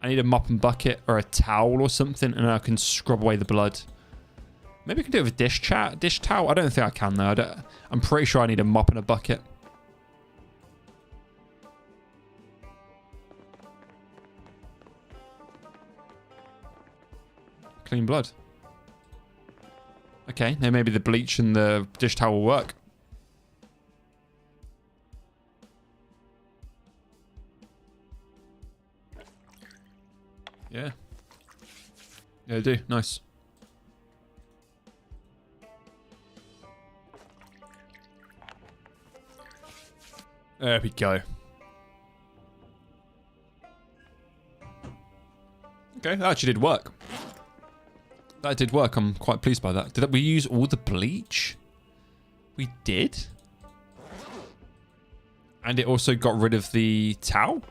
I need a mop and bucket or a towel or something, and I can scrub away the blood. Maybe I can do it with a dish towel. I don't think I can though. I'm pretty sure I need a mop and a bucket. Clean blood. Okay, then maybe the bleach and the dish towel will work. Yeah. Yeah, they do. Nice. There we go. Okay, that actually did work. That did work. I'm quite pleased by that. Did we use all the bleach? We did. And it also got rid of the towel?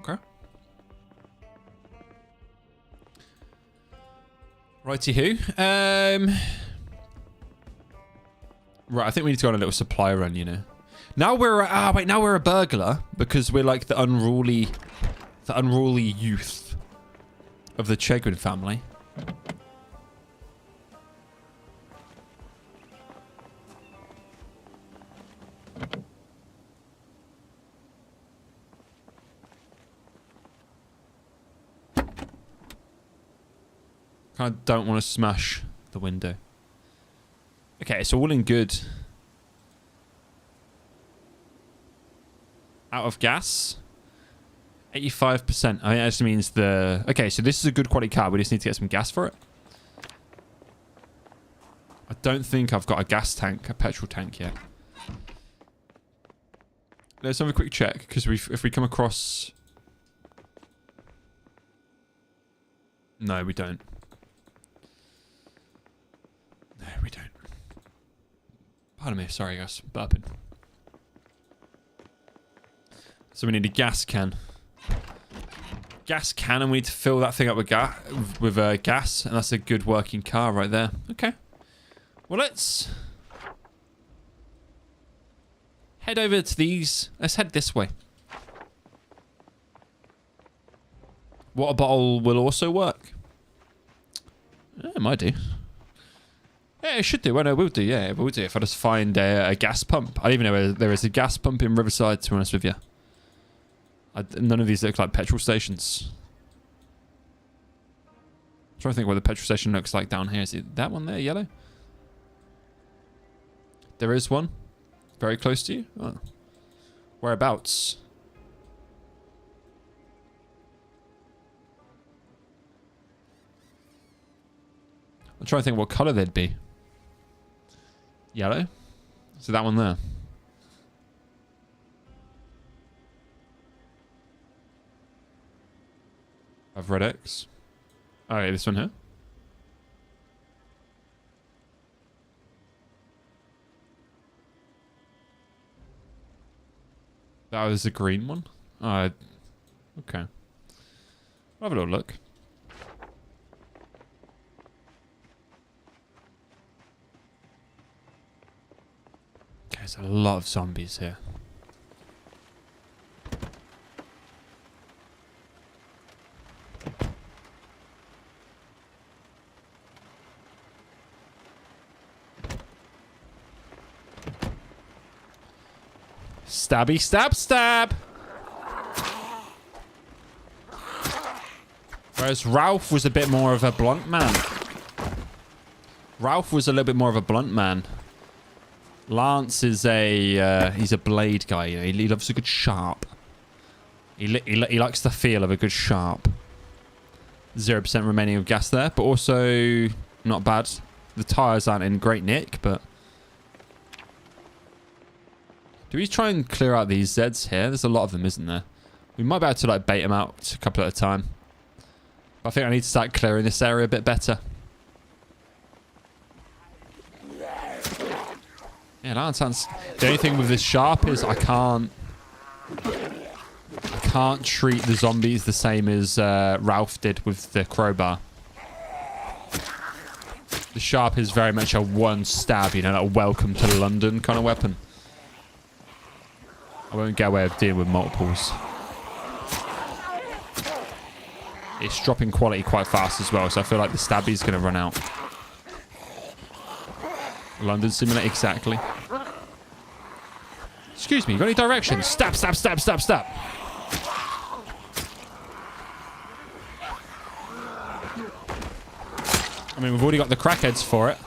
Okay. Righty-hoo. Right, I think we need to go on a little supply run, you know. Now we're now we're a burglar because we're like the unruly youth of the Chegwin family. Kind of don't want to smash the window. Okay, so all in good. Out of gas. 85%. I think that just means the... Okay, so this is a good quality car. We just need to get some gas for it. I don't think I've got a gas tank, a petrol tank yet. Let's have a quick check, because if we come across... No, we don't. No, we don't. Pardon me, sorry guys, burping. So we need a gas can. Gas can, and we need to fill that thing up with gas, and that's a good working car right there. Okay. Well, let's head over to these. Let's head this way. Water bottle will also work. Yeah, it might do. Yeah, it should do. Well, no, it will do. Yeah, it will do if I just find a gas pump. I don't even know where there is a gas pump in Riverside, to be honest with you. None of these look like petrol stations. I'm trying to think what the petrol station looks like down here. Is it that one there, yellow? There is one. Very close to you. Oh. Whereabouts? I'm trying to think what colour they'd be. Yellow? So that one there. I've red X. Okay, this one here. That was the green one? Okay. I'll have a little look. Okay, there's a lot of zombies here. Stabby, stab, stab! Whereas Ralph was a bit more of a blunt man. Ralph was a little bit more of a blunt man. Lance is he's a blade guy. You know? He loves a good sharp. He likes the feel of a good sharp. 0% remaining of gas there, but also not bad. The tyres aren't in great nick, but... Do we try and clear out these Zeds here? There's a lot of them, isn't there? We might be able to like bait them out a couple at a time. But I think I need to start clearing this area a bit better. Yeah, that sounds... The only thing with this sharp is I can't treat the zombies the same as Ralph did with the crowbar. The sharp is very much a one stab, you know, like a welcome to London kind of weapon. I won't get away with dealing with multiples. It's dropping quality quite fast as well, so I feel like the stabby's going to run out. London Simulator, exactly. Excuse me, you got any directions? Stab, stab, stab, stab, stab. I mean, we've already got the crackheads for it.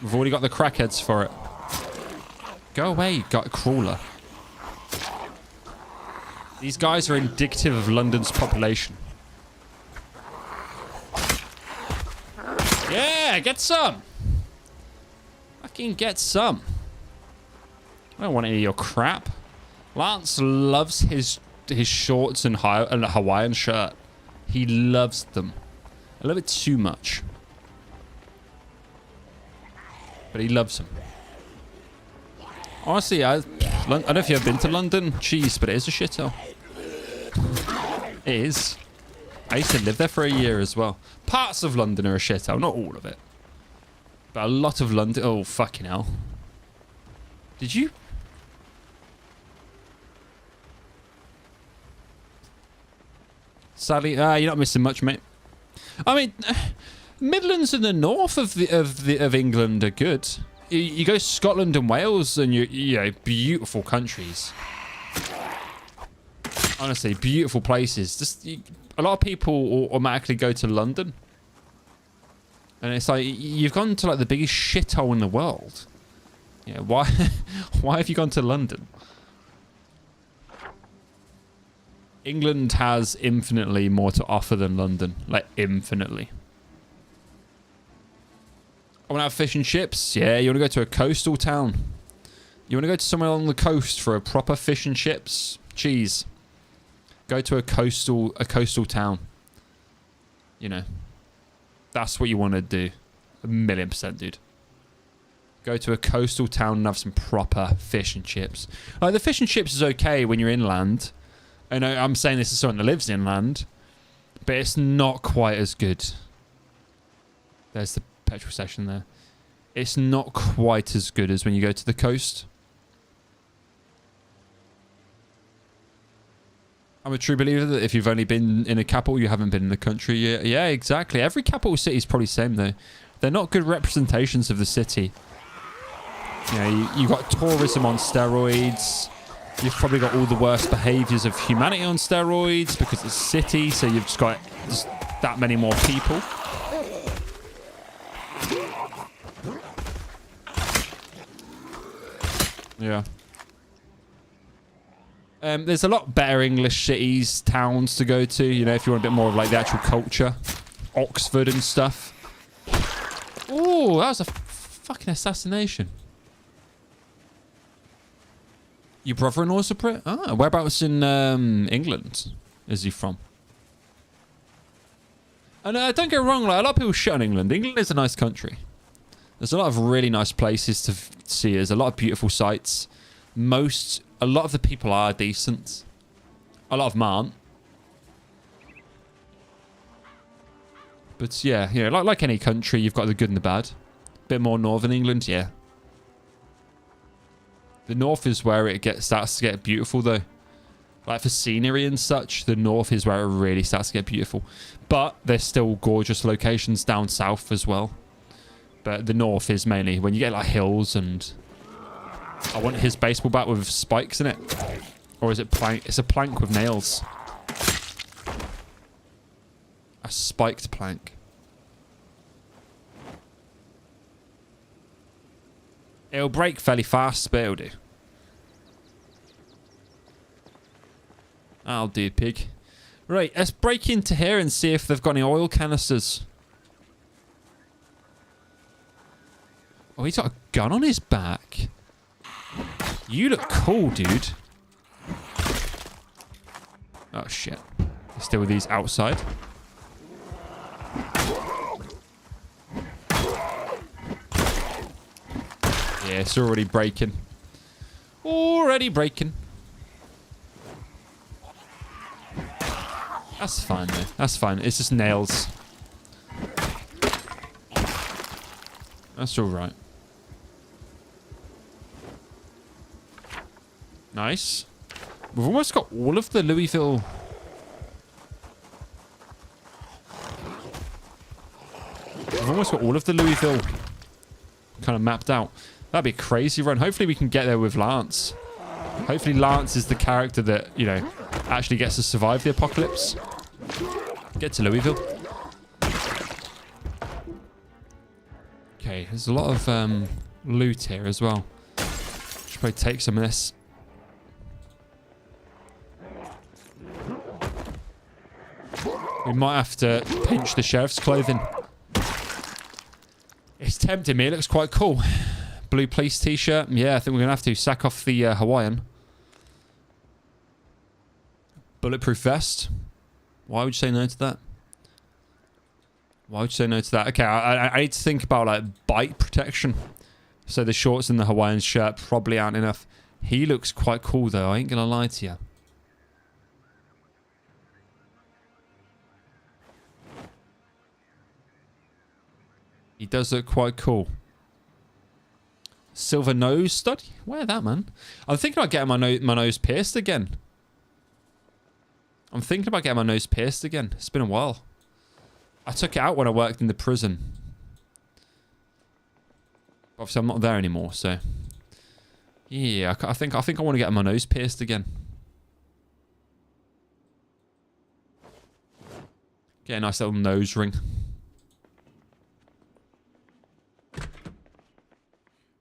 We've already got the crackheads for it. Go away, you got a crawler. These guys are indicative of London's population. Yeah, get some. Fucking get some. I don't want any of your crap. Lance loves his shorts and a Hawaiian shirt. He loves them. A little bit too much. But he loves them. Honestly, I don't know if you've been to London. Jeez, but it is a shithole. It is. I used to live there for a year as well. Parts of London are a shithole, not all of it. But a lot of London... Oh, fucking hell. Did you... Sadly, you're not missing much, mate. I mean... Midlands in the north of England are good. You go to Scotland and Wales, and you know, beautiful countries. Honestly, beautiful places. Just a lot of people automatically go to London. And it's like, you've gone to like the biggest shithole in the world. Yeah, why, why have you gone to London? England has infinitely more to offer than London. Like, infinitely. I want to have fish and chips? Yeah, you want to go to a coastal town? You want to go to somewhere along the coast for a proper fish and chips? Cheese. Go to a coastal town. You know. That's what you want to do. 1,000,000%, dude. Go to a coastal town and have some proper fish and chips. Like, the fish and chips is okay when you're inland. I know I'm saying this as someone that lives inland, but it's not quite as good. There's the petrol station there. It's not quite as good as when you go to the coast. I'm a true believer that if you've only been in a capital, you haven't been in the country. Yeah, exactly. Every capital city is probably the same, though. They're not good representations of the city. You know, you've got tourism on steroids. You've probably got all the worst behaviours of humanity on steroids because it's a city, so you've just got just that many more people. Yeah. There's a lot better English cities, towns to go to, you know, if you want a bit more of like the actual culture. Oxford and stuff. Oh, that was a fucking assassination. Your brother-in-law's a Brit? Ah, whereabouts in England is he from? And don't get me wrong, like, a lot of people shit on England. England is a nice country. There's a lot of really nice places to see. There's a lot of beautiful sights. A lot of the people are decent. A lot of them aren't. But yeah, you know, like any country, you've got the good and the bad. Bit more northern England, yeah. The north is where it starts to get beautiful, though. Like for scenery and such, the north is where it really starts to get beautiful. But there's still gorgeous locations down south as well. But the north is mainly when you get like hills and... I want his baseball bat with spikes in it. Or is it plank? It's a plank with nails. A spiked plank. It'll break fairly fast, but it'll do. I'll do, pig. Right, let's break into here and see if they've got any oil canisters. Oh, he's got a gun on his back. You look cool, dude. Oh, shit. Still with these outside. Yeah, it's already breaking. Already breaking. That's fine, though. That's fine. It's just nails. That's alright. Nice. We've almost got all of the Louisville... We've almost got all of the Louisville kind of mapped out. That'd be a crazy run. Hopefully we can get there with Lance. Hopefully Lance is the character that, you know, actually gets to survive the apocalypse. Get to Louisville. Okay, there's a lot of loot here as well. Should probably take some of this. We might have to pinch the sheriff's clothing. It's tempting me. It looks quite cool. Blue police t-shirt. Yeah, I think we're going to have to sack off the Hawaiian. Bulletproof vest. Why would you say no to that? Why would you say no to that? Okay, I need to think about like bite protection. So the shorts and the Hawaiian shirt probably aren't enough. He looks quite cool though. I ain't going to lie to you. He does look quite cool. Silver nose stud? Wear that, man. I'm thinking about getting my nose pierced again. I'm thinking about getting my nose pierced again. It's been a while. I took it out when I worked in the prison. Obviously, I'm not there anymore, so... Yeah, I think I want to get my nose pierced again. Get a nice little nose ring.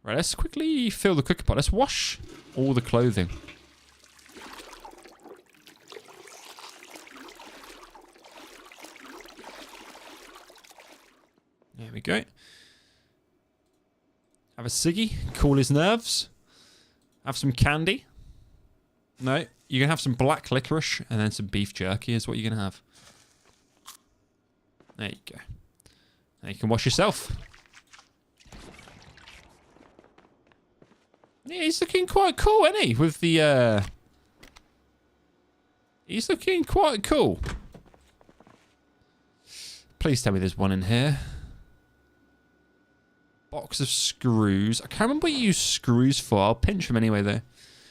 Right, let's quickly fill the cooker pot. Let's wash all the clothing. There we go. Have a ciggy, cool his nerves. Have some candy. No, you're going to have some black licorice and then some beef jerky is what you're going to have. There you go. Now you can wash yourself. Yeah, he's looking quite cool, isn't he? With the, he's looking quite cool. Please tell me there's one in here. Box of screws. I can't remember what you use screws for. I'll pinch them anyway, though.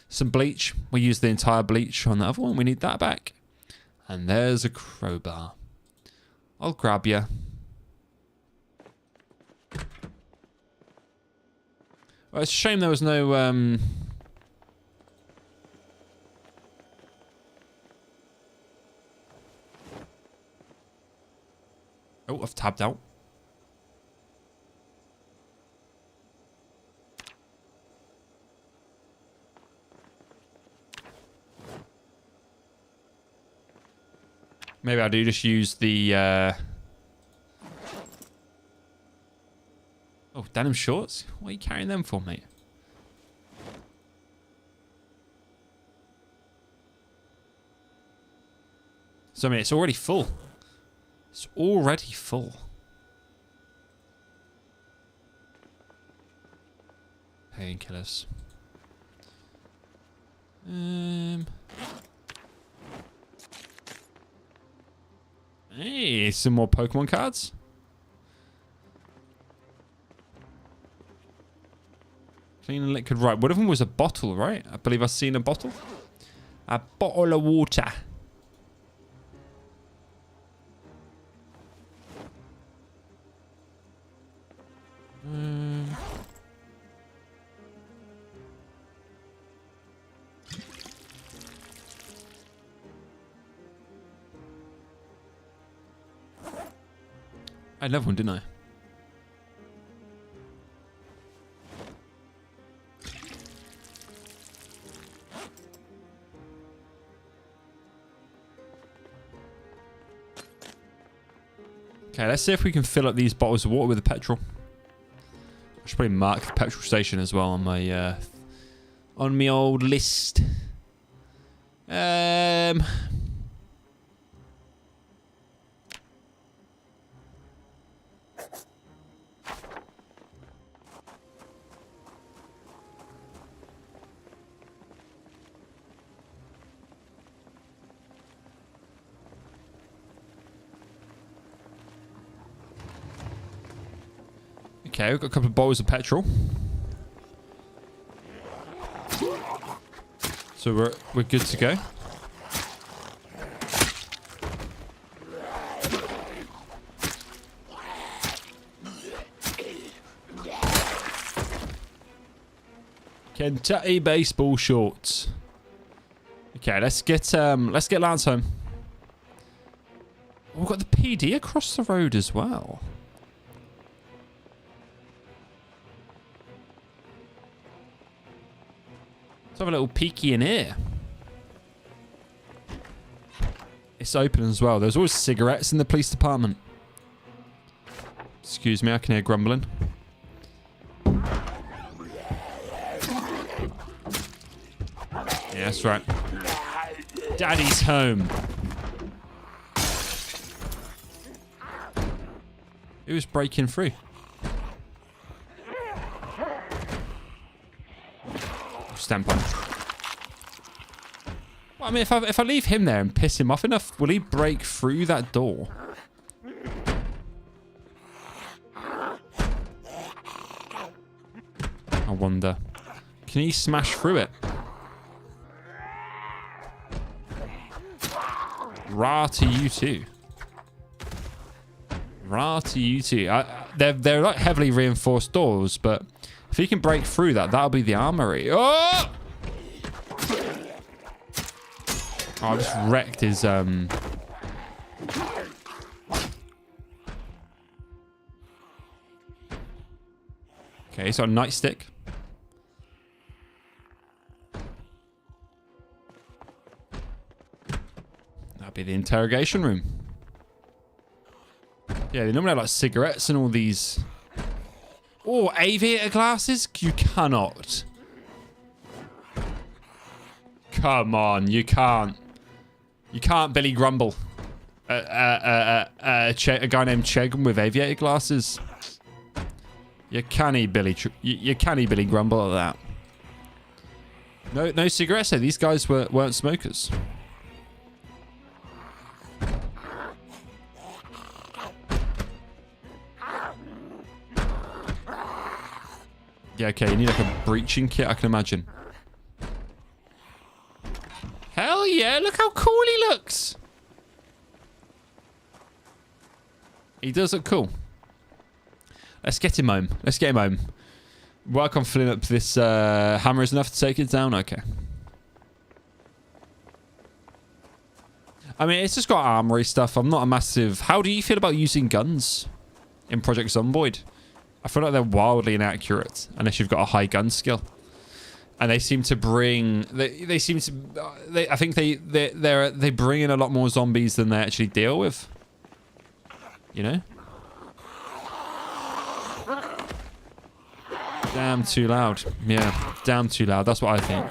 Some bleach. We use the entire bleach on the other one. We need that back. And there's a crowbar. I'll grab you. Well, it's a shame there was no... Oh, I've tabbed out. Maybe I do just use the... Oh, denim shorts? What are you carrying them for, mate? So, I mean, it's already full. It's already full. Painkillers. Hey, some more Pokemon cards. Clean and liquid. Right, one of them was a bottle, right? I believe I've seen a bottle. A bottle of water. I had another one, didn't I? Okay, let's see if we can fill up these bottles of water with the petrol. I should probably mark the petrol station as well on my old list. Okay, we've got a couple of bottles of petrol. So we're good to go. Kentucky baseball shorts. Okay, let's get Lance home. Oh, we've got the PD across the road as well. Let's have a little peeky in here. It's open as well. There's always cigarettes in the police department. Excuse me, I can hear grumbling. Yeah, that's right. Daddy's home. Who's breaking through? Stamp on. Well, I mean, if I leave him there and piss him off enough, will he break through that door? I wonder. Can he smash through it? Rah to you too. Rah to you too. They're like heavily reinforced doors, but if he can break through that, that'll be the armory. Oh! Oh, I just wrecked his Okay, he's got a nightstick. That'd be the interrogation room. Yeah, they normally have like cigarettes and all these. Oh, aviator glasses? You cannot. Come on, you can't. You can't Billy Grumble. A guy named Chegwin with aviator glasses. You canny Billy. You canny Billy Grumble at that. No cigarettes. So these guys weren't smokers. Yeah, okay. You need like a breaching kit, I can imagine. Hell yeah! Look how cool he looks. He does look cool. Let's get him home. Let's get him home. Work on filling up this hammer is enough to take it down? Okay. I mean, it's just got armory stuff. I'm not a massive... How do you feel about using guns in Project Zomboid? I feel like they're wildly inaccurate unless you've got a high gun skill. And they seem to bring... They seem to... I think they bring in a lot more zombies than they actually deal with. You know? Damn too loud. Yeah, damn too loud. That's what I think.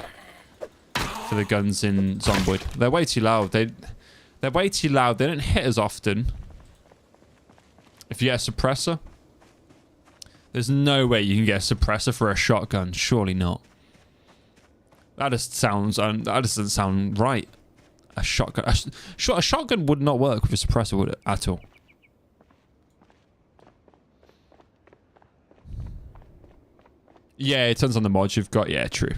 For the guns in Zomboid. They're way too loud. They're way too loud. They don't hit as often. If you get a suppressor. There's no way you can get a suppressor for a shotgun. Surely not. That just sounds... that doesn't sound right. A shotgun... A shotgun would not work with a suppressor, would it? At all. Yeah, it turns on the mods you've got. Yeah, true.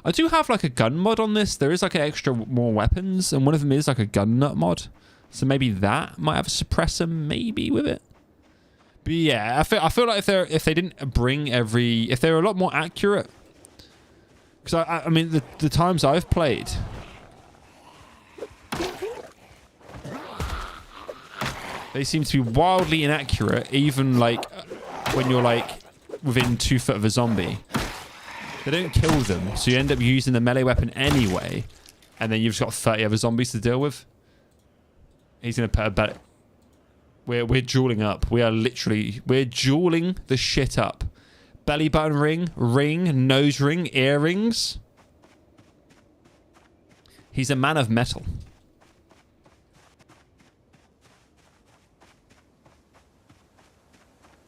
I do have like a gun mod on this. There is like an extra more weapons, and one of them is like a gun nut mod. So maybe that might have a suppressor maybe with it. But yeah, I feel like if they didn't bring if they were a lot more accurate. Because I mean the times I've played, they seem to be wildly inaccurate, even like when you're like within 2 foot of a zombie. They don't kill them, so you end up using the melee weapon anyway, and then you've just got 30 other zombies to deal with. He's gonna put a bet. We're dueling up. We're dueling the shit up. Belly button ring, nose ring, earrings. He's a man of metal.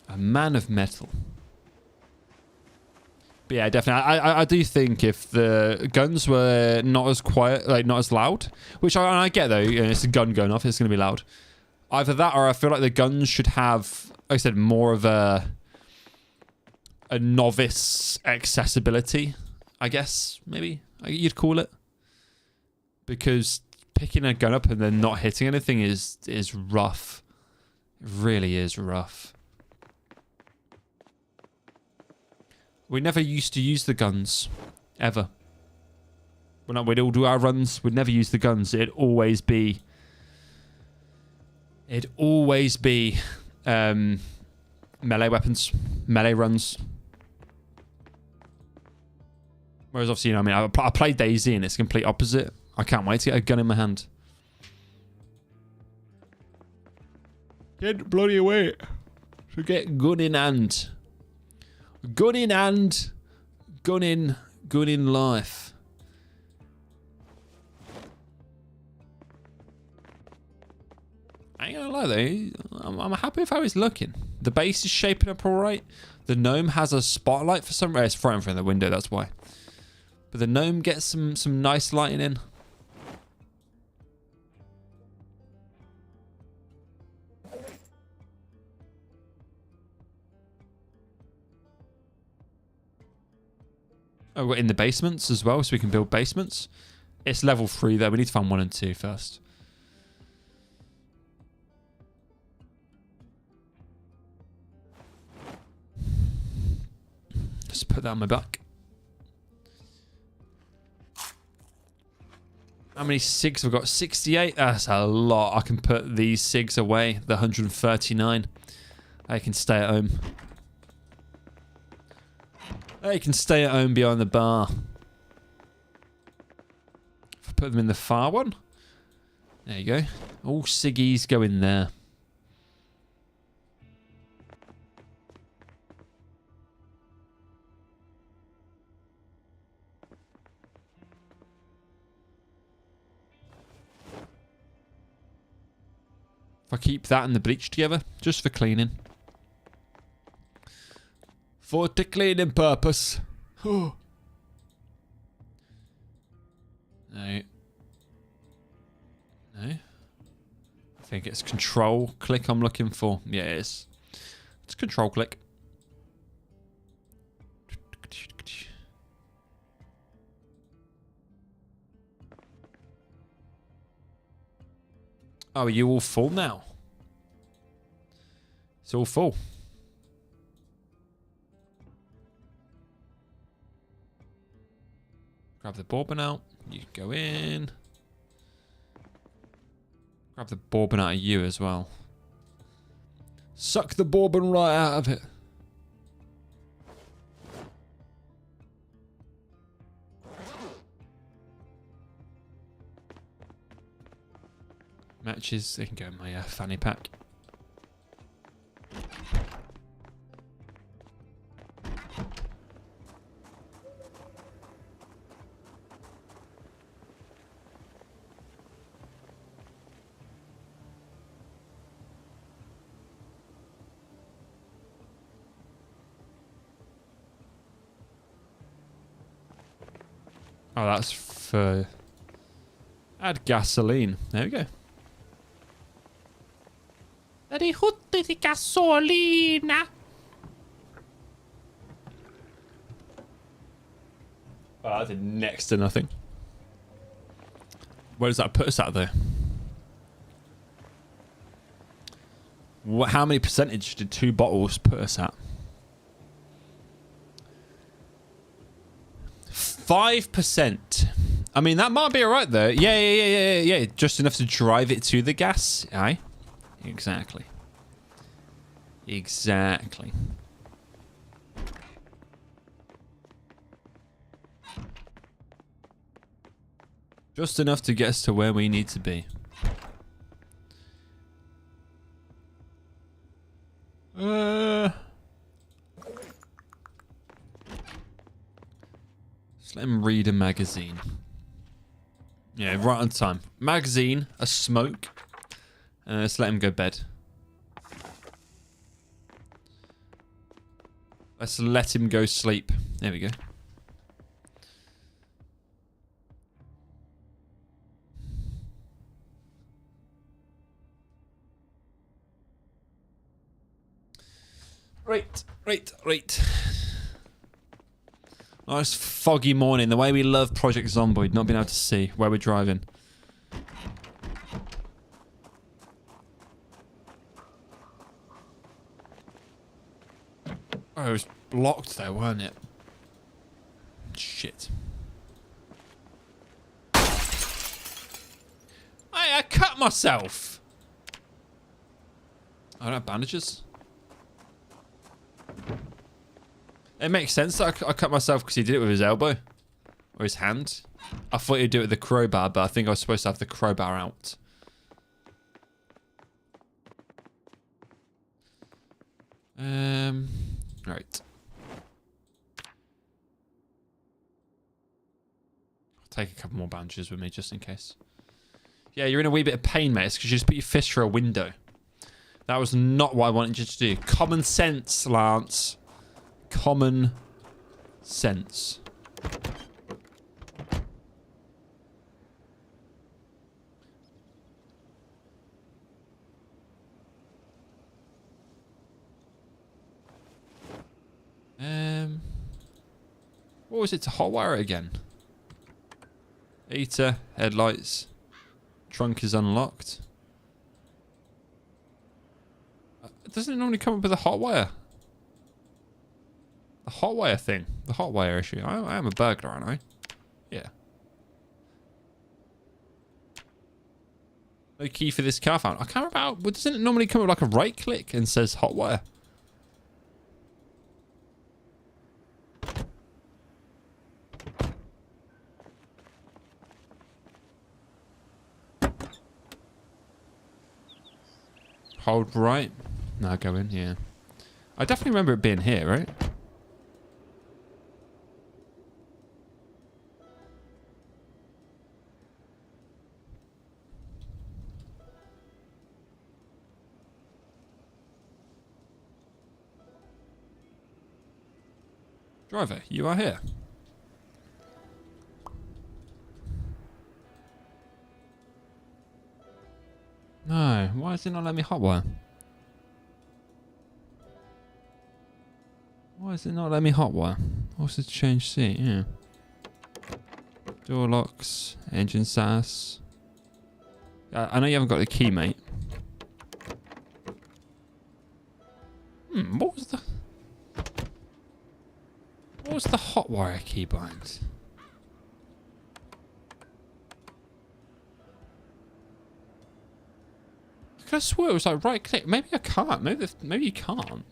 A man of metal. But yeah, definitely. I do think if the guns were not as quiet, like not as loud, which I get though, you know, it's a gun going off, it's going to be loud. Either that or I feel like the guns should have, like I said, more of a novice accessibility, I guess, maybe you'd call it. Because picking a gun up and then not hitting anything is rough. It really is rough. We never used to use the guns, ever. When we'd all do our runs, we'd never use the guns. It'd always be melee weapons, melee runs. Whereas obviously, you know, I mean, I played DayZ and it's the complete opposite. I can't wait to get a gun in my hand. Get bloody away. To get gun in hand. Gun in hand. Gun in life. I ain't gonna lie though, I'm happy with how he's looking. The base is shaping up alright. The gnome has a spotlight for some reason. It's right in front of the window, that's why. But the gnome gets some nice lighting in. Oh, we're in the basements as well, so we can build basements. It's level 3 though. We need to find 1 and 2 first. Just put that on my back. How many SIGs have we got? 68? That's a lot. I can put these SIGs away. The 139. I can stay at home. I can stay at home behind the bar. put them in the far one. There you go. All ciggies go in there. If I keep that and the bleach together, just for cleaning. For the cleaning purpose. No. No. I think it's control click I'm looking for. Yeah, it is. It's control click. Oh, are you all full now? It's all full. Grab the bourbon out. You go in. Grab the bourbon out of you as well. Suck the bourbon right out of it. Matches, they can go in my fanny pack. Oh, that's for... Add gasoline. There we go. Rihutti di gasolina. Oh, that did next to nothing. Where does that put us at, though? How many percentage did 2 bottles put us at? 5%. I mean, that might be alright, though. Yeah. Just enough to drive it to the gas. Aye. Exactly. Exactly. Just enough to get us to where we need to be. Just let him read a magazine. Yeah, right on time. Magazine, a smoke. Let's let him go bed. Let's let him go sleep. There we go. Right. Nice foggy morning. The way we love Project Zomboid, not being able to see where we're driving. Oh, it was blocked though, weren't it? Shit. I cut myself. I don't have bandages. It makes sense that I cut myself because he did it with his elbow. Or his hand. I thought he'd do it with the crowbar, but I think I was supposed to have the crowbar out. Right. I'll take a couple more bandages with me just in case. Yeah, you're in a wee bit of pain, mate. It's because you just put your fist through a window. That was not what I wanted you to do. Common sense, Lance. Common sense. What was it to hotwire it again? Heater, headlights. Trunk is unlocked. Doesn't it normally come up with a hotwire? The hotwire thing. The hotwire issue. I am a burglar, aren't I? Yeah. No key for this car found. I can't remember how... Doesn't it normally come up like a right click and says hotwire? Hold right. No, go in, yeah. I definitely remember it being here, right? Driver, you are here. No, why is it not letting me hotwire? Why is it not letting me hotwire? What's the change seat? Yeah. Door locks, engine SAS. I know you haven't got the key, mate. What was the hotwire keybind? I could have swore it was like right click. Maybe I can't. Maybe you can't.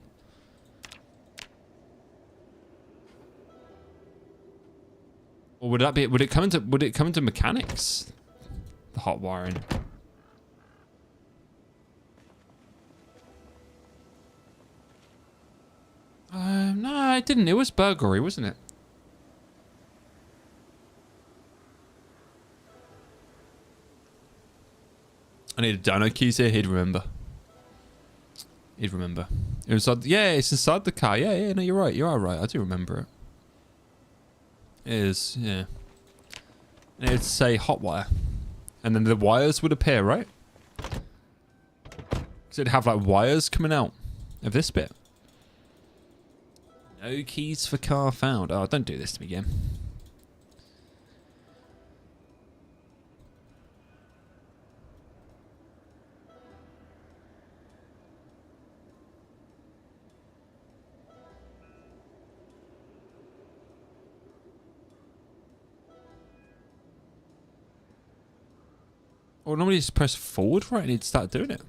Or would that be? Would it come into mechanics? The hot wiring. No, it didn't. It was burglary, wasn't it? I need a dyno keys here. He'd remember. He'd remember. It was. Yeah, it's inside the car. Yeah. No, you're right. You are right. I do remember it. It is. Yeah. And it'd say hotwire, and then the wires would appear, right? Because it'd have like wires coming out of this bit. No keys for car found. Oh, don't do this to me again. Or normally just press forward, right? And he'd start doing it.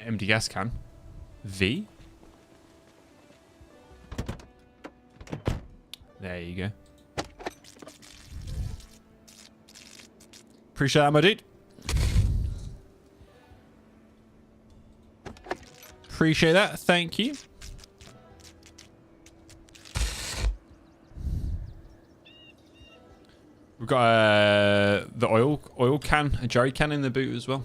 Empty gas can. V? There you go. Appreciate that, my dude. Appreciate that. Thank you. We've got the oil can, a jerry can in the boot as well.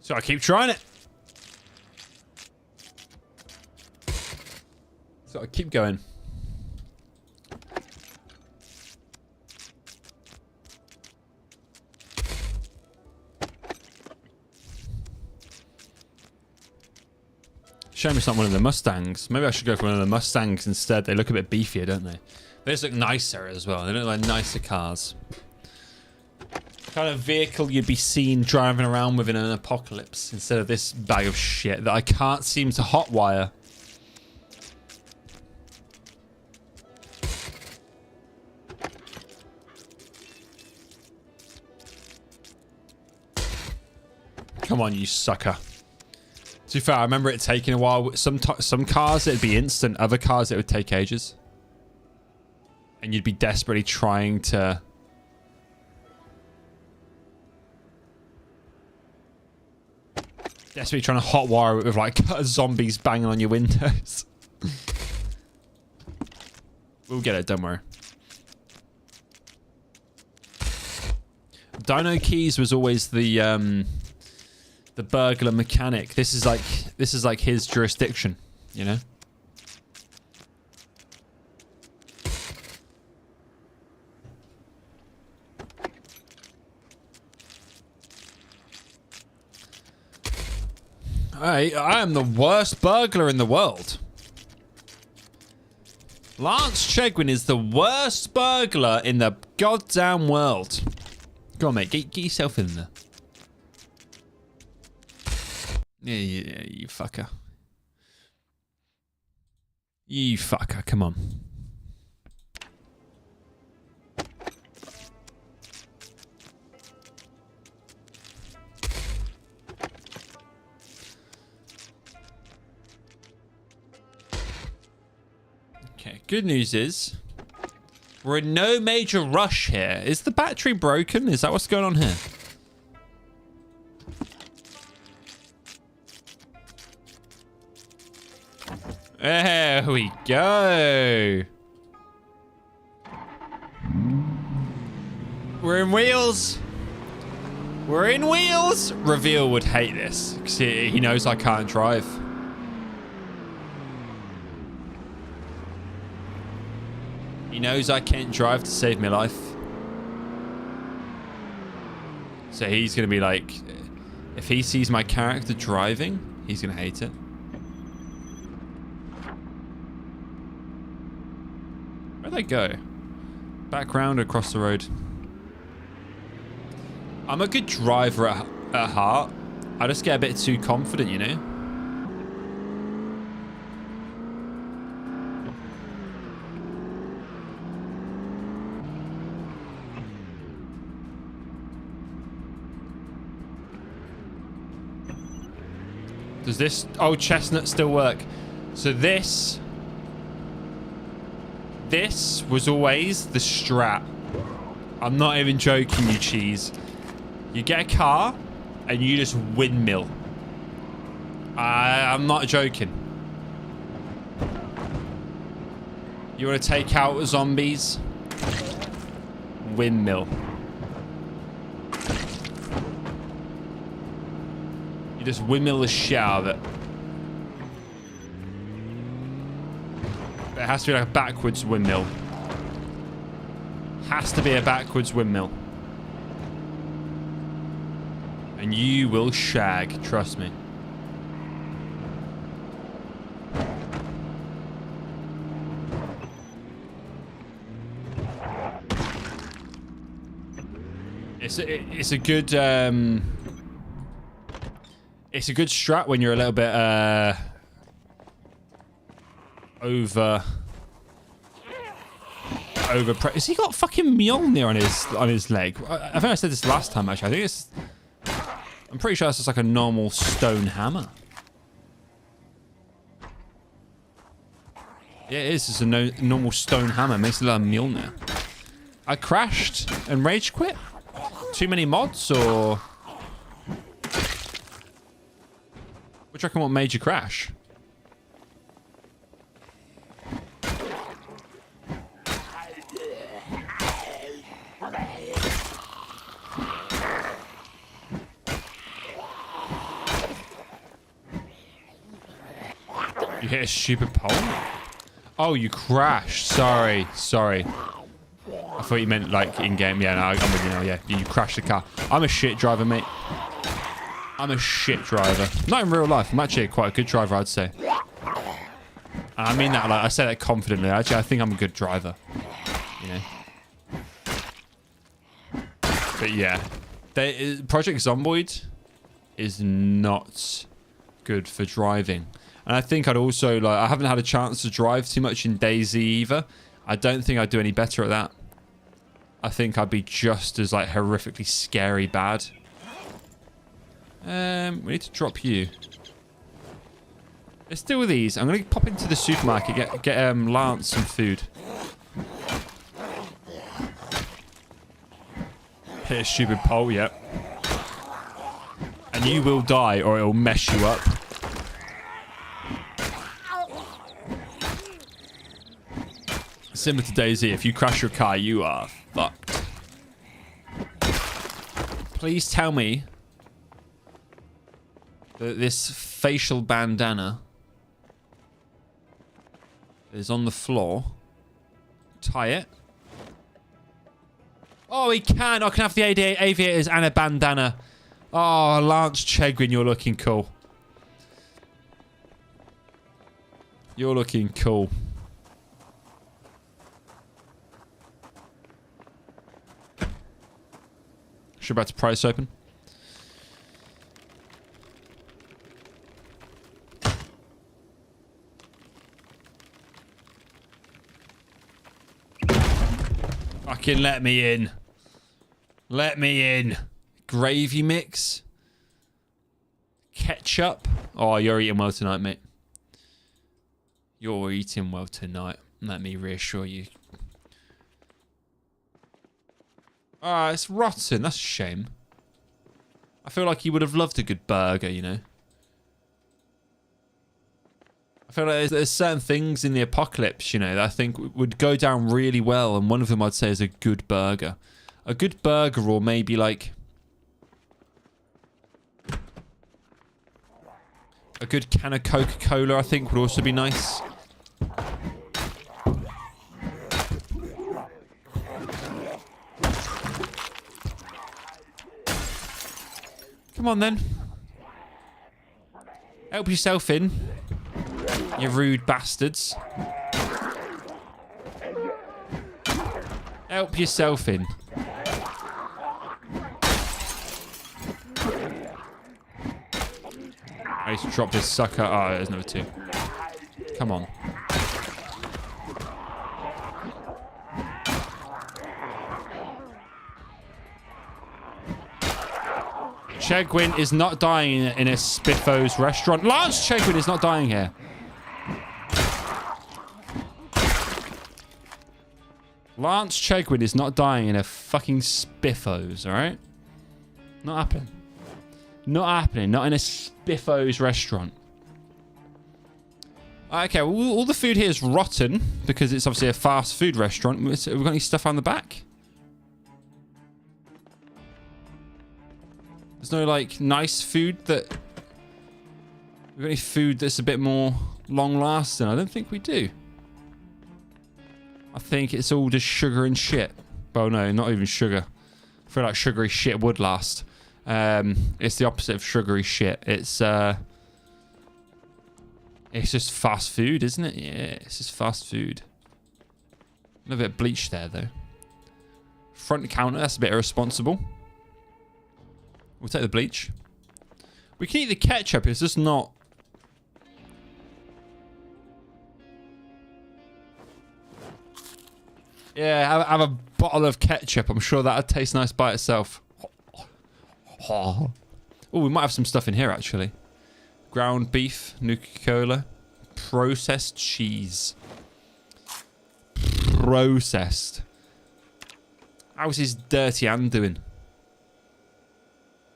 So I keep trying it. So I keep going. Shame it's not one of the Mustangs. Maybe I should go for one of the Mustangs instead. They look a bit beefier, don't they? They just look nicer as well. They look like nicer cars. Kind of vehicle you'd be seen driving around with in an apocalypse instead of this bag of shit that I can't seem to hotwire. Come on, you sucker. To be fair, I remember it taking a while. Some cars it'd be instant, other cars it would take ages. And you'd be desperately trying to... Desperately trying to hotwire it with like zombies banging on your windows. We'll get it, don't worry. Dyno keys was always the burglar mechanic. This is like his jurisdiction, you know? I am the worst burglar in the world. Lance Chegwin is the worst burglar in the goddamn world. Go on, mate. Get yourself in there. Yeah, you fucker. You fucker. Come on. Okay, good news is we're in no major rush here. Is the battery broken? Is that what's going on here? There we go. We're in wheels. We're in wheels. Reveal would hate this because he knows I can't drive. He knows I can't drive to save my life. So he's going to be like, if he sees my character driving, he's going to hate it. Where'd they go? Back round across the road. I'm a good driver at heart. I just get a bit too confident, you know? Does this old chestnut still work? So this was always the strat. I'm not even joking, you cheese. You get a car and you just windmill. I'm not joking. You want to take out zombies? Windmill. You just windmill the shit out of it. But it has to be like a backwards windmill. Has to be a backwards windmill. And you will shag, trust me. It's a good it's a good strat when you're a little bit over. Has he got fucking Mjolnir on his leg? I think I said this last time actually. I'm pretty sure that's just like a normal stone hammer. Yeah, it is. It's a normal stone hammer. It makes it like a Mjolnir. I crashed and rage quit. Too many mods or? What do you reckon? What made you crash? You hit a stupid pole? Oh, you crashed. Sorry. I thought you meant like in-game. Yeah, no, I'm with you now. Yeah, you crashed the car. I'm a shit driver, mate. I'm a shit driver. Not in real life. I'm actually quite a good driver, I'd say. And I mean that, like, I say that confidently. Actually, I think I'm a good driver. You know? But yeah. Project Zomboid is not good for driving. And I think I'd also, like, I haven't had a chance to drive too much in DayZ either. I don't think I'd do any better at that. I think I'd be just as, like, horrifically scary bad. We need to drop you. Let's deal with these. I'm going to pop into the supermarket, get Lance some food. Hit a stupid pole, yep. And you will die or it'll mess you up. Similar to DayZ, if you crash your car, you are fucked. Please tell me that this facial bandana is on the floor. Tie it. Oh, he can. I can have the aviators and a bandana. Oh, Lance Chegwin, you're looking cool. You're looking cool. Should about to price open. Fucking let me in. Let me in. Gravy mix. Ketchup. Oh, you're eating well tonight, mate. You're eating well tonight. Let me reassure you. Ah, it's rotten. That's a shame. I feel like you would have loved a good burger, you know. I feel like there's certain things in the apocalypse, you know, that I think would go down really well. And one of them I'd say is a good burger. A good burger, or maybe like a good can of Coca-Cola, I think, would also be nice. Come on, then. Help yourself in, you rude bastards. Help yourself in. I just dropped this sucker. Oh, there's number 2. Come on. Chegwin is not dying in a Spiffo's restaurant. Lance Chegwin is not dying here. Lance Chegwin is not dying in a fucking Spiffo's, alright? Not happening. Not happening. Not in a Spiffo's restaurant. Okay, well, all the food here is rotten because it's obviously a fast food restaurant. Have we got any stuff on the back? There's no, like, nice food that... We've got any food that's a bit more long-lasting? I don't think we do. I think it's all just sugar and shit. Well, no, not even sugar. I feel like sugary shit would last. It's the opposite of sugary shit. It's just fast food, isn't it? Yeah, it's just fast food. A little bit of bleach there, though. Front counter, that's a bit irresponsible. We'll take the bleach. We can eat the ketchup, it's just not... Yeah, have a bottle of ketchup. I'm sure that'd taste nice by itself. Oh, we might have some stuff in here, actually. Ground beef, Nuka-Cola. Processed cheese. Processed. How's his dirty hand doing?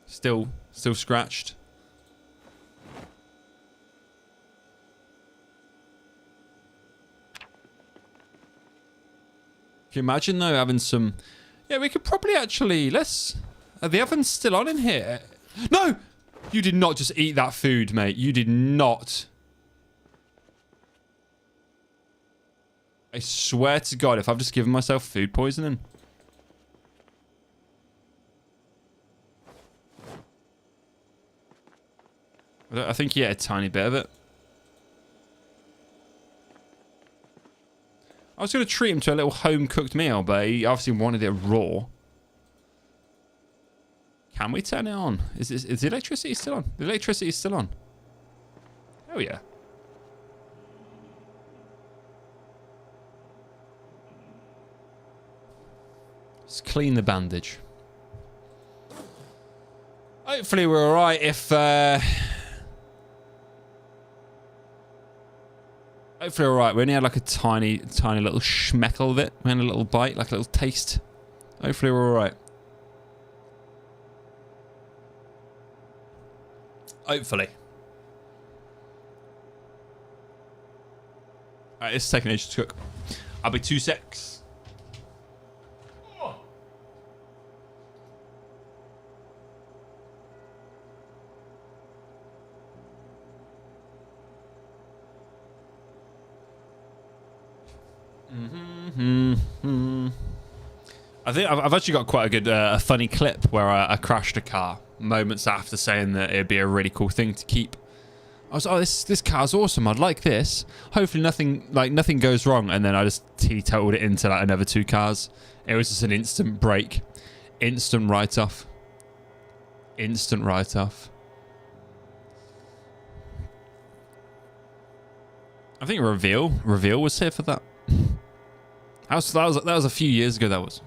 Still scratched. Can you imagine, though, having some... Yeah, we could probably actually... Let's... Are the ovens still on in here? No! You did not just eat that food, mate. You did not. I swear to God, if I've just given myself food poisoning... I think he ate a tiny bit of it. I was going to treat him to a little home-cooked meal, but he obviously wanted it raw. Can we turn it on? Is the electricity still on? The electricity is still on. Oh, yeah. Let's clean the bandage. Hopefully we're alright if... Hopefully we're alright. We only had like a tiny little schmeckle of it. We had a little bite, like a little taste. Hopefully we're alright. Hopefully. Alright, it's taking ages to cook. I'll be 2 secs. I think I've actually got quite a good, a funny clip where I crashed a car moments after saying that it'd be a really cool thing to keep I was, oh, this car's awesome. I'd like this. Hopefully nothing goes wrong. And then I just teetotaled it into like another 2 cars. It was just an instant break. Instant write-off. Instant write-off. I think Reveal was here for that. That was a few years ago, that was.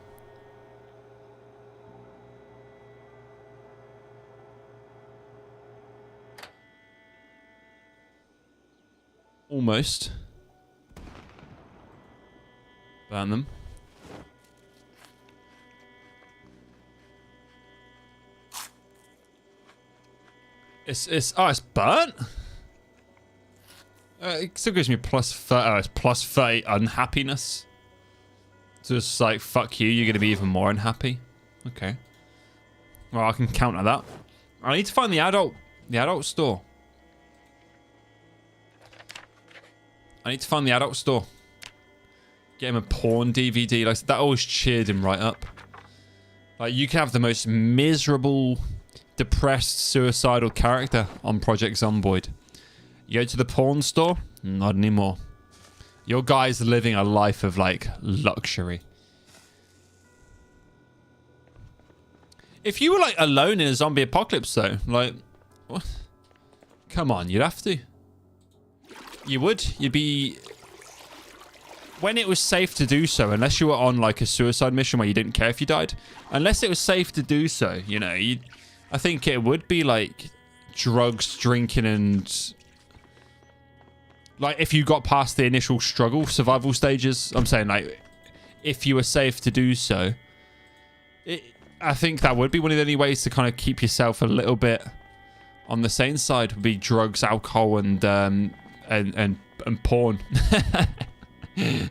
Almost. Burn them. It's burnt? It still gives me plus 30, it's plus 30 unhappiness. So it's like, fuck you, you're going to be even more unhappy. Okay. Well, I can counter that. I need to find the adult store. I need to find the adult store. Get him a porn DVD. Like, that always cheered him right up. Like, you can have the most miserable, depressed, suicidal character on Project Zomboid. You go to the porn store? Not anymore. Your guy's living a life of, like, luxury. If you were, like, alone in a zombie apocalypse, though, like, what? Come on, you'd have to. You would. You'd be... When it was safe to do so, unless you were on, like, a suicide mission where you didn't care if you died, unless it was safe to do so, you know, I think it would be, like, drugs, drinking, and... Like, if you got past the initial struggle, survival stages, I'm saying, like, if you were safe to do so, I think that would be one of the only ways to kind of keep yourself a little bit on the sane side, would be drugs, alcohol, and porn. Not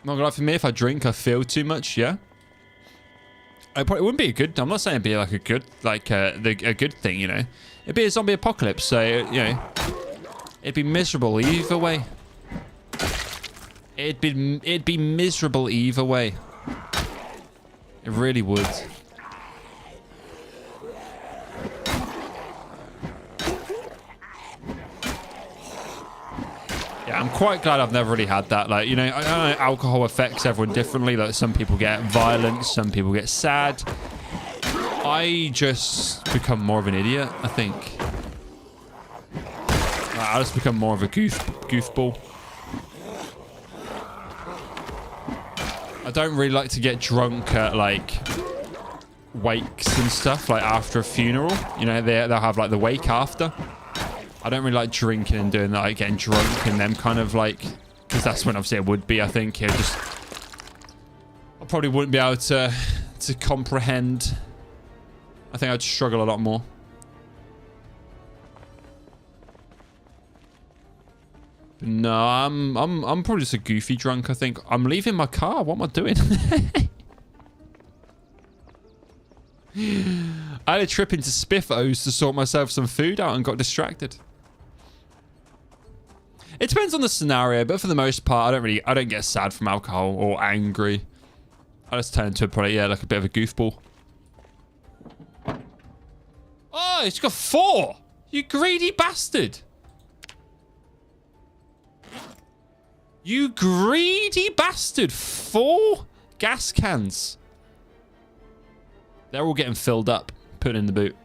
gonna lie, for me, if I drink, I feel too much, yeah? It wouldn't be a good... I'm not saying it'd be like a good... Like, a good thing, you know? It'd be a zombie apocalypse, so, you know... It'd be miserable either way. It'd be miserable either way. It really would. Yeah, I'm quite glad I've never really had that. Like, you know, I know alcohol affects everyone differently. Like, some people get violent, some people get sad. I just become more of an idiot, I think. I just become more of a goofball. I don't really like to get drunk at, like, wakes and stuff, like after a funeral. You know, they'll have, like, the wake after. I don't really like drinking and doing that, like getting drunk and them kind of like, because that's when obviously it would be, I think. I probably wouldn't be able to comprehend. I think I'd struggle a lot more. But no, I'm probably just a goofy drunk, I think. I'm leaving my car. What am I doing? I had a trip into Spiffos to sort myself some food out and got distracted. It depends on the scenario, but for the most part, I don't get sad from alcohol or angry. I just turn into like a bit of a goofball. Oh, it's got 4! You greedy bastard! You greedy bastard! 4 gas cans. They're all getting filled up, put in the boot.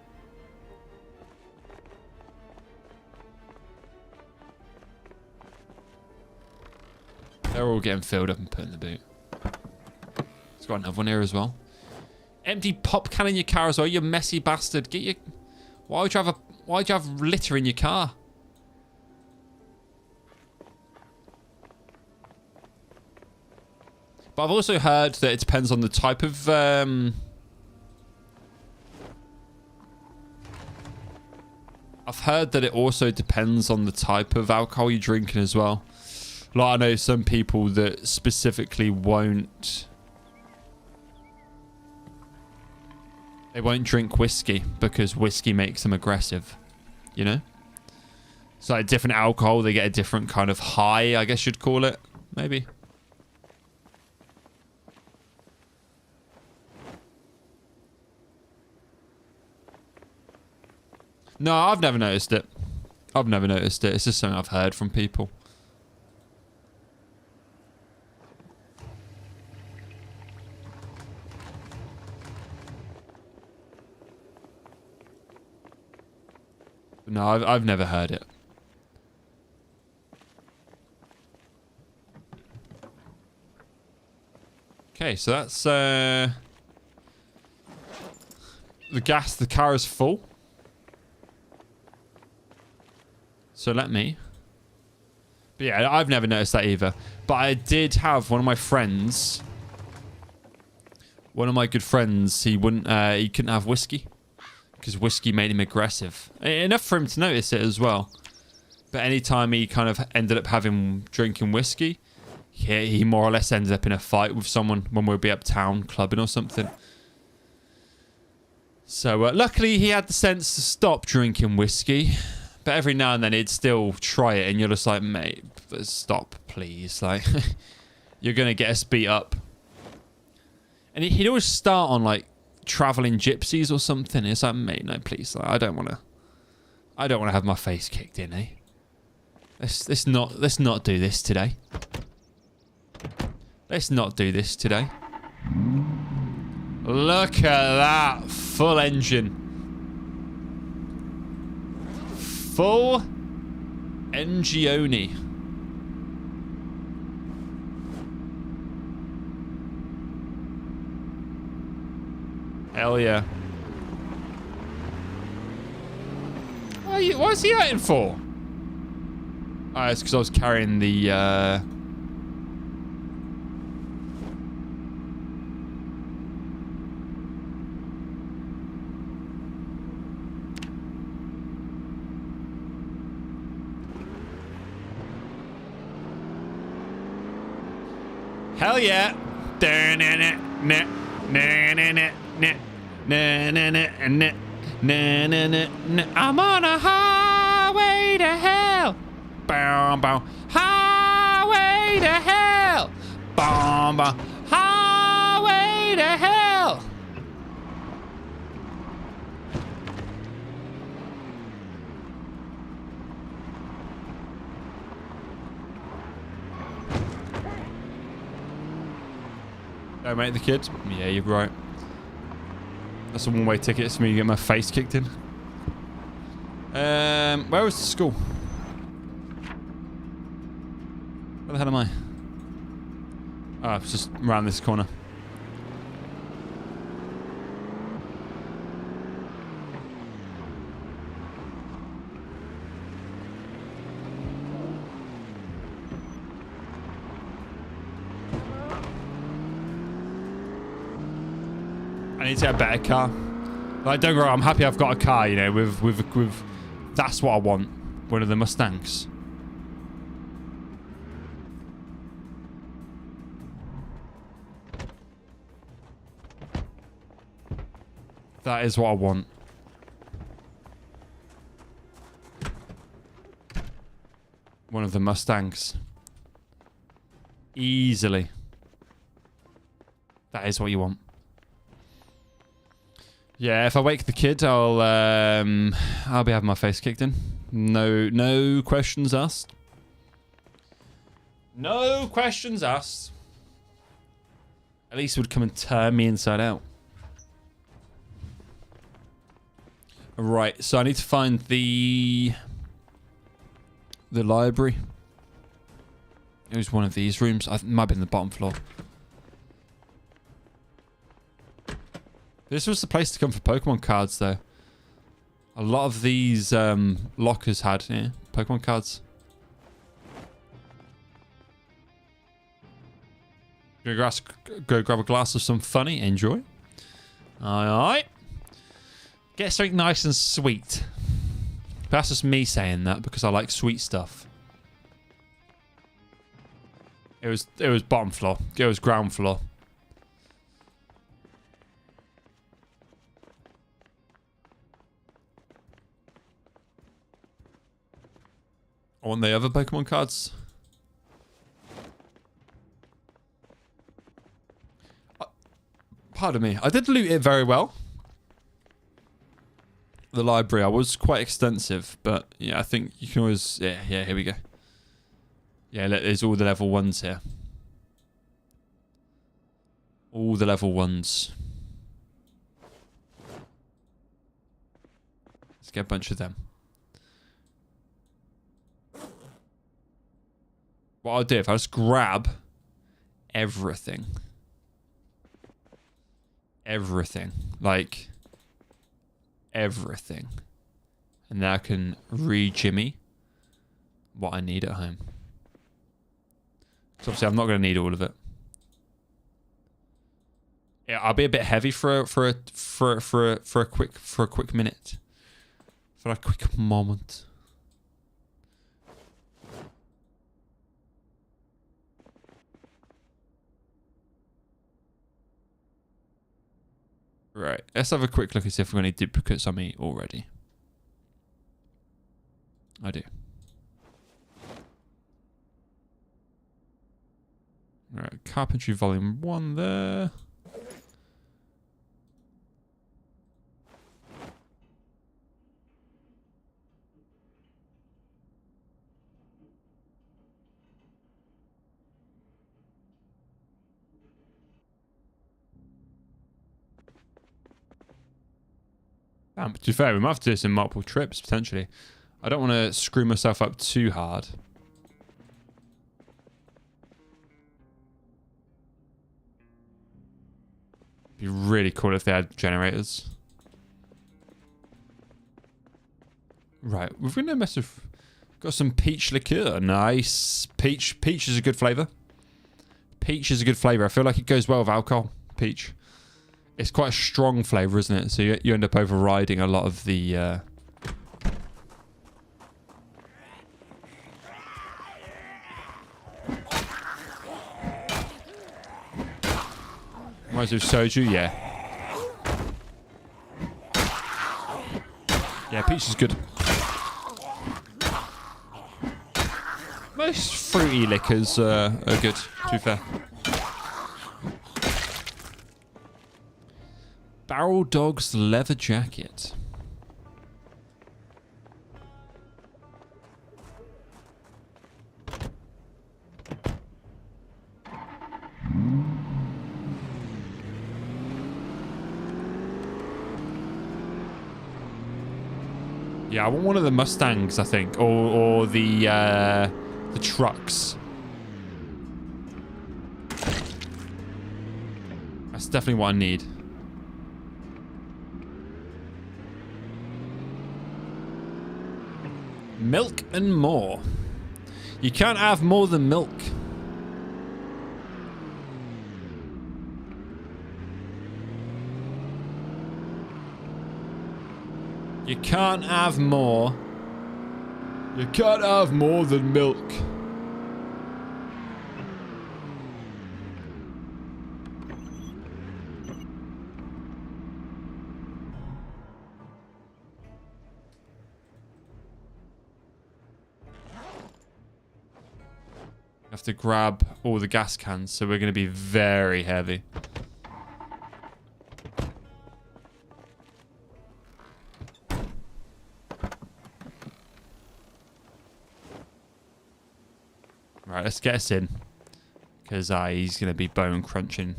They're all getting filled up and put in the boot. It's got another one here as well. Empty pop can in your car as well, you messy bastard. Get your... Why would you have litter in your car? But I've also heard that it depends on the type of... I've heard that it also depends on the type of alcohol you're drinking as well. Like, I know some people that specifically won't... They won't drink whiskey because whiskey makes them aggressive. You know? So like different alcohol, they get a different kind of high, I guess you'd call it. Maybe. No, I've never noticed it. I've never noticed it. It's just something I've heard from people. No, I've never heard it. Okay, so that's the gas. The car is full. So let me. But yeah, I've never noticed that either. But I did have one of my friends. One of my good friends. He couldn't have whiskey because whiskey made him aggressive. Enough for him to notice it as well. But anytime he kind of ended up drinking whiskey, he more or less ended up in a fight with someone when we'd be uptown clubbing or something. So luckily he had the sense to stop drinking whiskey. But every now and then he'd still try it, and you're just like, mate, stop, please. Like, you're gonna get us beat up. And he'd always start on like traveling gypsies or something. It's like, mate, no, please. Like, I don't wanna have my face kicked in, eh? Let's not do this today. Let's not do this today. Look at that full engine. Full Engione. Hell yeah. What is he waiting for? Oh, it's because I was carrying the... Hell yeah. I'm on a highway to hell. Bow, bow. Highway to hell. Bow, bow. Highway to hell. Oh, mate, the kid? Yeah, you're right. That's a one-way ticket. It's me to get my face kicked in. Where was the school? Where the hell am I? Oh, it's just around this corner. I need to get a better car. Like, don't get me wrong, I'm happy I've got a car, you know, with that's what I want. One of the Mustangs. That is what I want. One of the Mustangs. Easily. That is what you want. Yeah, if I wake the kid, I'll be having my face kicked in. No questions asked. No questions asked. At least it would come and turn me inside out. Right, so I need to find the library. It was one of these rooms. It might have been the bottom floor. This was the place to come for Pokemon cards, though. A lot of these lockers had Pokemon cards. Go grab a glass of some funny. Enjoy. Alright. Get something nice and sweet. That's just me saying that because I like sweet stuff. It was bottom floor. It was ground floor. I want the other Pokemon cards. Pardon me. I did loot it very well. The library, I was quite extensive, but yeah, I think you can always... Yeah, here we go. Yeah, look, there's all the level 1s here. All the level 1s. Let's get a bunch of them. What I'll do, if I just grab everything. Everything. Like, everything. And then I can re-jimmy what I need at home. So obviously I'm not going to need all of it. Yeah, I'll be a bit heavy for a quick minute. For a quick moment. Right, let's have a quick look and see if we've got any duplicates on me already. I do. Alright, Carpentry Volume 1 there. Damn, to be fair, we might have to do this in multiple trips, potentially. I don't want to screw myself up too hard. It'd be really cool if they had generators. Right, we're going to mess with... Got some peach liqueur. Nice. Peach is a good flavour. Peach is a good flavour. I feel like it goes well with alcohol. Peach. It's quite a strong flavour, isn't it? So you end up overriding a lot of the... Reminds me of soju, yeah. Yeah, peach is good. Most fruity liquors are good, to be fair. Barrel Dog's leather jacket. Yeah, I want one of the Mustangs, I think, or the trucks. That's definitely what I need. Milk and more. You can't have more than milk. You can't have more. You can't have more than milk. Have to grab all the gas cans, so we're going to be very heavy. Right, let's get us in. Because he's going to be bone crunching.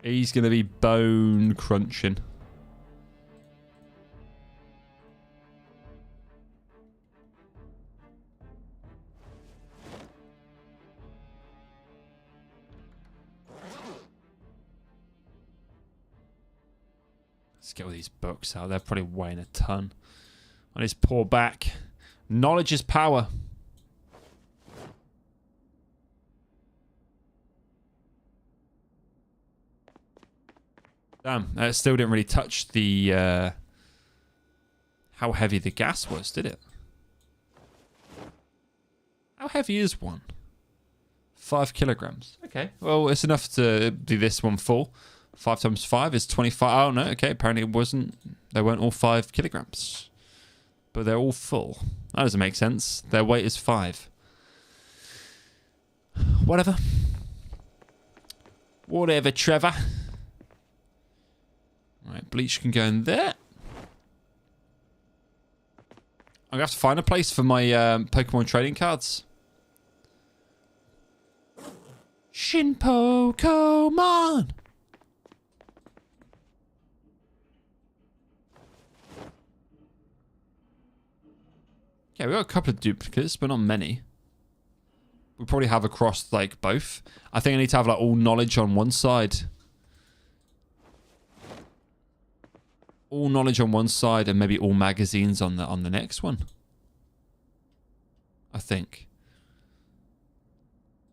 He's going to be bone crunching. Let's get all these books out. They're probably weighing a ton on his poor back. Knowledge is power. Damn, that still didn't really touch the how heavy the gas was, did it? How heavy is one? 5 kilograms. Okay, well, it's enough to be this one full. 5 times 5 is 25. Oh, no, okay, apparently it wasn't. They weren't all 5 kilograms. But they're all full. That doesn't make sense. Their weight is 5. Whatever. Whatever, Trevor. bleach can go in there. I'm going to have to find a place for my Pokemon trading cards. Shin Pokemon! Yeah, we got a couple of duplicates, but not many. We probably have across, like, both. I think I need to have, like, all knowledge on one side. All knowledge on one side and maybe all magazines on the next one. I think.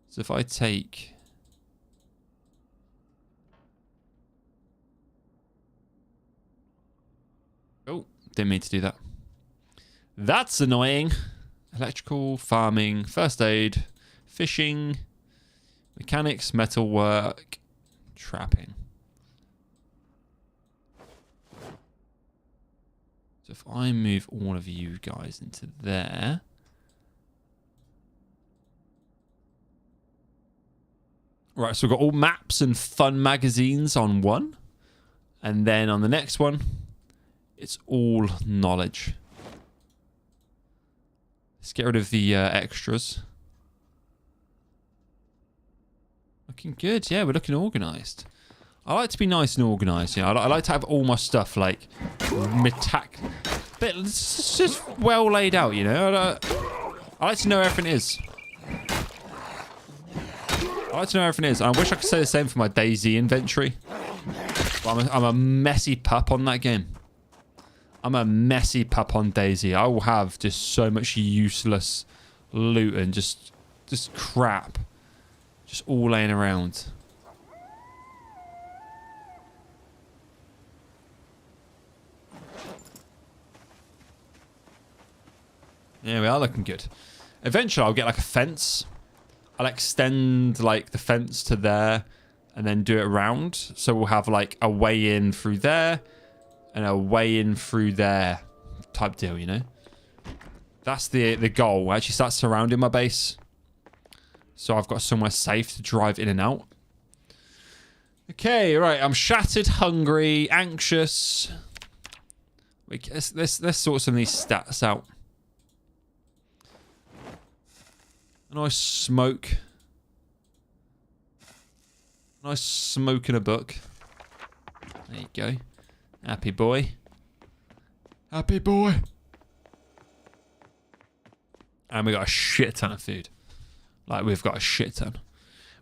So if I take... Oh, didn't mean to do that. That's annoying. Electrical, farming, first aid, fishing, mechanics, metalwork, trapping. So if I move all of you guys into there. Right, so we've got all maps and fun magazines on one. And then on the next one, it's all knowledge. Let's get rid of the extras. Looking good. Yeah, we're looking organised. I like to be nice and organised. You know, I like to have all my stuff like it's just well laid out. You know, I like to know where everything is. I like to know where everything is. And I wish I could say the same for my Daisy inventory. But I'm a messy pup on that game. I'm a messy pup on Daisy. I will have just so much useless loot and just crap. Just all laying around. Yeah, we are looking good. Eventually, I'll get like a fence. I'll extend like the fence to there and then do it around. So we'll have like a way in through there and a way in through there type deal, you know? That's the goal. I actually start surrounding my base. So I've got somewhere safe to drive in and out. Okay, right. I'm shattered, hungry, anxious. Let's sort some of these stats out. A nice smoke. Nice smoke in a book. There you go. Happy boy. Happy boy. And we got a shit ton of food. Like, we've got a shit ton.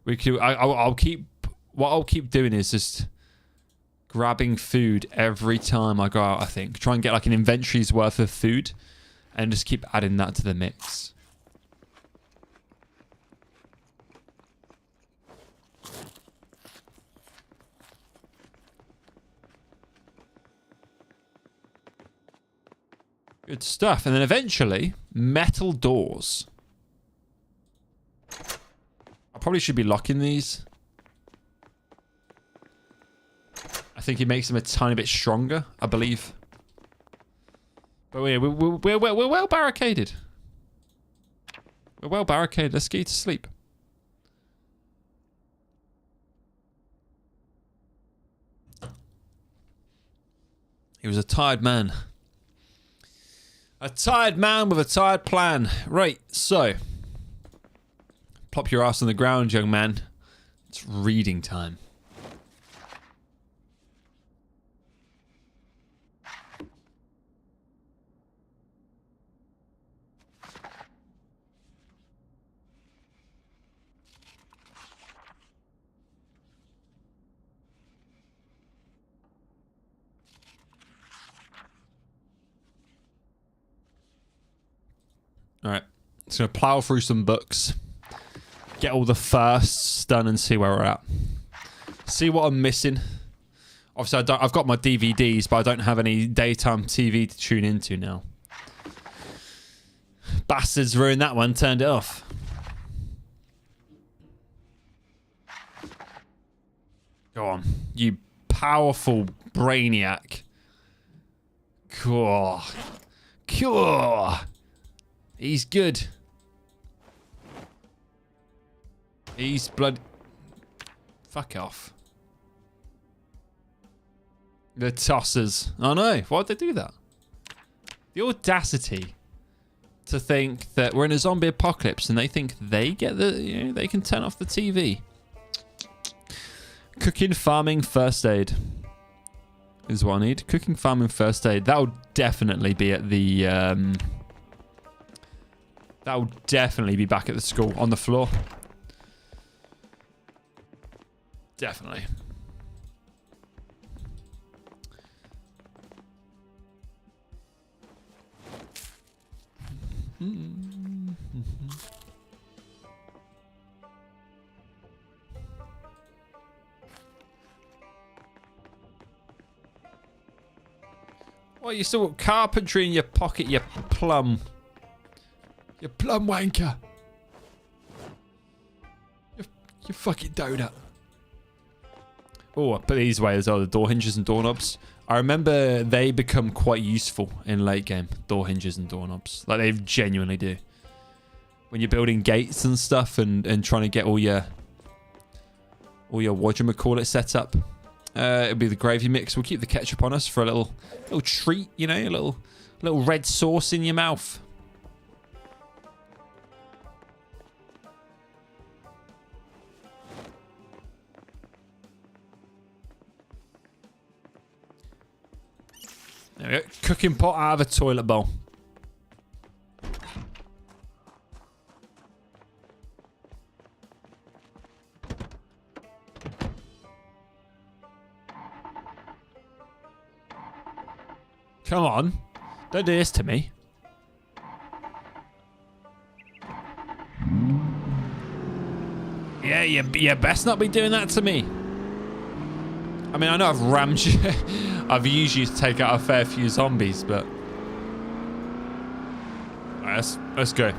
We could. I'll keep. What I'll keep doing is just grabbing food every time I go out. I think try and get like an inventory's worth of food, and just keep adding that to the mix. Good stuff. And then eventually, metal doors. I probably should be locking these. I think it makes them a tiny bit stronger, I believe. But we're well barricaded. We're well barricaded. Let's get to sleep. He was a tired man. A tired man with a tired plan. Right, so. Plop your ass on the ground, young man. It's reading time. Alright, just going to plow through some books. Get all the firsts done and see where we're at. See what I'm missing. Obviously, I've got my DVDs, but I don't have any daytime TV to tune into now. Bastards ruined that one, turned it off. Go on, you powerful brainiac. Cool. Cool. He's good. He's blood. Fuck off. The tossers. Oh no, why'd they do that? The audacity to think that we're in a zombie apocalypse and they think they get they can turn off the TV. Cooking, farming, first aid is what I need. Cooking, farming, first aid. That'll definitely be at the that'll definitely be back at the school on the floor. Definitely. Well, you still got carpentry in your pocket, you plum. You plum wanker. You fucking donut. Oh, I put these away as well, the door hinges and doorknobs. I remember they become quite useful in late game, door hinges and doorknobs. Like, they genuinely do. When you're building gates and stuff and trying to get all your whatchamacallit set up. It'll be the gravy mix. We'll keep the ketchup on us for a little treat, you know, a little red sauce in your mouth. There we go. Cooking pot out of a toilet bowl. Come on. Don't do this to me. Yeah, you best not be doing that to me. I mean, I know I've rammed you. I've used you to take out a fair few zombies, but... Alright, let's go.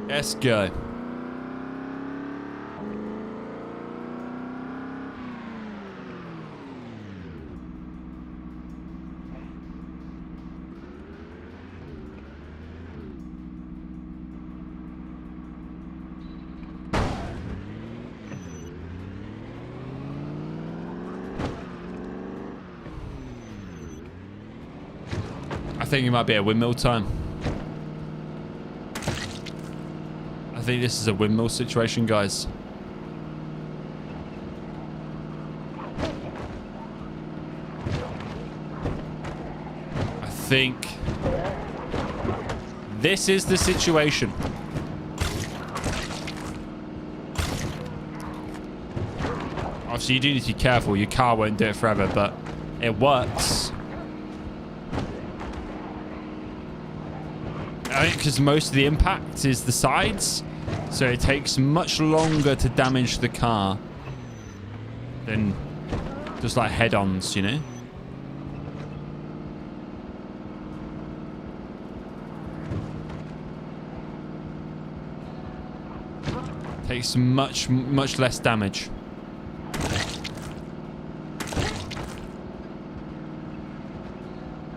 Let's go. I think it might be a windmill time. I think this is a windmill situation, guys. I think this is the situation. Obviously, you do need to be careful. Your car won't do it forever, but it works. I think because most of the impact is the sides, so it takes much longer to damage the car than just like head-ons, you know? Takes much less damage.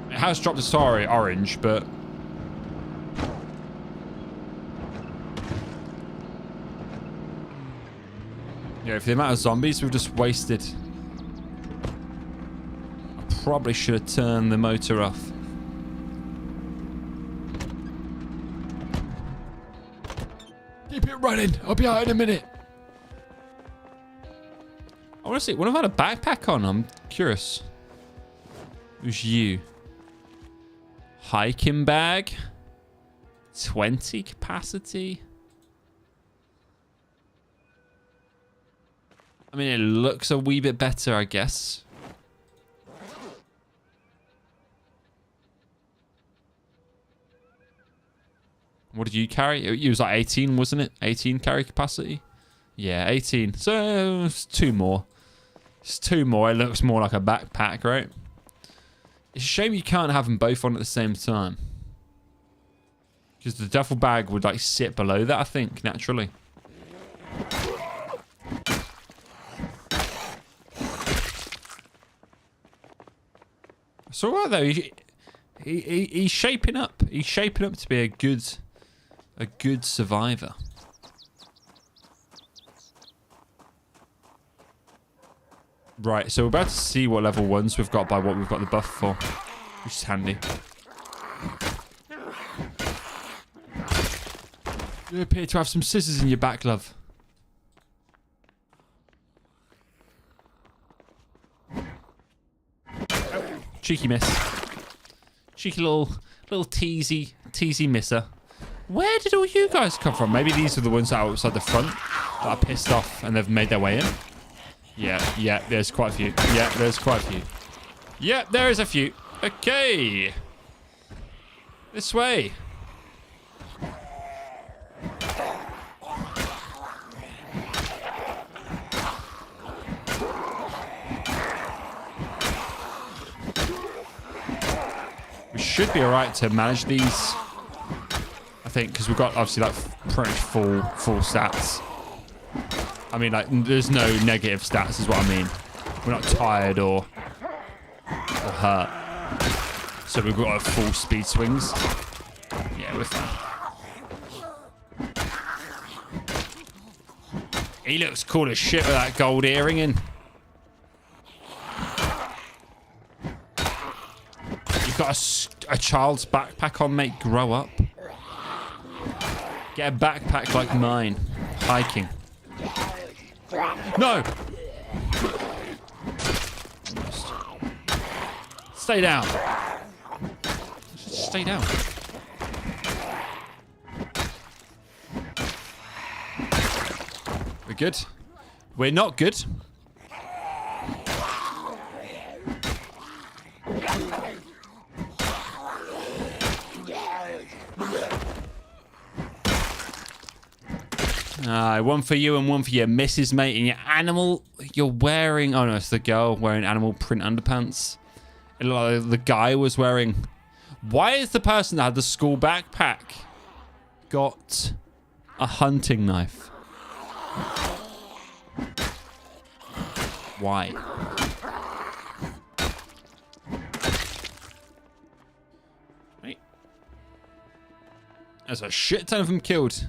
It has dropped a sorry orange, but yeah, for the amount of zombies we've just wasted, I probably should have turned the motor off. Keep it running. I'll be out in a minute. I want to see. What if I had a backpack on? I'm curious. Who's you? Hiking bag. 20 capacity. I mean, it looks a wee bit better, I guess. What did you carry? It was like 18, wasn't it? 18 carry capacity? Yeah, 18. So, it's 2 more. It's 2 more. It looks more like a backpack, right? It's a shame you can't have them both on at the same time. Because the duffel bag would, like, sit below that, I think, naturally. It's all right, though. He's shaping up. He's shaping up to be a good survivor. Right, so we're about to see what level 1s we've got by what we've got the buff for. Which is handy. You appear to have some scissors in your back, love. Cheeky miss. Cheeky little teasy misser. Where did all you guys come from? Maybe these are the ones that are outside the front that are pissed off and they've made their way in. Yeah, there's quite a few. Yeah, there's quite a few. Yeah, there is a few. Okay. This way. We should be alright to manage these. I think, because we've got obviously like pretty much full stats. I mean, like, there's no negative stats is what I mean. We're not tired or hurt. So we've got full speed swings. Yeah, we're fine. He looks cool as shit with that gold earring in. You've got a child's backpack on, mate. Grow up. Get a backpack like mine. Hiking. No! Stay down. Just stay down. We're good. We're not good. One for you and one for your missus, mate. And your animal, you're wearing... Oh, no, it's the girl wearing animal print underpants. It looked like the guy was wearing... Why is the person that had the school backpack got a hunting knife? Why? Right. There's a shit ton of them killed.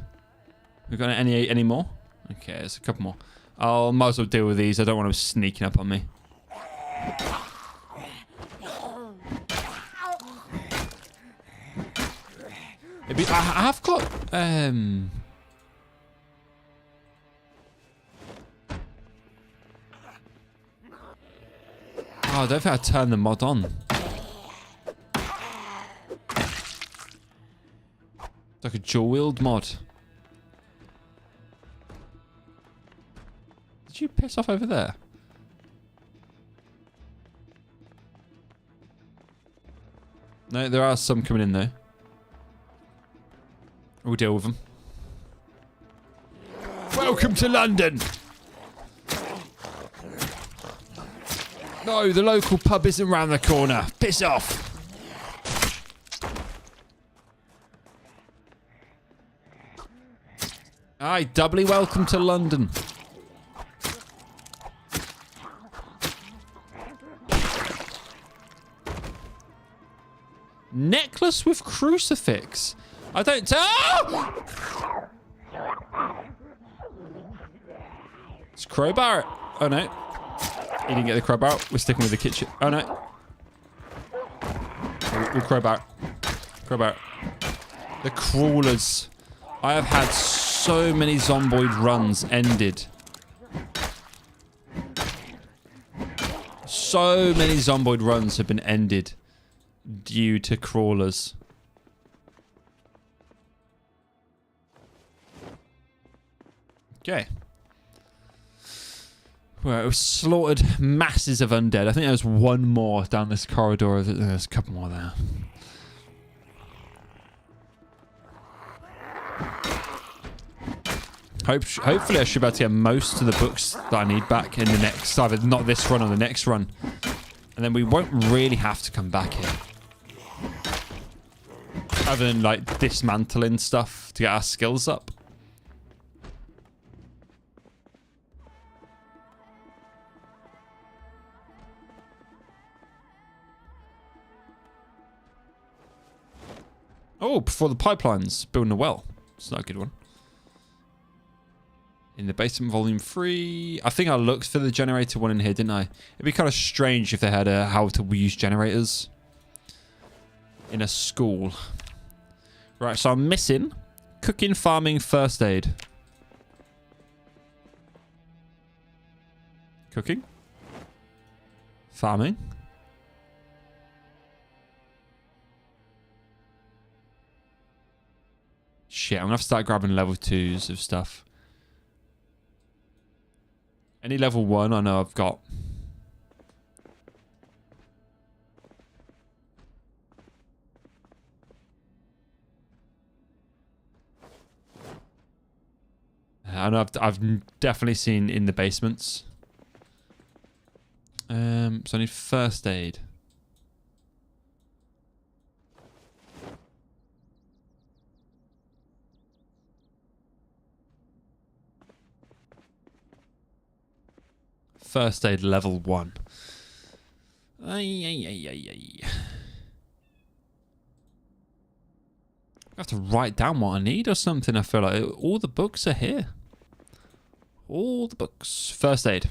We got any more? Okay, there's a couple more. I'll might as well deal with these. I don't want them sneaking up on me. I have got Oh, I don't think I turned the mod on. It's like a dual wield mod. Did you piss off over there? No, there are some coming in though. We'll deal with them. Welcome to London! No, the local pub isn't round the corner. Piss off! Aye, doubly welcome to London. Necklace with crucifix. I don't tell. Oh! It's crowbar. Oh no. He didn't get the crowbar. We're sticking with the kitchen. Oh no. We'll crowbar. Crowbar. The crawlers. I have had so many zomboid runs ended. So many zomboid runs have been ended due to crawlers. Okay. Well, we've slaughtered masses of undead. I think there's one more down this corridor. There's a couple more there. Hopefully I should be able to get most of the books that I need back in the next, either not this run or the next run. And then we won't really have to come back here. Other than like dismantling stuff to get our skills up. Oh, before the pipelines, building a well. It's not a good one. In the basement, volume 3. I think I looked for the generator one in here, didn't I? It'd be kind of strange if they had a how to use generators in a school. Right, so I'm missing cooking, farming, first aid. Cooking. Farming. Shit, I'm going to have to start grabbing level 2s of stuff. Any level 1 I know I've got. I know I've definitely seen in the basements. So I need first aid. First aid level 1. Ay, ay, ay, ay, ay. I have to write down what I need or something. I feel like all the books are here. All the books. First aid.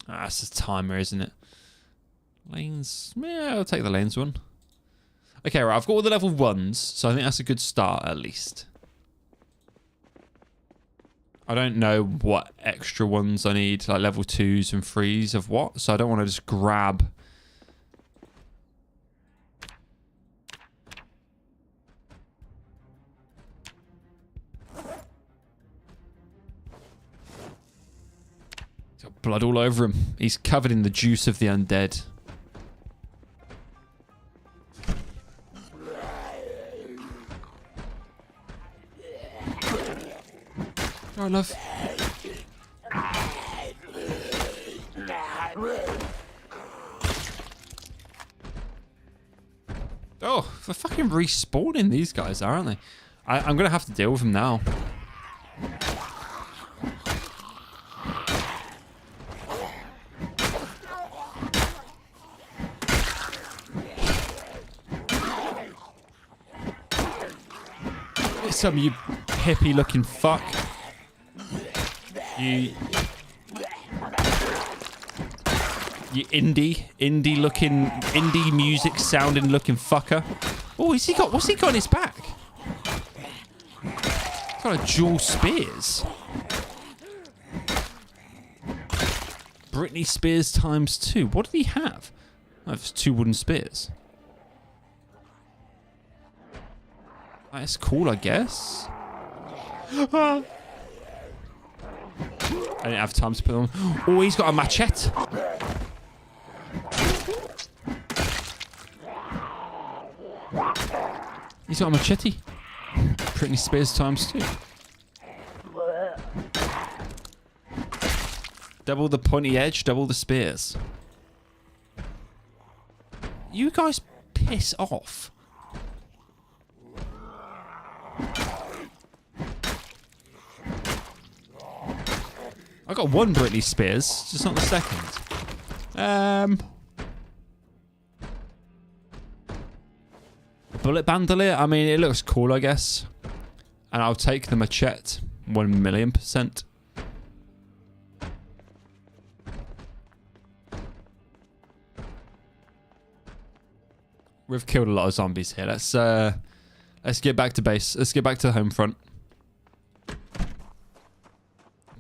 Ah, that's a timer, isn't it? Lanes. Yeah, I'll take the lanes one. Okay, right. I've got all the level 1s, so I think that's a good start at least. I don't know what extra ones I need, like level 2s and 3s of what, so I don't want to just grab. He's got blood all over him. He's covered in the juice of the undead. Oh, love. Oh, they're fucking respawning, these guys, aren't they? I'm going to have to deal with them now. Some you hippie looking fuck. You indie looking, indie music sounding looking fucker. Oh, what's he got on his back? He's got a dual spears. Britney Spears times 2. What did he have? Oh, it's 2 wooden spears. That's cool, I guess. I didn't have time to put on. Oh, he's got a machete. He's got a machete. Britney Spears times 2. Double the pointy edge, double the spears. You guys piss off. I got 1 Britney Spears, just not the second. Bullet bandolier. I mean, it looks cool, I guess. And I'll take the machete 1,000,000%. We've killed a lot of zombies here. Let's get back to base. Let's get back to the home front.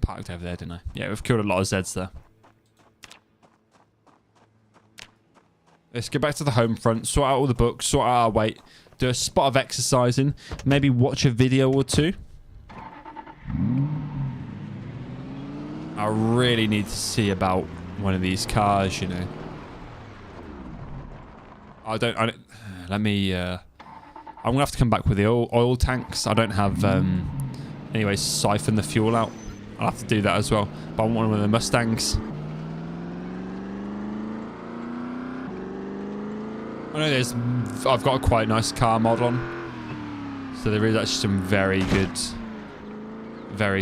Parked over there, didn't I? Yeah, we've killed a lot of Zeds there. Let's get back to the home front, sort out all the books, sort out our weight, do a spot of exercising, maybe watch a video or 2. I really need to see about one of these cars, you know. Let me, I'm going to have to come back with the oil tanks. I don't have, anyway, siphon the fuel out. I'll have to do that as well. But I want one of the Mustangs. I know I've got a quite nice car mod on. So there is actually some very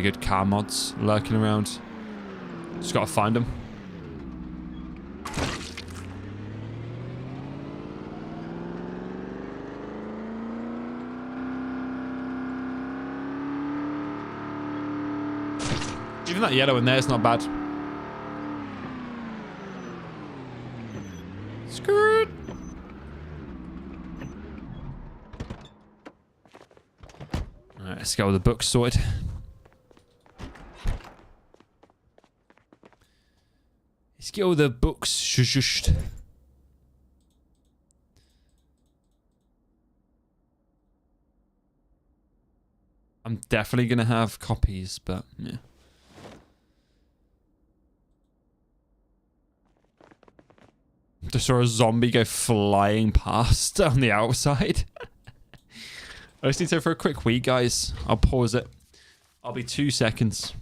good car mods lurking around. Just got to find them. Even that yellow in there is not bad. Screw it. Alright, let's get all the books sorted. Let's get all the books shushed. I'm definitely going to have copies, but yeah. Just saw a zombie go flying past on the outside. I just need to go for a quick wee, guys. I'll pause it. I'll be 2 seconds.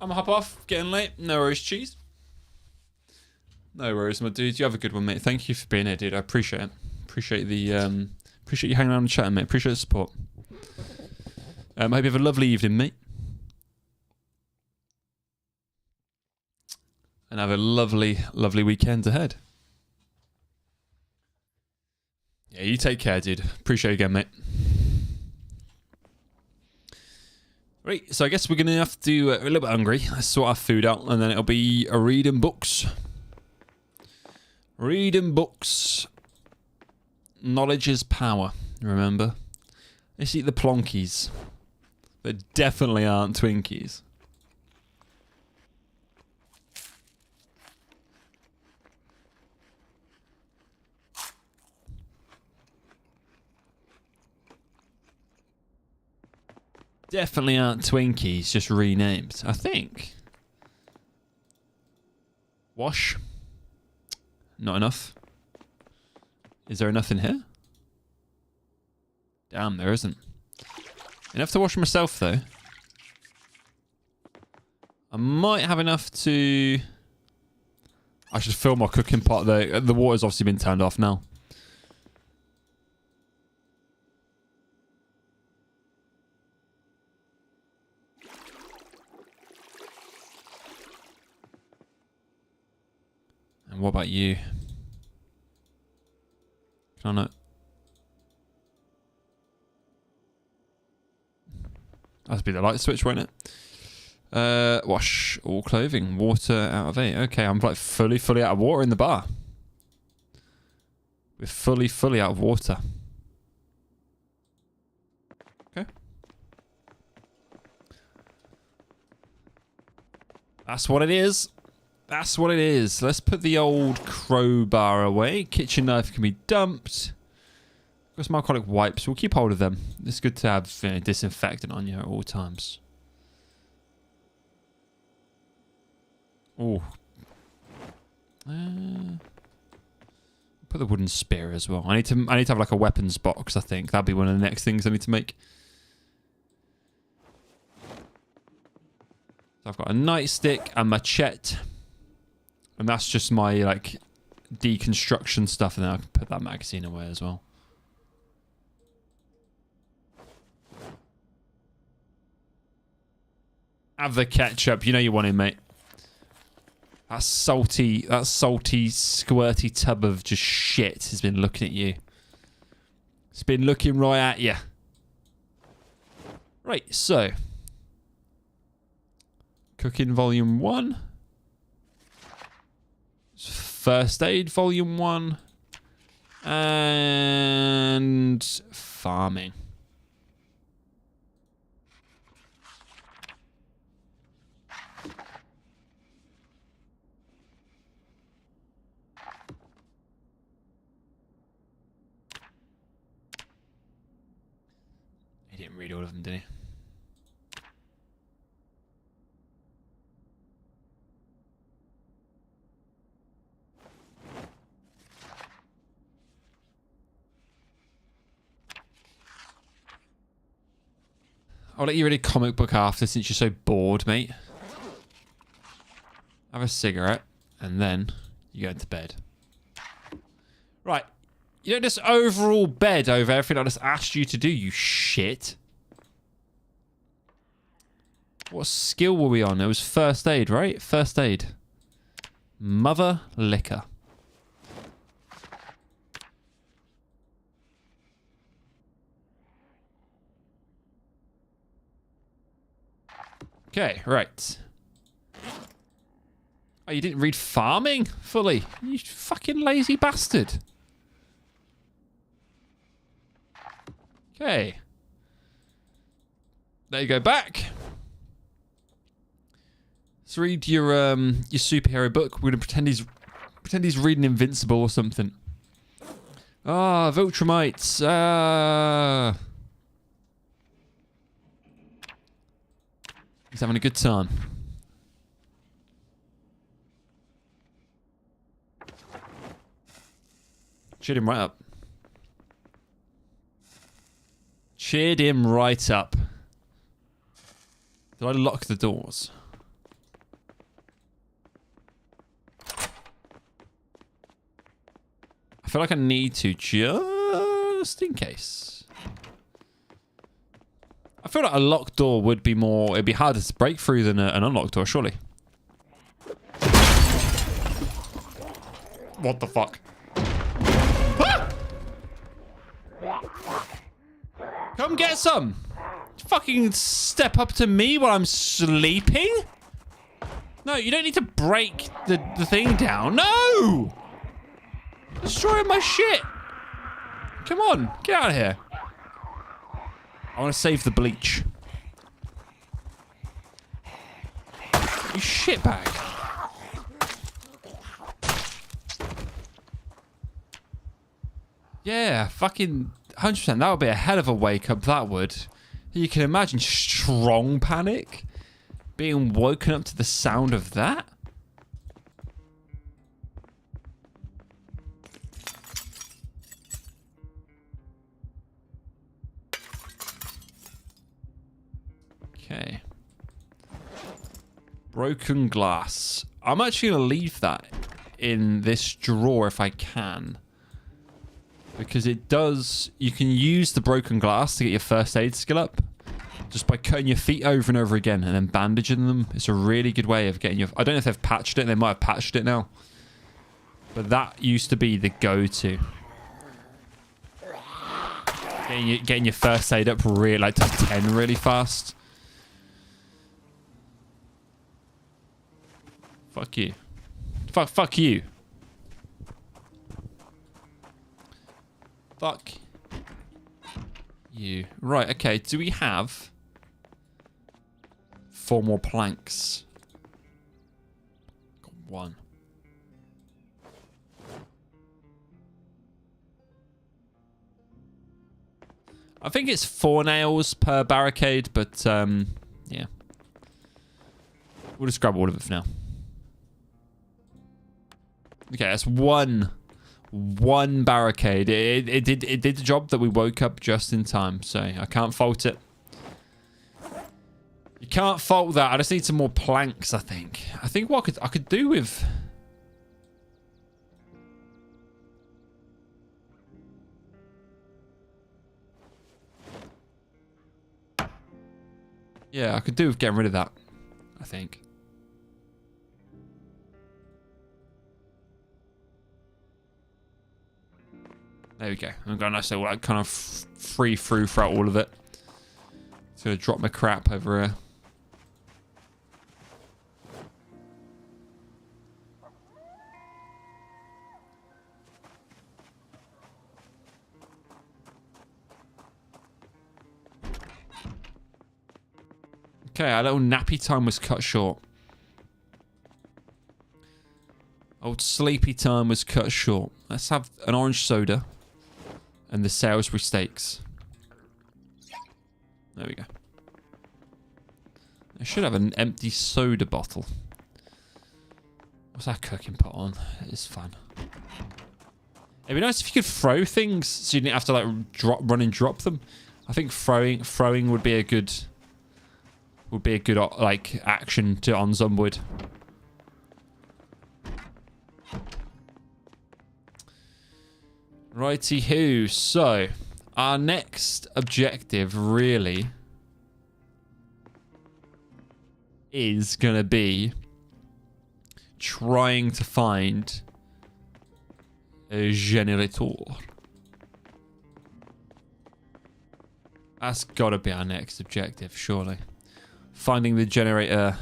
I'm gonna hop off. Getting late. No worries, cheese. No worries, my dude. You have a good one, mate. Thank you for being here, dude. I appreciate it. Appreciate the appreciate you hanging around and chatting, mate. Appreciate the support. I hope you have a lovely evening, mate. And have a lovely, lovely weekend ahead. Yeah, you take care, dude. Appreciate it again, mate. Right, so I guess we're going to have to... we're a little bit hungry. Let's sort our food out, and then it'll be reading books. Reading books. Knowledge is power, remember? Let's eat the plonkies. They definitely aren't Twinkies. Definitely aren't Twinkies, just renamed, I think. Wash. Not enough. Is there enough in here? Damn, there isn't. Enough to wash myself, though. I might have enough to... I should fill my cooking pot. The water's obviously been turned off now. And what about you? Can I not? That'd be the light switch, won't it? Wash all clothing. Water out of 8. Okay, I'm like fully out of water in the bar. We're fully out of water. Okay. That's what it is. That's what it is. Let's put the old crowbar away. Kitchen knife can be dumped. Got some alcoholic wipes. We'll keep hold of them. It's good to have, you know, disinfectant on you at all times. Oh. Put the wooden spear as well. I need to have like a weapons box, I think. That'll be one of the next things I need to make. So I've got a nightstick, a machete. And that's just my like deconstruction stuff, and then I can put that magazine away as well. Have the ketchup. You know you want it, mate. That salty, squirty tub of just shit has been looking at you. It's been looking right at you. Right, so. Cooking Volume 1. First Aid Volume 1. And farming. He didn't read all of them, did he? I'll let you read a comic book after since you're so bored, mate. Have a cigarette, and then you go to bed. Right. You don't just overall bed over everything I just asked you to do, you shit. What skill were we on? It was first aid, right? First aid. Mother liquor. Okay, right. Oh, you didn't read farming fully? You fucking lazy bastard. Okay. There you go back. Let's read your superhero book. We're gonna pretend he's reading Invincible or something. Ah, Viltrumites. He's having a good time. Cheered him right up. Cheered him right up. Did I lock the doors? I feel like I need to just in case. I feel like a locked door would be more... It'd be harder to break through than an unlocked door, surely. What the fuck? Ah! Come get some! Fucking step up to me while I'm sleeping? No, you don't need to break the thing down. No! Destroying my shit! Come on, get out of here. I want to save the bleach. You shitbag. Yeah, fucking 100%. That would be a hell of a wake up, that would. You can imagine strong panic. Being woken up to the sound of that. Okay. Broken glass. I'm actually going to leave that in this drawer if I can. Because it does... You can use the broken glass to get your first aid skill up. Just by cutting your feet over and over again and then bandaging them. It's a really good way of getting your... I don't know if they've patched it. They might have patched it now. But that used to be the go-to. Getting your first aid up really, like to 10 really fast. Fuck you. Fuck you. Fuck you. Right, okay. Do we have 4 more planks? Got 1. I think it's 4 nails per barricade, but yeah. We'll just grab all of it for now. Okay, that's one barricade. It did the job that we woke up just in time, so I can't fault it. You can't fault that. I just need some more planks, I think. I think what I could do with... Yeah, I could do with getting rid of that, I think. There we go. I'm going to say, well, I kind of free through throughout all of it. Just gonna drop my crap over here. Okay, our little nappy time was cut short. Old sleepy time was cut short. Let's have an orange soda and the Salisbury steaks. There we go. I should have an empty soda bottle. What's that cooking pot on? It's fun. It'd be nice if you could throw things so you didn't have to like run and drop them. I think throwing would be a good like action to on Zomwood. Righty-hoo. So, our next objective really is going to be trying to find a generator. That's got to be our next objective, surely. Finding the generator.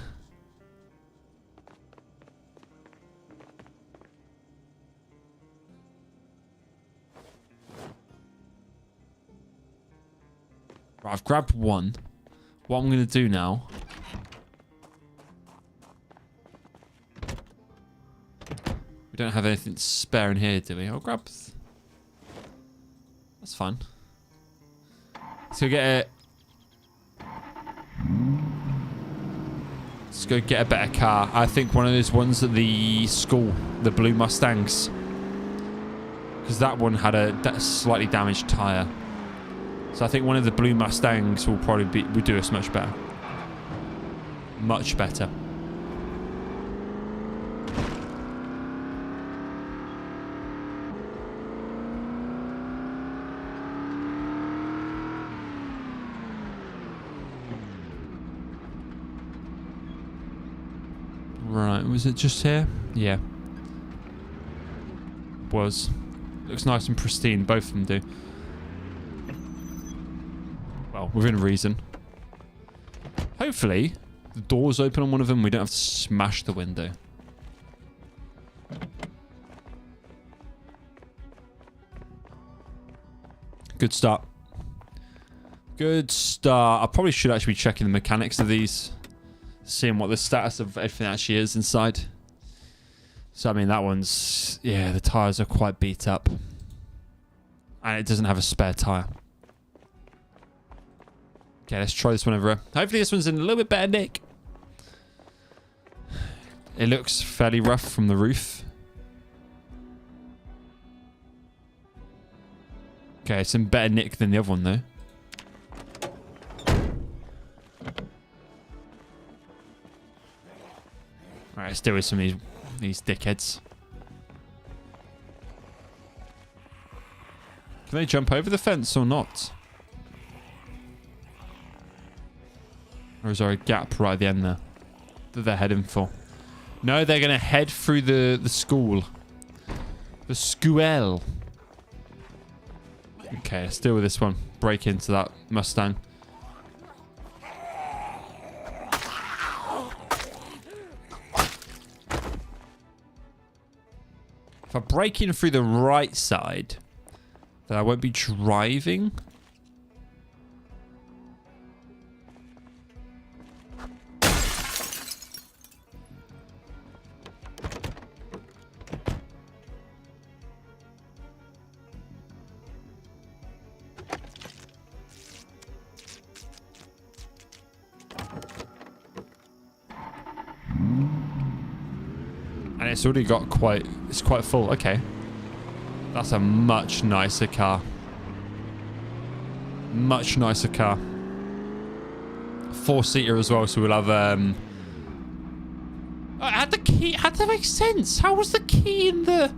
Right, I've grabbed one. What I'm going to do now... We don't have anything spare in here, do we? I'll grab... That's fine. So get it. Let's go get a better car. I think one of those ones at the school, the blue Mustangs, because that one had a slightly damaged tire. So I think one of the blue Mustangs will probably would do us much better. Much better. Right, was it just here? Yeah. Was. Looks nice and pristine, both of them do. Well, within reason. Hopefully, the door's open on one of them, we don't have to smash the window. Good start. Good start. I probably should actually be checking the mechanics of these. Seeing what the status of everything actually is inside. So, I mean, that one's... Yeah, the tyres are quite beat up. And it doesn't have a spare tyre. Okay, let's try this one over here. Hopefully this one's in a little bit better nick. It looks fairly rough from the roof. Okay, it's in better nick than the other one, though. Alright, let's deal with some of these dickheads. Can they jump over the fence or not? Or is there a gap right at the end there that they're heading for? No, they're going to head through the school. The school. Okay, let's deal with this one. Break into that Mustang. If I break in through the right side, then I won't be driving. And it's already got it's quite full. Okay. That's a much nicer car. Much nicer car. 4-seater as well, so we'll have had the key. Had to make sense. How was the key in the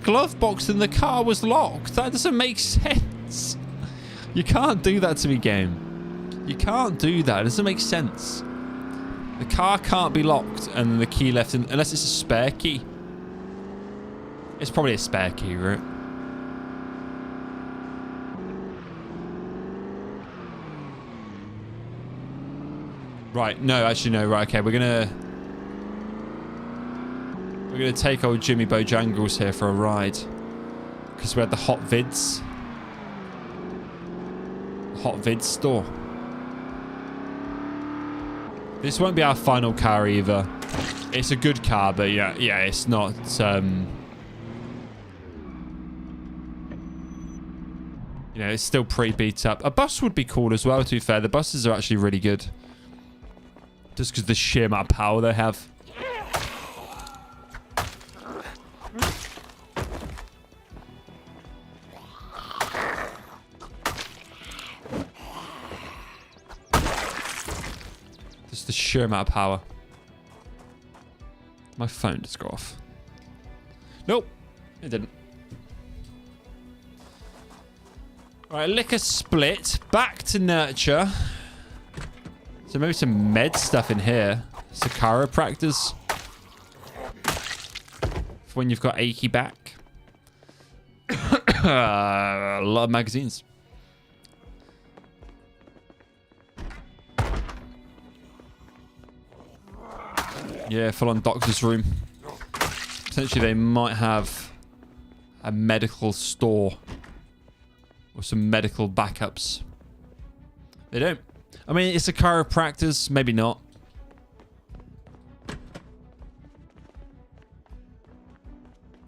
glove box and the car was locked? That doesn't make sense. You can't do that to me, game. You can't do that. It doesn't make sense. The car can't be locked and the key left in, unless it's a spare key. It's probably a spare key, right? Right, no, actually no, right, okay, we're gonna take old Jimmy Bojangles here for a ride. Because we're at the Hot Vids store. This won't be our final car either. It's a good car, but yeah, it's not, you know, it's still pretty beat up. A bus would be cool as well, to be fair. The buses are actually really good. Just because the sheer amount of power they have. Just the sheer amount of power. My phone just got off. Nope, it didn't. Alright, liquor split. Back to nurture. So maybe some med stuff in here. So chiropractors. For when you've got achy back. A lot of magazines. Yeah, full on doctor's room. Potentially they might have a medical store. Or some medical backups. They don't. I mean, it's a chiropractor's. Maybe not. Did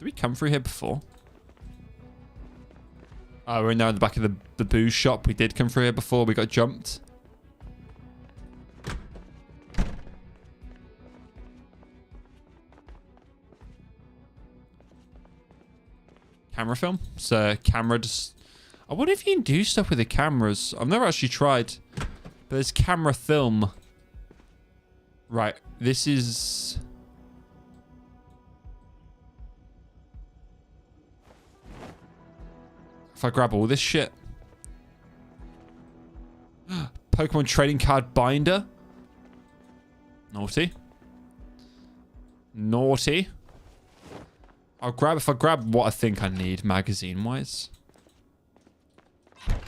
we come through here before? Oh, we're now in the back of the booze shop. We did come through here before. We got jumped. Camera film. So camera just... I wonder if you can do stuff with the cameras. I've never actually tried. But there's camera film. Right. This is... If I grab all this shit. Pokemon trading card binder. Naughty. Naughty. If I grab what I think I need magazine-wise.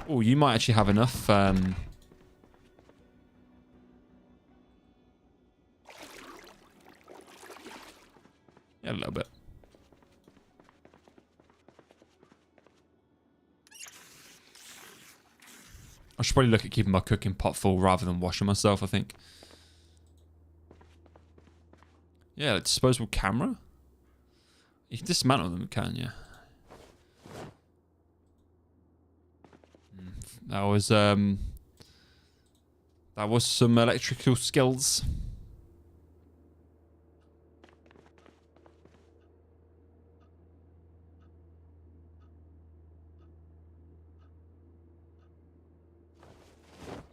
Oh, you might actually have enough. Yeah, a little bit. I should probably look at keeping my cooking pot full rather than washing myself, I think. Yeah, a disposable camera. You can dismantle them, can't you? That was some electrical skills.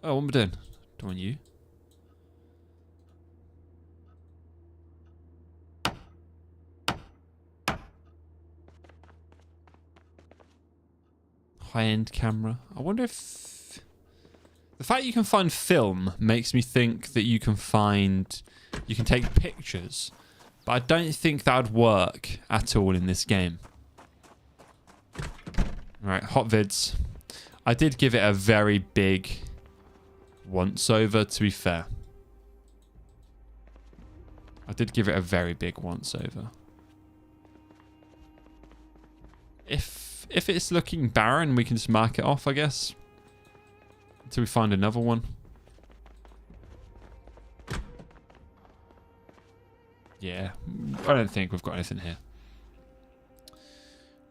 Oh, what am I doing? Doing you. High-end camera. I wonder if... The fact you can find film makes me think that you can take pictures. But I don't think that would work at all in this game. Right, hot vids. I did give it a very big once-over, to be fair. I did give it a very big once-over. If it's looking barren, we can just mark it off, I guess. Until we find another one. Yeah, I don't think we've got anything here.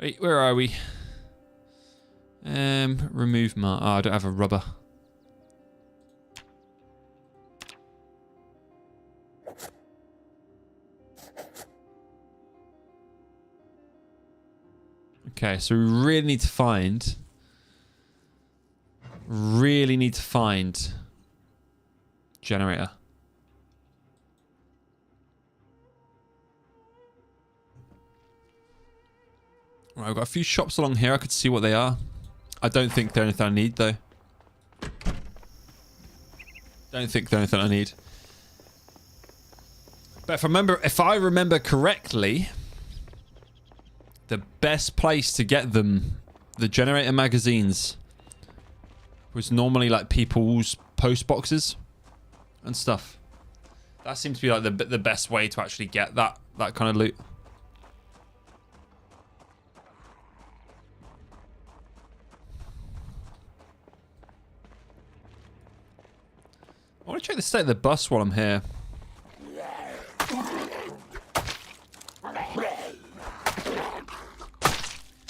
Wait, where are we? Remove mark. Oh, I don't have a rubber. Okay, so we really need to find generator. Right, I've got a few shops along here. I could see what they are. I don't think they're anything I need, though. Don't think they're anything I need. But if I remember correctly, the best place to get them, the generator magazines, was normally like people's post boxes. and stuff. That seems to be like the best way to actually get that kind of loot. I want to check the state of the bus while I'm here.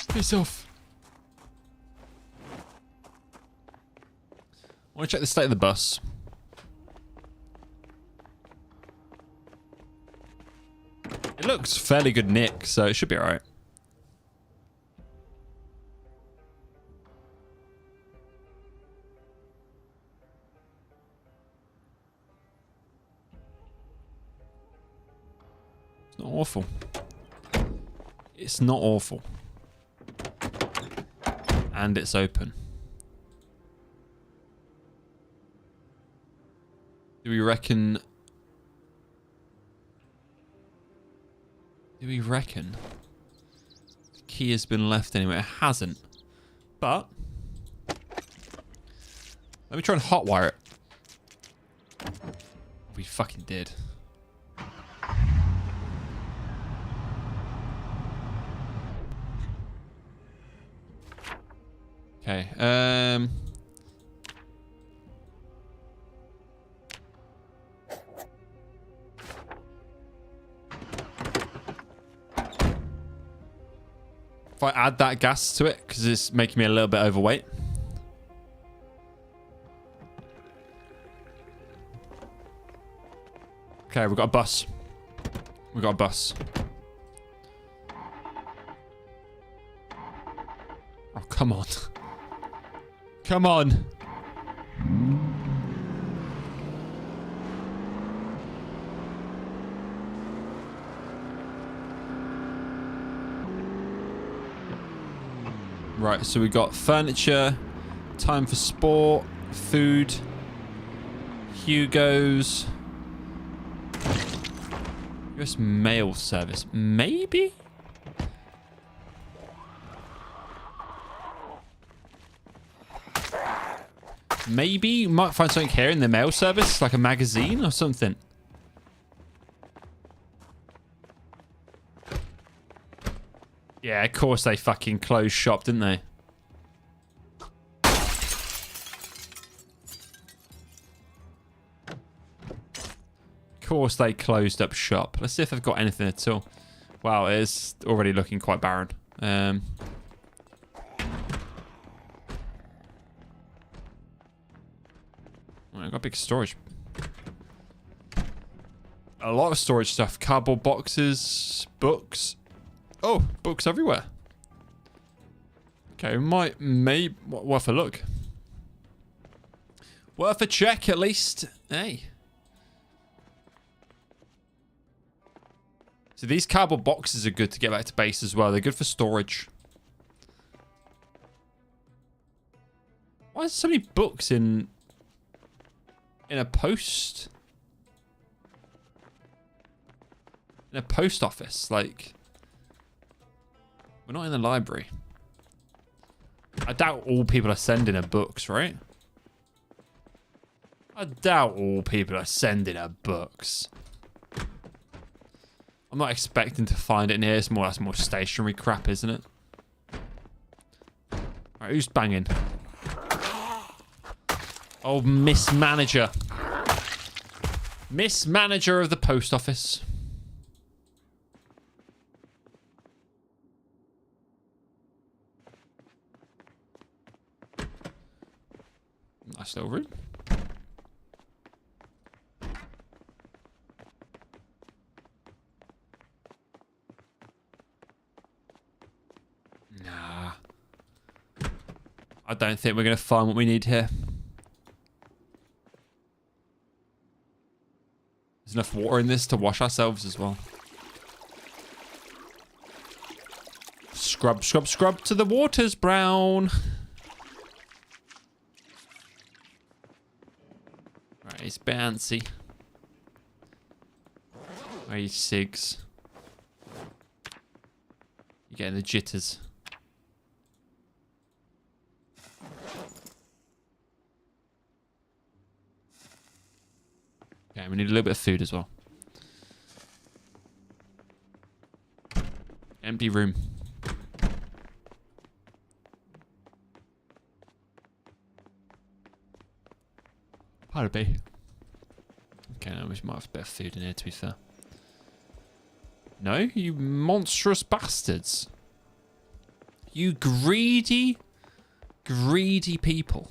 Piss off. I want to check the state of the bus. It looks fairly good nick, so it should be alright. It's not awful. It's not awful. And it's open. Do we reckon... Do we reckon the key has been left anywhere? It hasn't. But let me try and hotwire it. We fucking did. Okay. If I add that gas to it, because it's making me a little bit overweight. Okay, we've got a bus. We've got a bus. Oh, come on. Come on. Right, so we got furniture, time for sport, food, Hugo's, US mail service, maybe? Maybe you might find something here in the mail service, like a magazine or something. Yeah, of course they fucking closed shop, didn't they? Of course they closed up shop. Let's see if they've got anything at all. Wow, it is already looking quite barren. I've got big storage. A lot of storage stuff. Cardboard boxes, books. Oh, books everywhere. Okay, maybe worth a look. Worth a check at least. Hey. So these cardboard boxes are good to get back to base as well. They're good for storage. Why is so many books in a post office? Like, we're not in the library. I doubt all people are sending her books, right? I doubt all people are sending her books. I'm not expecting to find it in here. That's more stationary crap, isn't it? Alright, who's banging? Oh, Miss Manager. Miss Manager of the post office. Nice little room. Nah. I don't think we're going to find what we need here. There's enough water in this to wash ourselves as well. Scrub, scrub, scrub to the water's brown. Right, he's bouncy. Where are you, Sigs? You're getting the jitters. need a little bit of food as well. Empty room. Pardon me. Okay, no, we might have a bit of food in here, to be fair. No, you monstrous bastards. You greedy, greedy people.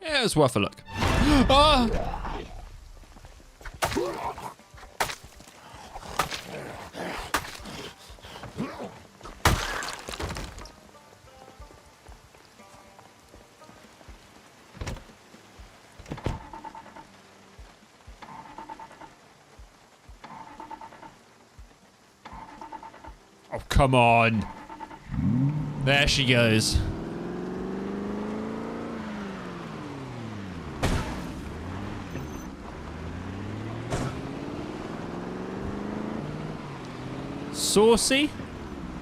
Yeah, it was worth a look. Ah! Oh, come on. There she goes. Saucy,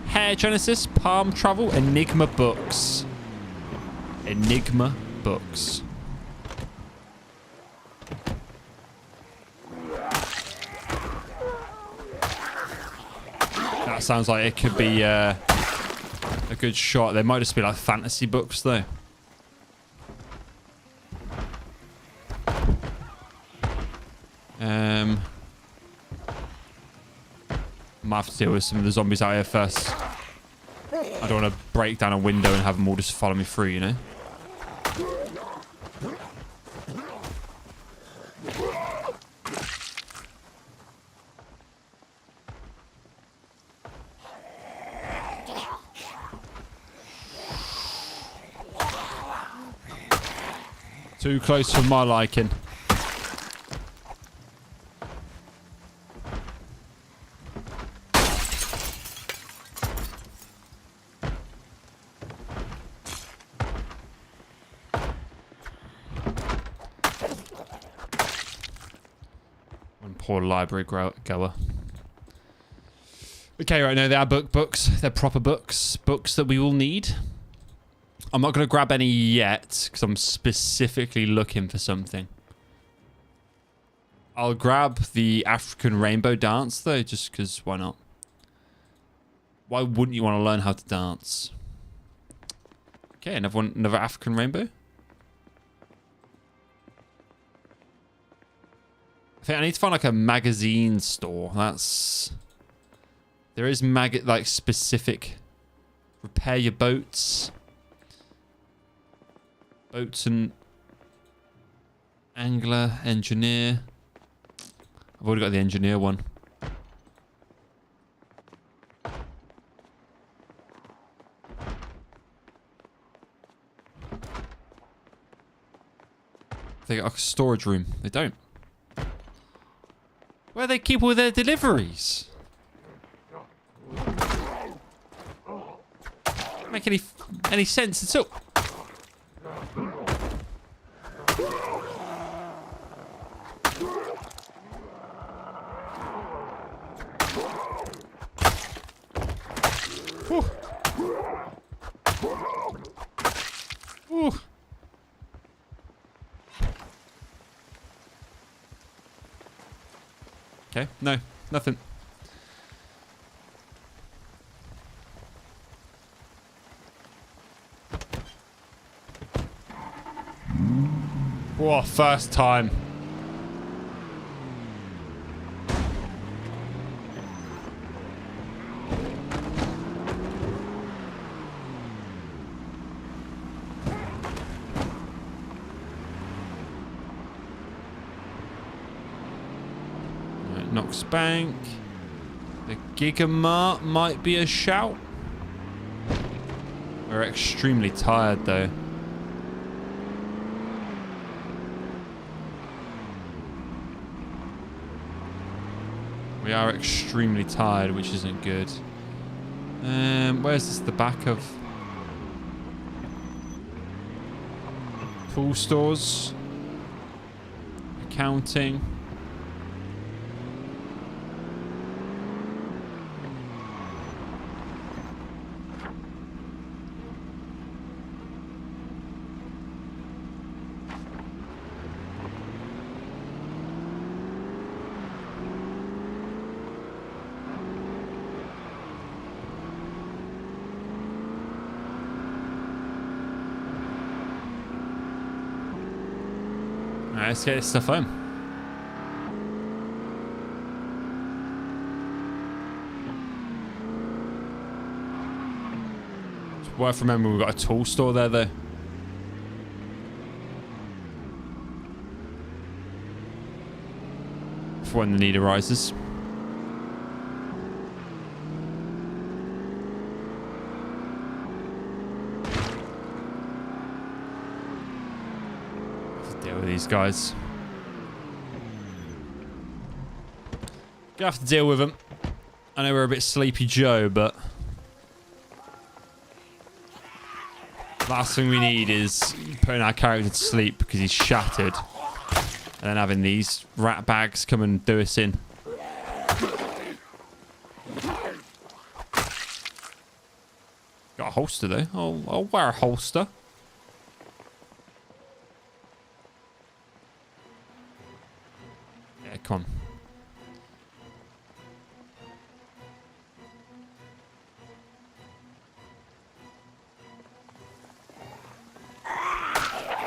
Hair Genesis, Palm Travel, Enigma Books. Enigma Books. That sounds like it could be a good shot. They might just be like fantasy books though. Might have to deal with some of the zombies out here first. I don't want to break down a window and have them all just follow me through, you know? Too close for my liking. Poor library goer. Okay, right now they are books. They're proper books. Books that we will need. I'm not going to grab any yet because I'm specifically looking for something. I'll grab the African Rainbow Dance though, just because why not? Why wouldn't you want to learn how to dance? Okay, another African Rainbow. I think I need to find like a magazine store. There is like specific repair your boats. Boats and angler, engineer. I've already got the engineer one. They got like a storage room. They don't. Where they keep all their deliveries? Doesn't make any sense at all. Whew. Whew. Okay, no, nothing. Whoa, first time. Knox Bank. The Gigamart might be a shout. We're extremely tired though. We are extremely tired, which isn't good. Where's this? The back of pool stores, accounting. Alright, let's get this stuff home. It's worth remembering we've got a tool store there, though. For when the need arises. Deal with these guys. Gonna have to deal with them. I know we're a bit sleepy Joe, but last thing we need is putting our character to sleep because he's shattered, and then having these rat bags come and do us in. Got a holster though. I'll wear a holster. Yeah, come on.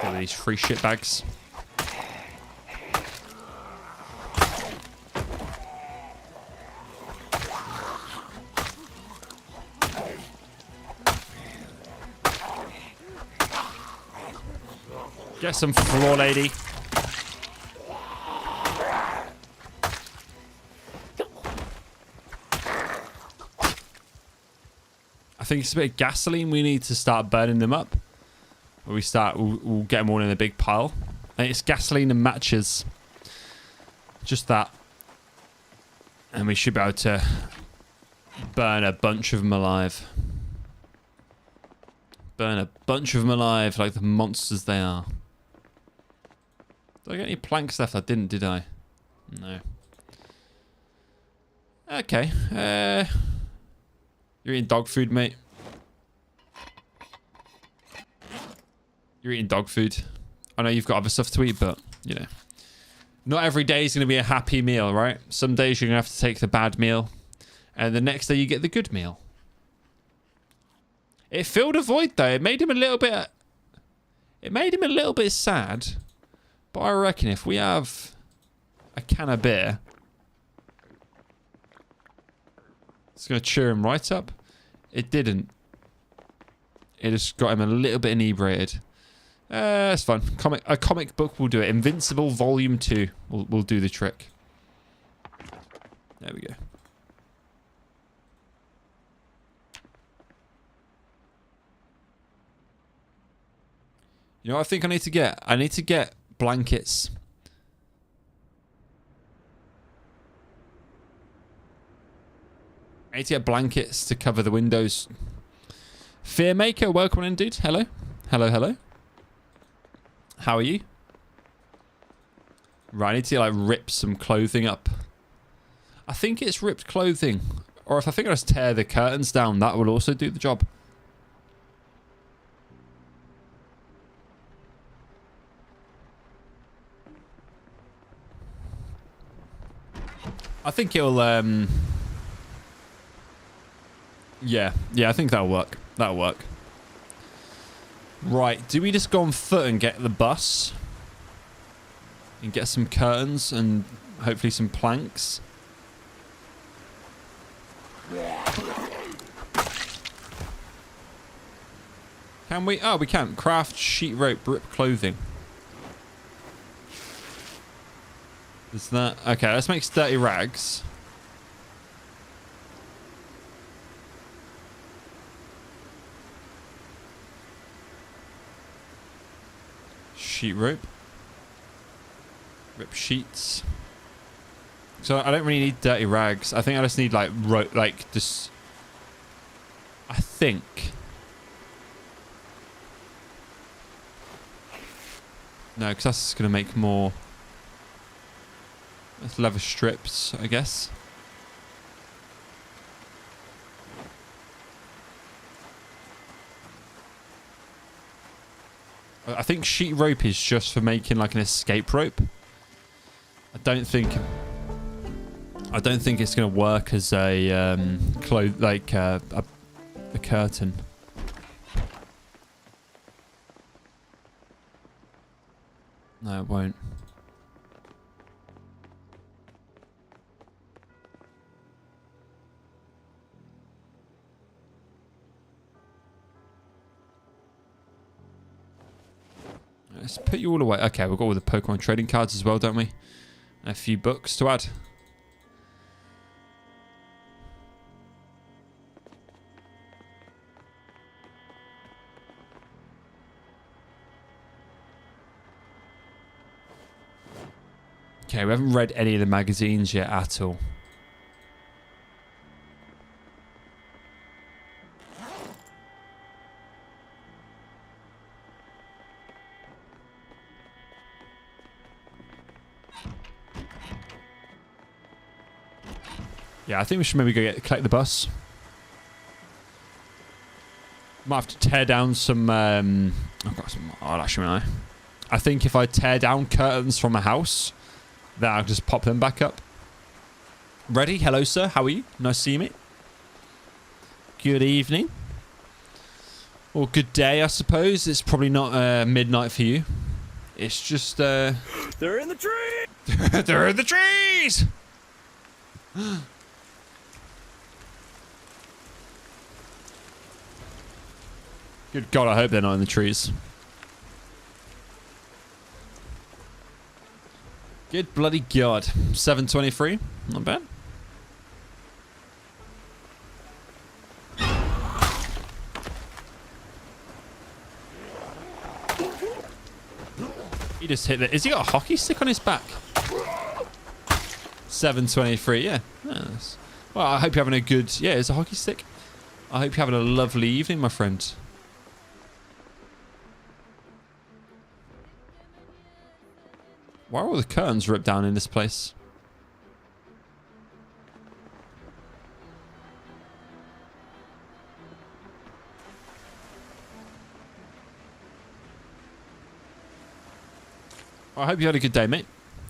Deal with these free shit bags. Get some floor, lady. I think it's a bit of gasoline. We need to start burning them up. We'll get them all in a big pile. And it's gasoline and matches. Just that. And we should be able to burn a bunch of them alive. Burn a bunch of them alive like the monsters they are. Did I get any planks left? I didn't, did I? No. Okay. You're eating dog food, mate. You're eating dog food. I know you've got other stuff to eat, but, you know. Not every day is going to be a happy meal, right? Some days you're going to have to take the bad meal. And the next day you get the good meal. It filled a void, though. It made him a little bit... It made him a little bit sad. But I reckon if we have a can of beer... It's going to cheer him right up. It didn't. It just got him a little bit inebriated. It's fun. A comic book will do it. Invincible Volume 2 will do the trick. There we go. You know what I think I need to get? I need to get blankets. I need to get blankets to cover the windows. Fearmaker, welcome in, dude. Hello. Hello, hello. How are you? Right, I need to like rip some clothing up. I think it's ripped clothing. Or if I think I just tear the curtains down, that will also do the job. I think it'll, yeah, I think that'll work. That'll work. Right, do we just go on foot and get the bus? And get some curtains and hopefully some planks? Can we? Oh, we can. Craft sheet rope, rip clothing. Is that... Okay, let's make sturdy rags. Sheet rope. Rip sheets. So I don't really need dirty rags. I think I just need like rope, like just... I think... No, because that's going to make more... That's leather strips, I guess. I think sheet rope is just for making like an escape rope. I don't think it's going to work as a a curtain. No, it won't. Let's put you all away. Okay, we've got all the Pokemon trading cards as well, don't we? A few books to add. Okay, we haven't read any of the magazines yet at all. Yeah, I think we should maybe go collect the bus. Might have to tear down some... I've got some eyelash, haven't I think if I tear down curtains from a house, then I'll just pop them back up. Ready? Hello, sir. How are you? Nice to see you, mate. Good evening. Or good day, I suppose. It's probably not midnight for you. It's just... They're in the trees! They're in the trees! Good God, I hope they're not in the trees. Good bloody God. 723. Not bad. He just hit it. Has he got a hockey stick on his back? 723, yeah. Yes. Well, I hope you're having a good... Yeah, it's a hockey stick. I hope you're having a lovely evening, my friend. Why are all the curtains ripped down in this place? I hope you had a good day, mate.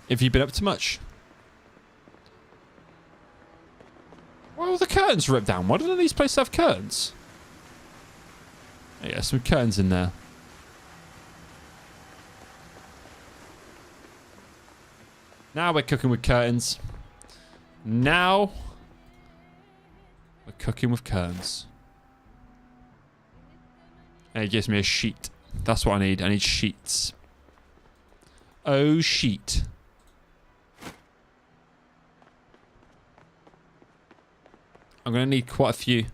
Have you been up to much? Why are all the curtains ripped down? Why do none of these places have curtains? Yeah, some curtains in there. Now we're cooking with curtains. Now we're cooking with curtains. And it gives me a sheet. That's what I need. I need sheets. Oh, sheet. I'm going to need quite a few.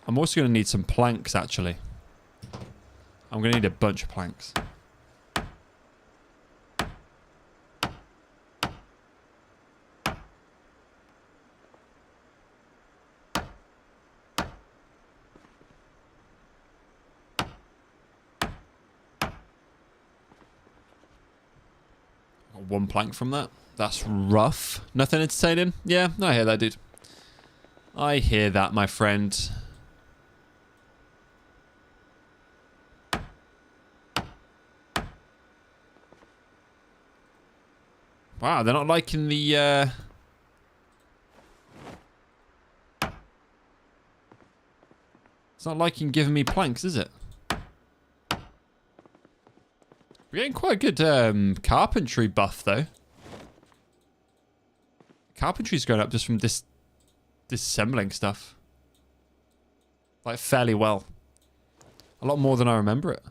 I'm also going to need some planks, actually. I'm going to need a bunch of planks. One plank from that. That's rough. Nothing entertaining? Yeah, I hear that, dude. I hear that, my friend. Wow, they're not liking the... It's not liking giving me planks, is it? We're getting quite a good carpentry buff, though. Carpentry's going up just from disassembling stuff. Like, fairly well. A lot more than I remember it.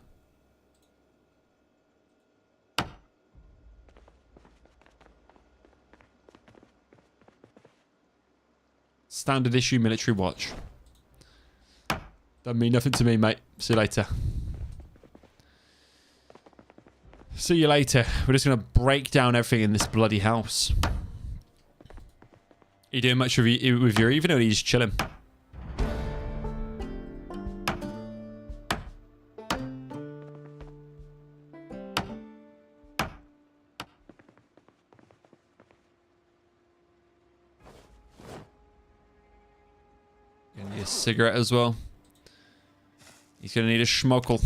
Standard issue military watch. Doesn't mean nothing to me, mate. See you later. See you later. We're just going to break down everything in this bloody house. Are you doing much with your evening, or are you just chilling? Gonna need a cigarette as well. He's gonna need a schmokel.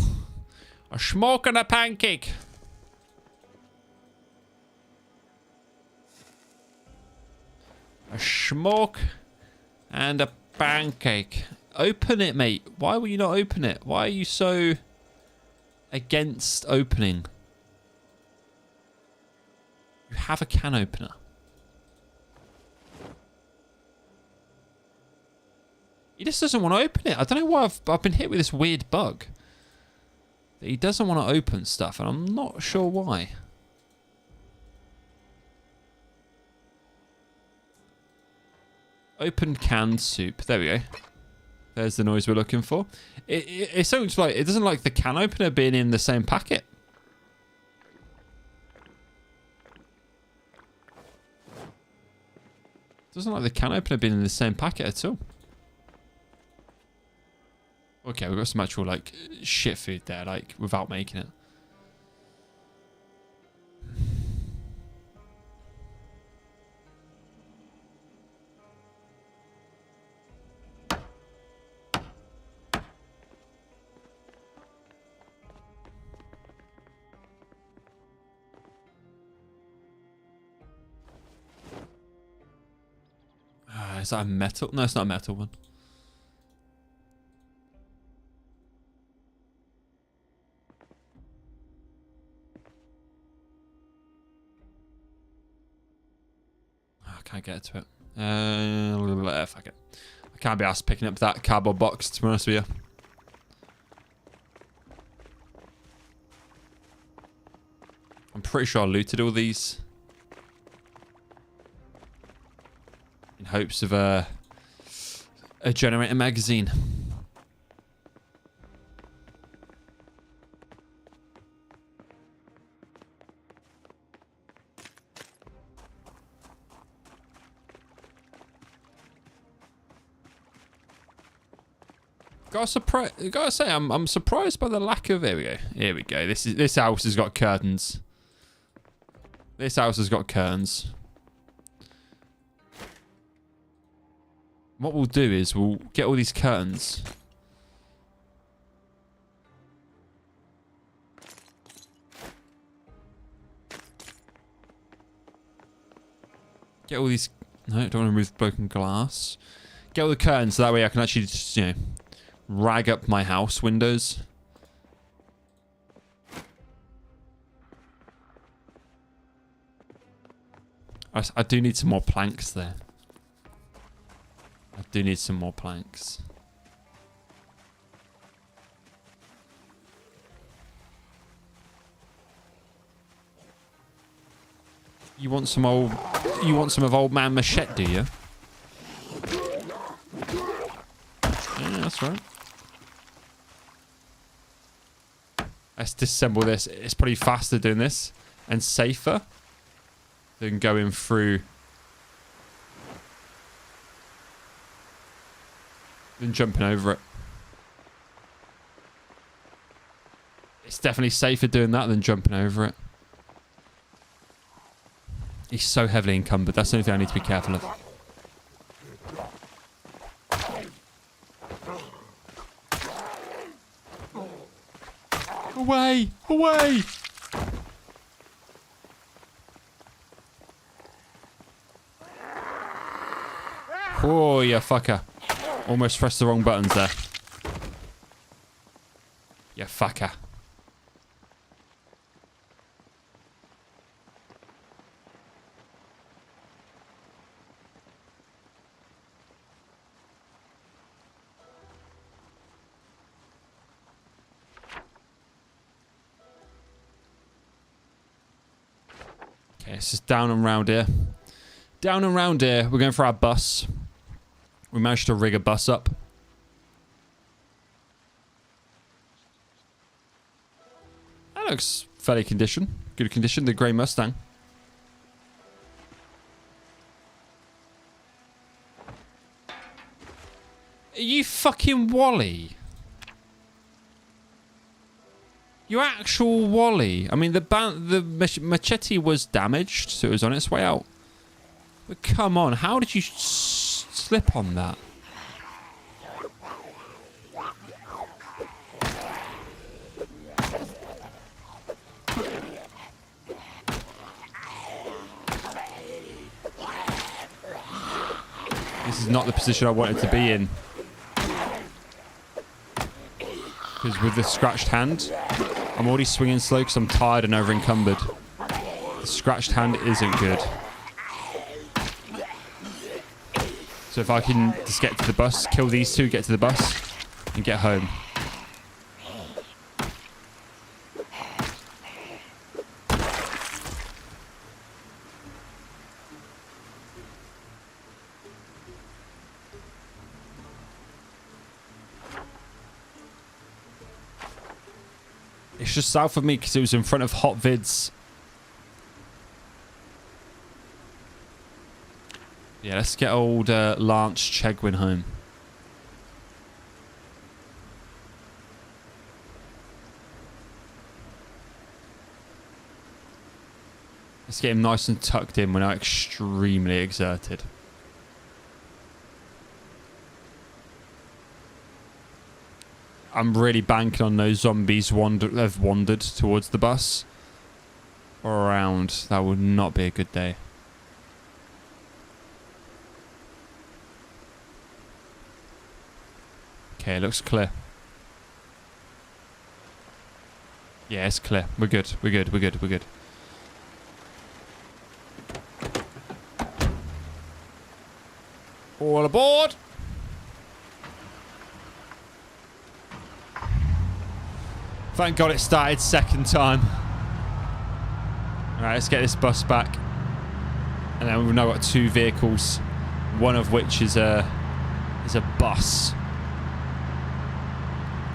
A schmoke and a pancake. A smoke and a pancake. Open it, mate. Why will you not open it? Why are you so against opening? have a can opener? He just doesn't want to open it. I don't know why I've been hit with this weird bug. That he doesn't want to open stuff, and I'm not sure why. Open canned soup. There we go. There's the noise we're looking for. It sounds like it doesn't like the can opener being in the same packet. Doesn't like the can opener being in the same packet at all. Okay, we've got some actual like shit food there, like without making it. Is that a metal? No, it's not a metal one. I can't get to it. Fuck it. I can't be asked picking up that cardboard box, to be honest with you. I'm pretty sure I looted all these. In hopes of a generator magazine. Gotta say, I'm surprised by the lack of. Here we go. Here we go. This house has got curtains. This house has got curtains. What we'll do is we'll get all these curtains. Get all these. No, don't want to remove broken glass. Get all the curtains so that way I can actually just, you know, rag up my house windows. I do need some more planks there. I do need some more planks. You want some of old man Machete, do you? Yeah, that's right. Let's disassemble this. It's probably faster doing this and safer than going through. Than jumping over it. It's definitely safer doing that than jumping over it. He's so heavily encumbered. That's the only thing I need to be careful of. Away! Away! Oh, you fucker. Almost pressed the wrong buttons there. You fucker. Okay, it's just down and round here. Down and round here. We're going for our bus. We managed to rig a bus up. That looks fairly condition. Good condition. The grey Mustang. Are you fucking Wally? You actual Wally. I mean, the machete was damaged, so it was on its way out. But come on, how did you slip on that? This is not the position I wanted to be in. Because with the scratched hand, I'm already swinging slow because I'm tired and over encumbered. The scratched hand isn't good. So if I can just get to the bus, kill these two, get to the bus, and get home. It's just south of me because it was in front of Hot Vids. Yeah, let's get old Lance Chegwin home. Let's get him nice and tucked in. We're now extremely exerted. I'm really banking on those zombies have wandered towards the bus. Or around. That would not be a good day. Okay, it looks clear. Yeah, it's clear. We're good. We're good. We're good. We're good. All aboard! Thank God it started second time. Alright, let's get this bus back. And then we've now got 2 vehicles. One of which is a bus.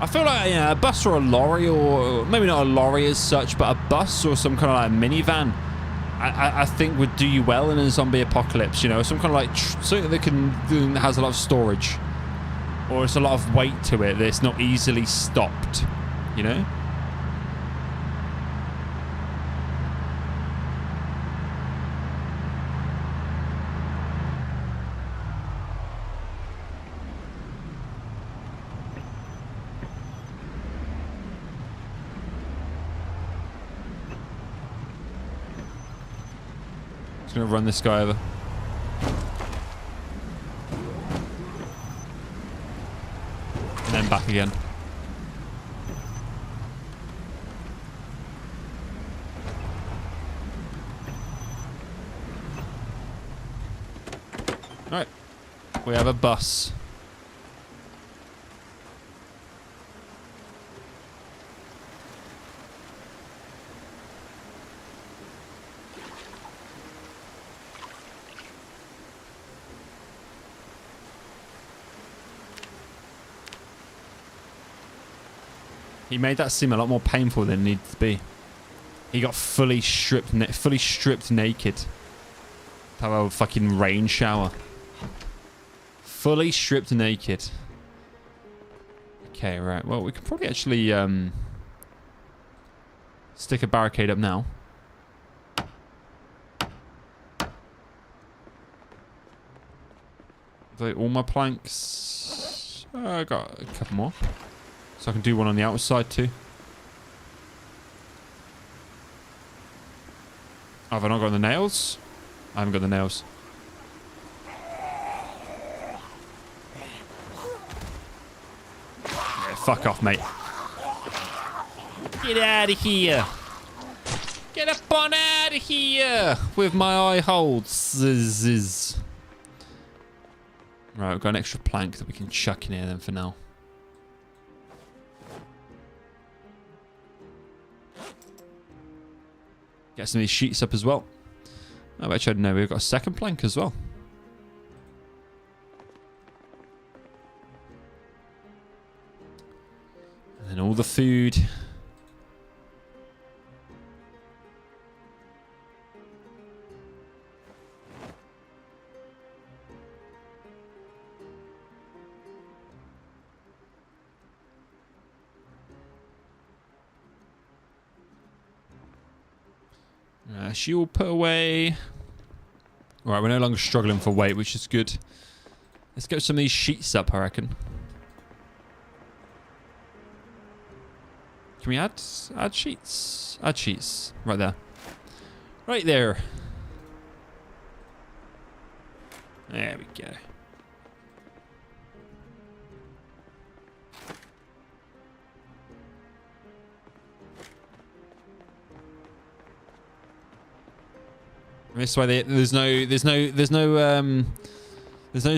I feel like, a bus or a lorry, or maybe not a lorry as such, but a bus or some kind of like minivan, I think would do you well in a zombie apocalypse. You know, some kind of like something that has a lot of storage, or it's a lot of weight to it that it's not easily stopped. You know. Just gonna run this guy over. And then back again. Right. We have a bus. He made that seem a lot more painful than it needed to be. He got fully stripped naked. Have a fucking rain shower. Fully stripped naked. Okay, right. Well, we can probably actually stick a barricade up now. All my planks. I got a couple more. So I can do one on the outside too. Have I not got the nails? I haven't got the nails. Yeah, fuck off, mate. Get out of here. Get up on out of here with my eye holes. Right, we've got an extra plank that we can chuck in here then for now. Get some of these sheets up as well. Oh, actually, I didn't know we've got a second plank as well. And then all the food. She will put away. Alright, we're no longer struggling for weight, which is good. Let's get some of these sheets up, I reckon. Can we add sheets? Add sheets. Right there. Right there. There we go. This way, there's no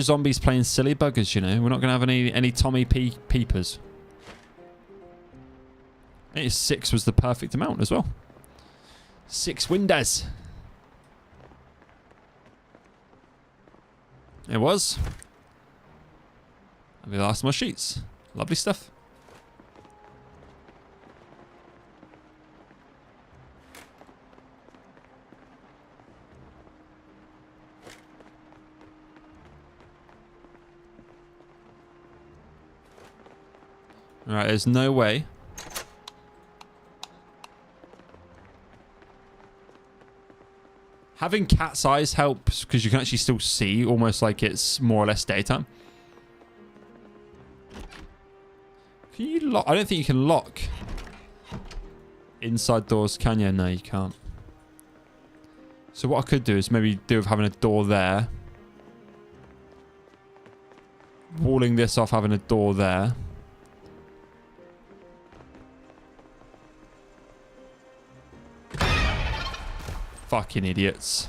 zombies playing silly buggers. You know, we're not gonna have any Tommy peepers. I think 6 was the perfect amount as well. 6 windows. It was. And the last of my sheets. Lovely stuff. Alright, there's no way. Having cat's eyes helps because you can actually still see, almost like it's more or less daytime. Can you lock? I don't think you can lock inside doors, can you? No, you can't. So what I could do is maybe do with having a door there. Walling this off, having a door there. Fucking idiots.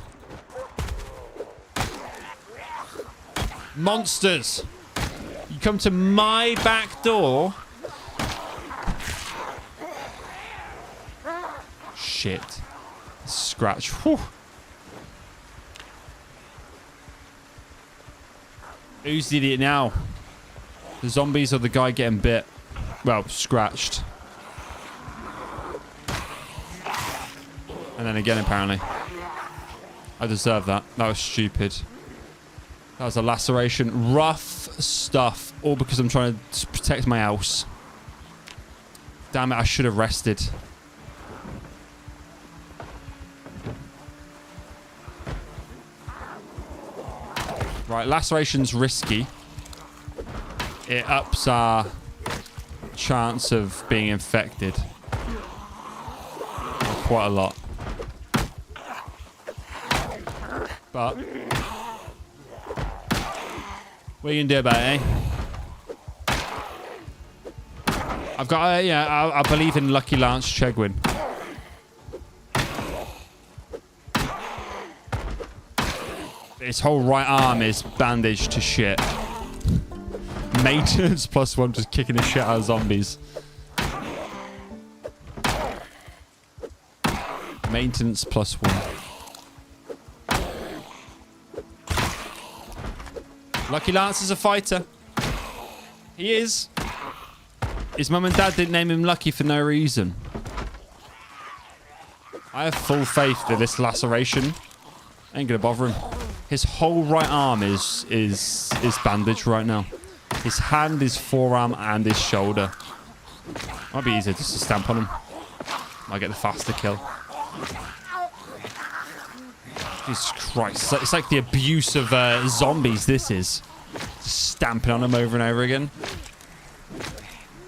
Monsters! You come to my back door? Shit. Scratch. Whew. Who's the idiot now? The zombies or the guy getting bit? Well, scratched. And then again, apparently. I deserve that. That was stupid. That was a laceration. Rough stuff. All because I'm trying to protect my house. Damn it, I should have rested. Right, laceration's risky. It ups our chance of being infected. Quite a lot. But what are you gonna do about it, eh? I've got, yeah, I believe in Lucky Lance Chegwin. His whole right arm is bandaged to shit. Maintenance +1, just kicking the shit out of zombies. Maintenance +1. Lucky Lance is a fighter. He is. His mum and dad didn't name him Lucky for no reason. I have full faith that this laceration ain't gonna bother him. His whole right arm is bandaged right now. His hand, his forearm, and his shoulder. Might be easier just to stamp on him. Might get the faster kill. Jesus Christ. It's like the abuse of zombies, this is. Just stamping on them over and over again.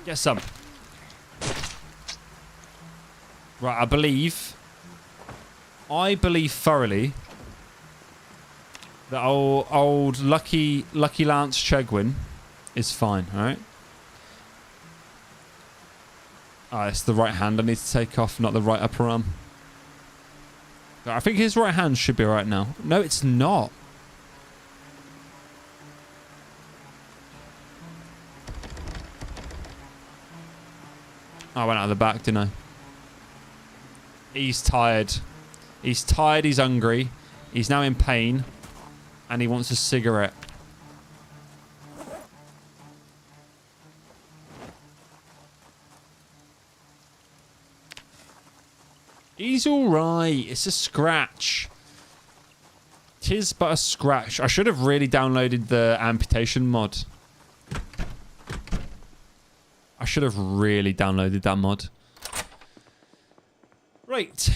Get some. Right, I believe thoroughly that old Lucky Lance Chegwin is fine, alright? Ah, it's the right hand I need to take off, not the right upper arm. I think his right hand should be right now. No, it's not. I went out of the back, didn't I? He's tired. He's tired, he's hungry. He's now in pain. And he wants a cigarette. He's alright. It's a scratch. 'Tis but a scratch. I should have really downloaded the amputation mod. I should have really downloaded that mod. Right.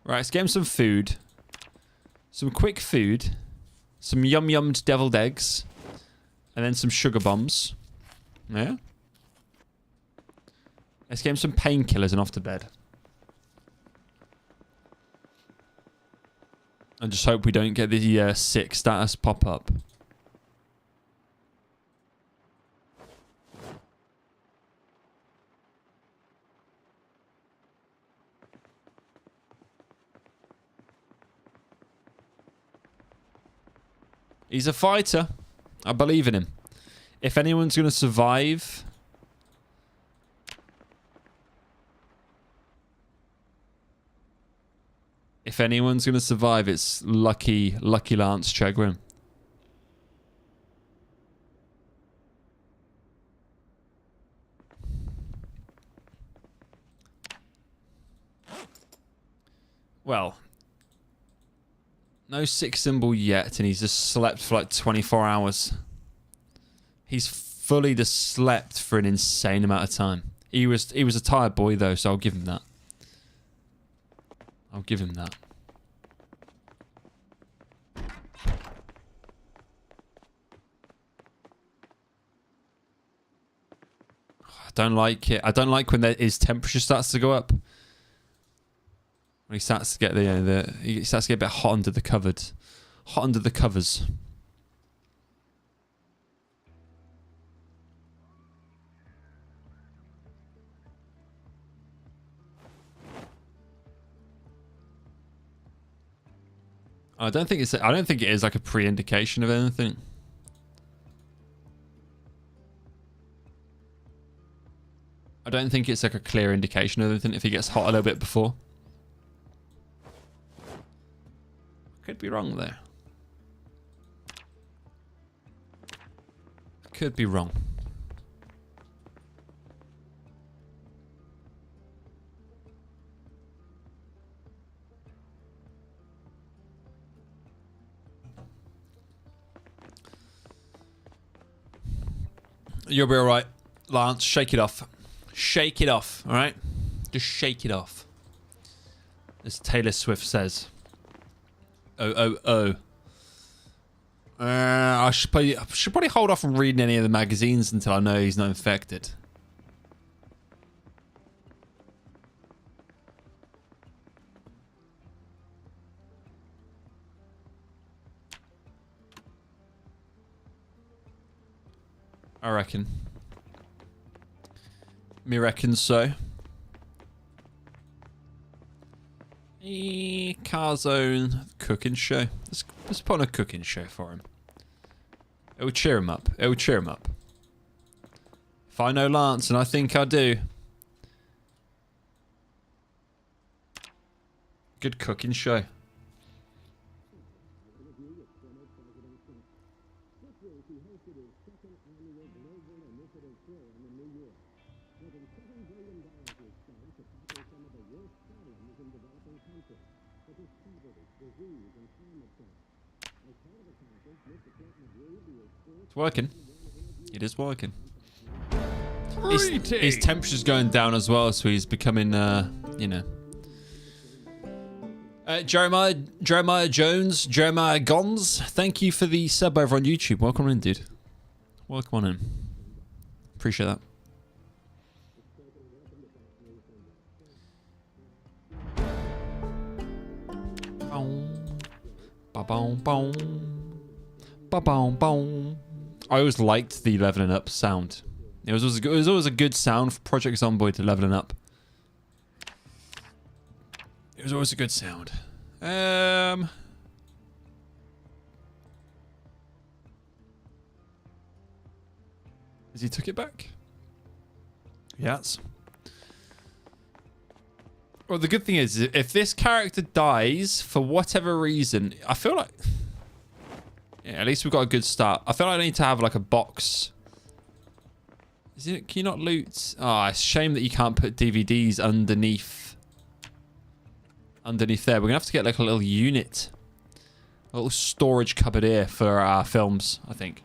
Right, let's get him some food. Some quick food. Some yum-yummed deviled eggs. And then some sugar bombs. Yeah? Let's get him some painkillers and off to bed. And just hope we don't get the sick status pop up. He's a fighter. I believe in him. If anyone's going to survive... If anyone's going to survive, it's lucky Lance Chegwin. Well... No sick symbol yet, and he's just slept for like 24 hours. He's fully just slept for an insane amount of time. He was a tired boy though, so I'll give him that. I'll give him that. I don't like it. I don't like when his temperature starts to go up. When he starts to get he starts to get a bit hot under the covers. Hot under the covers. I don't think it is like a pre-indication of anything. I don't think it's like a clear indication of anything if he gets hot a little bit before. Could be wrong there. Could be wrong. You'll be alright, Lance. Shake it off. Shake it off, alright? Just shake it off. As Taylor Swift says. Oh. I should probably hold off from reading any of the magazines until I know he's not infected. I reckon. Me reckons so. Carzone cooking show. Let's put on a cooking show for him. It will cheer him up. It will cheer him up. If I know Lance, and I think I do. Good cooking show. It's working. It is working. His temperature's going down as well, so he's becoming, you know. Jeremiah Jones, Jeremiah Gons, thank you for the sub over on YouTube. Welcome in, dude. Welcome on in. Appreciate that. I always liked the leveling up sound. It was always a good sound for Project Zomboid to leveling up. It was always a good sound. Has he took it back? Yes. Well, the good thing is, if this character dies for whatever reason, I feel like... Yeah, at least we've got a good start. I feel like I need to have like a box. Can you not loot? Oh, it's a shame that you can't put DVDs underneath there. We're gonna have to get like a little unit, a little storage cupboard here for our films, I think.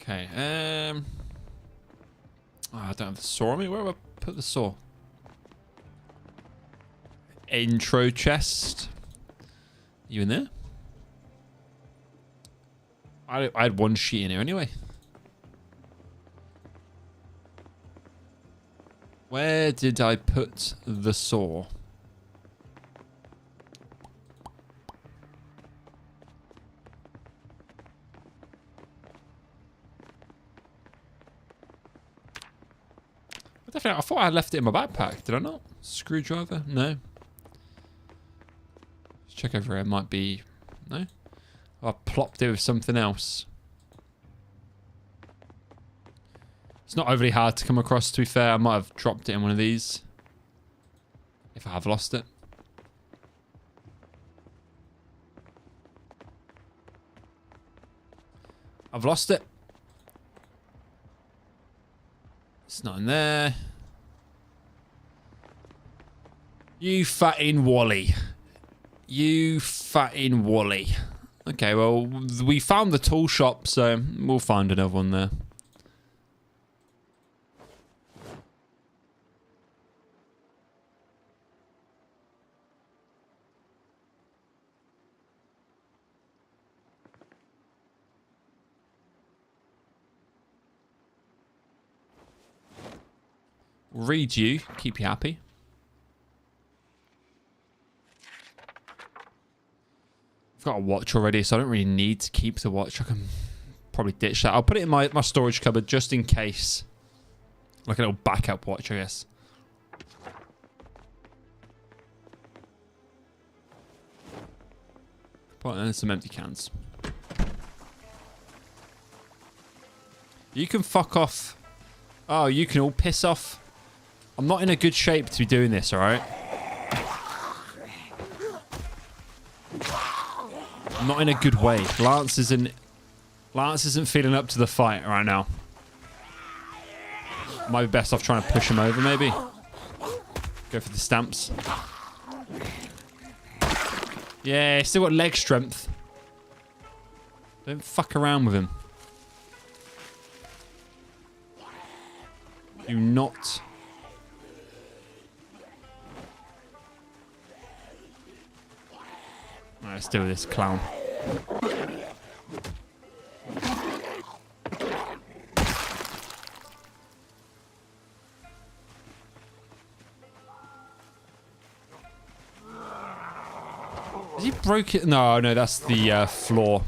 Okay, oh, I don't have the saw on me. Where have I put the saw? intro chest. You in there? I had one sheet in here anyway. Where did I put the saw? I thought I had left it in my backpack. Did I not? Screwdriver? No. Let's check over here. It might be... No? I plopped it with something else. It's not overly hard to come across, to be fair. I might have dropped it in one of these. If I have lost it. I've lost it. It's not in there. You fatting Wally. You fatting Wally. Okay, well, we found the tool shop, so we'll find another one there. Read you, keep you happy. I've got a watch already, so I don't really need to keep the watch. I can probably ditch that. I'll put it in my storage cupboard just in case. Like a little backup watch, I guess. Put in some empty cans. You can fuck off. Oh, you can all piss off. I'm not in a good shape to be doing this, alright? I'm not in a good way. Lance isn't feeling up to the fight right now. Might be best off trying to push him over, maybe. Go for the stamps. Yeah, still got leg strength. Don't fuck around with him. Do not. Alright, let's do this clown. Has he broke it? No, that's the floor.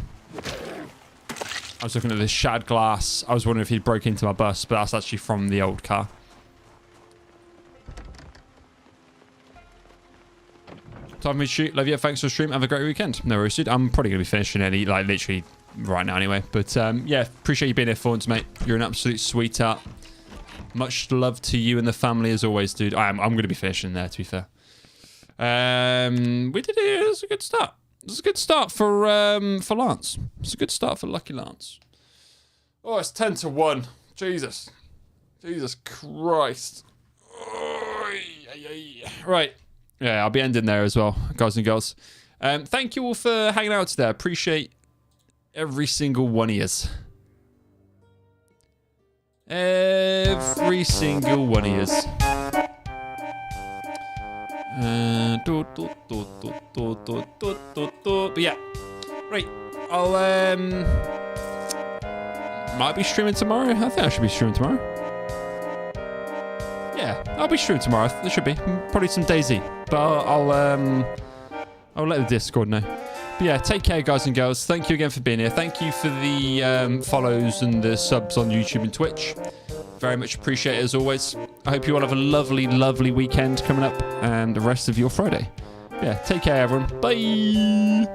I was looking at this shattered glass. I was wondering if he'd broke into my bus, but that's actually from the old car. Time for me to shoot. Love you. Thanks for the stream. Have a great weekend. No worries, dude. I'm probably going to be finishing any, like, literally right now anyway. But, yeah, appreciate you being here for once, mate. You're an absolute sweetheart. Much love to you and the family as always, dude. I'm going to be finishing there, to be fair. We did it. It was a good start. It was a good start for Lance. It's a good start for Lucky Lance. Oh, it's 10-1. Jesus. Jesus Christ. Right. Yeah, I'll be ending there as well, guys and girls. Thank you all for hanging out today. I appreciate every single one of yous. Every single one of yous. But yeah, right. I'll might be streaming tomorrow. I think I should be streaming tomorrow. Yeah, I'll be streaming tomorrow. There should be probably some DayZ, but I'll let the Discord know. But yeah, take care, guys and girls. Thank you again for being here. Thank you for the follows and the subs on YouTube and Twitch. Very much appreciate it as always. I hope you all have a lovely, lovely weekend coming up and the rest of your Friday. Yeah, take care, everyone. Bye.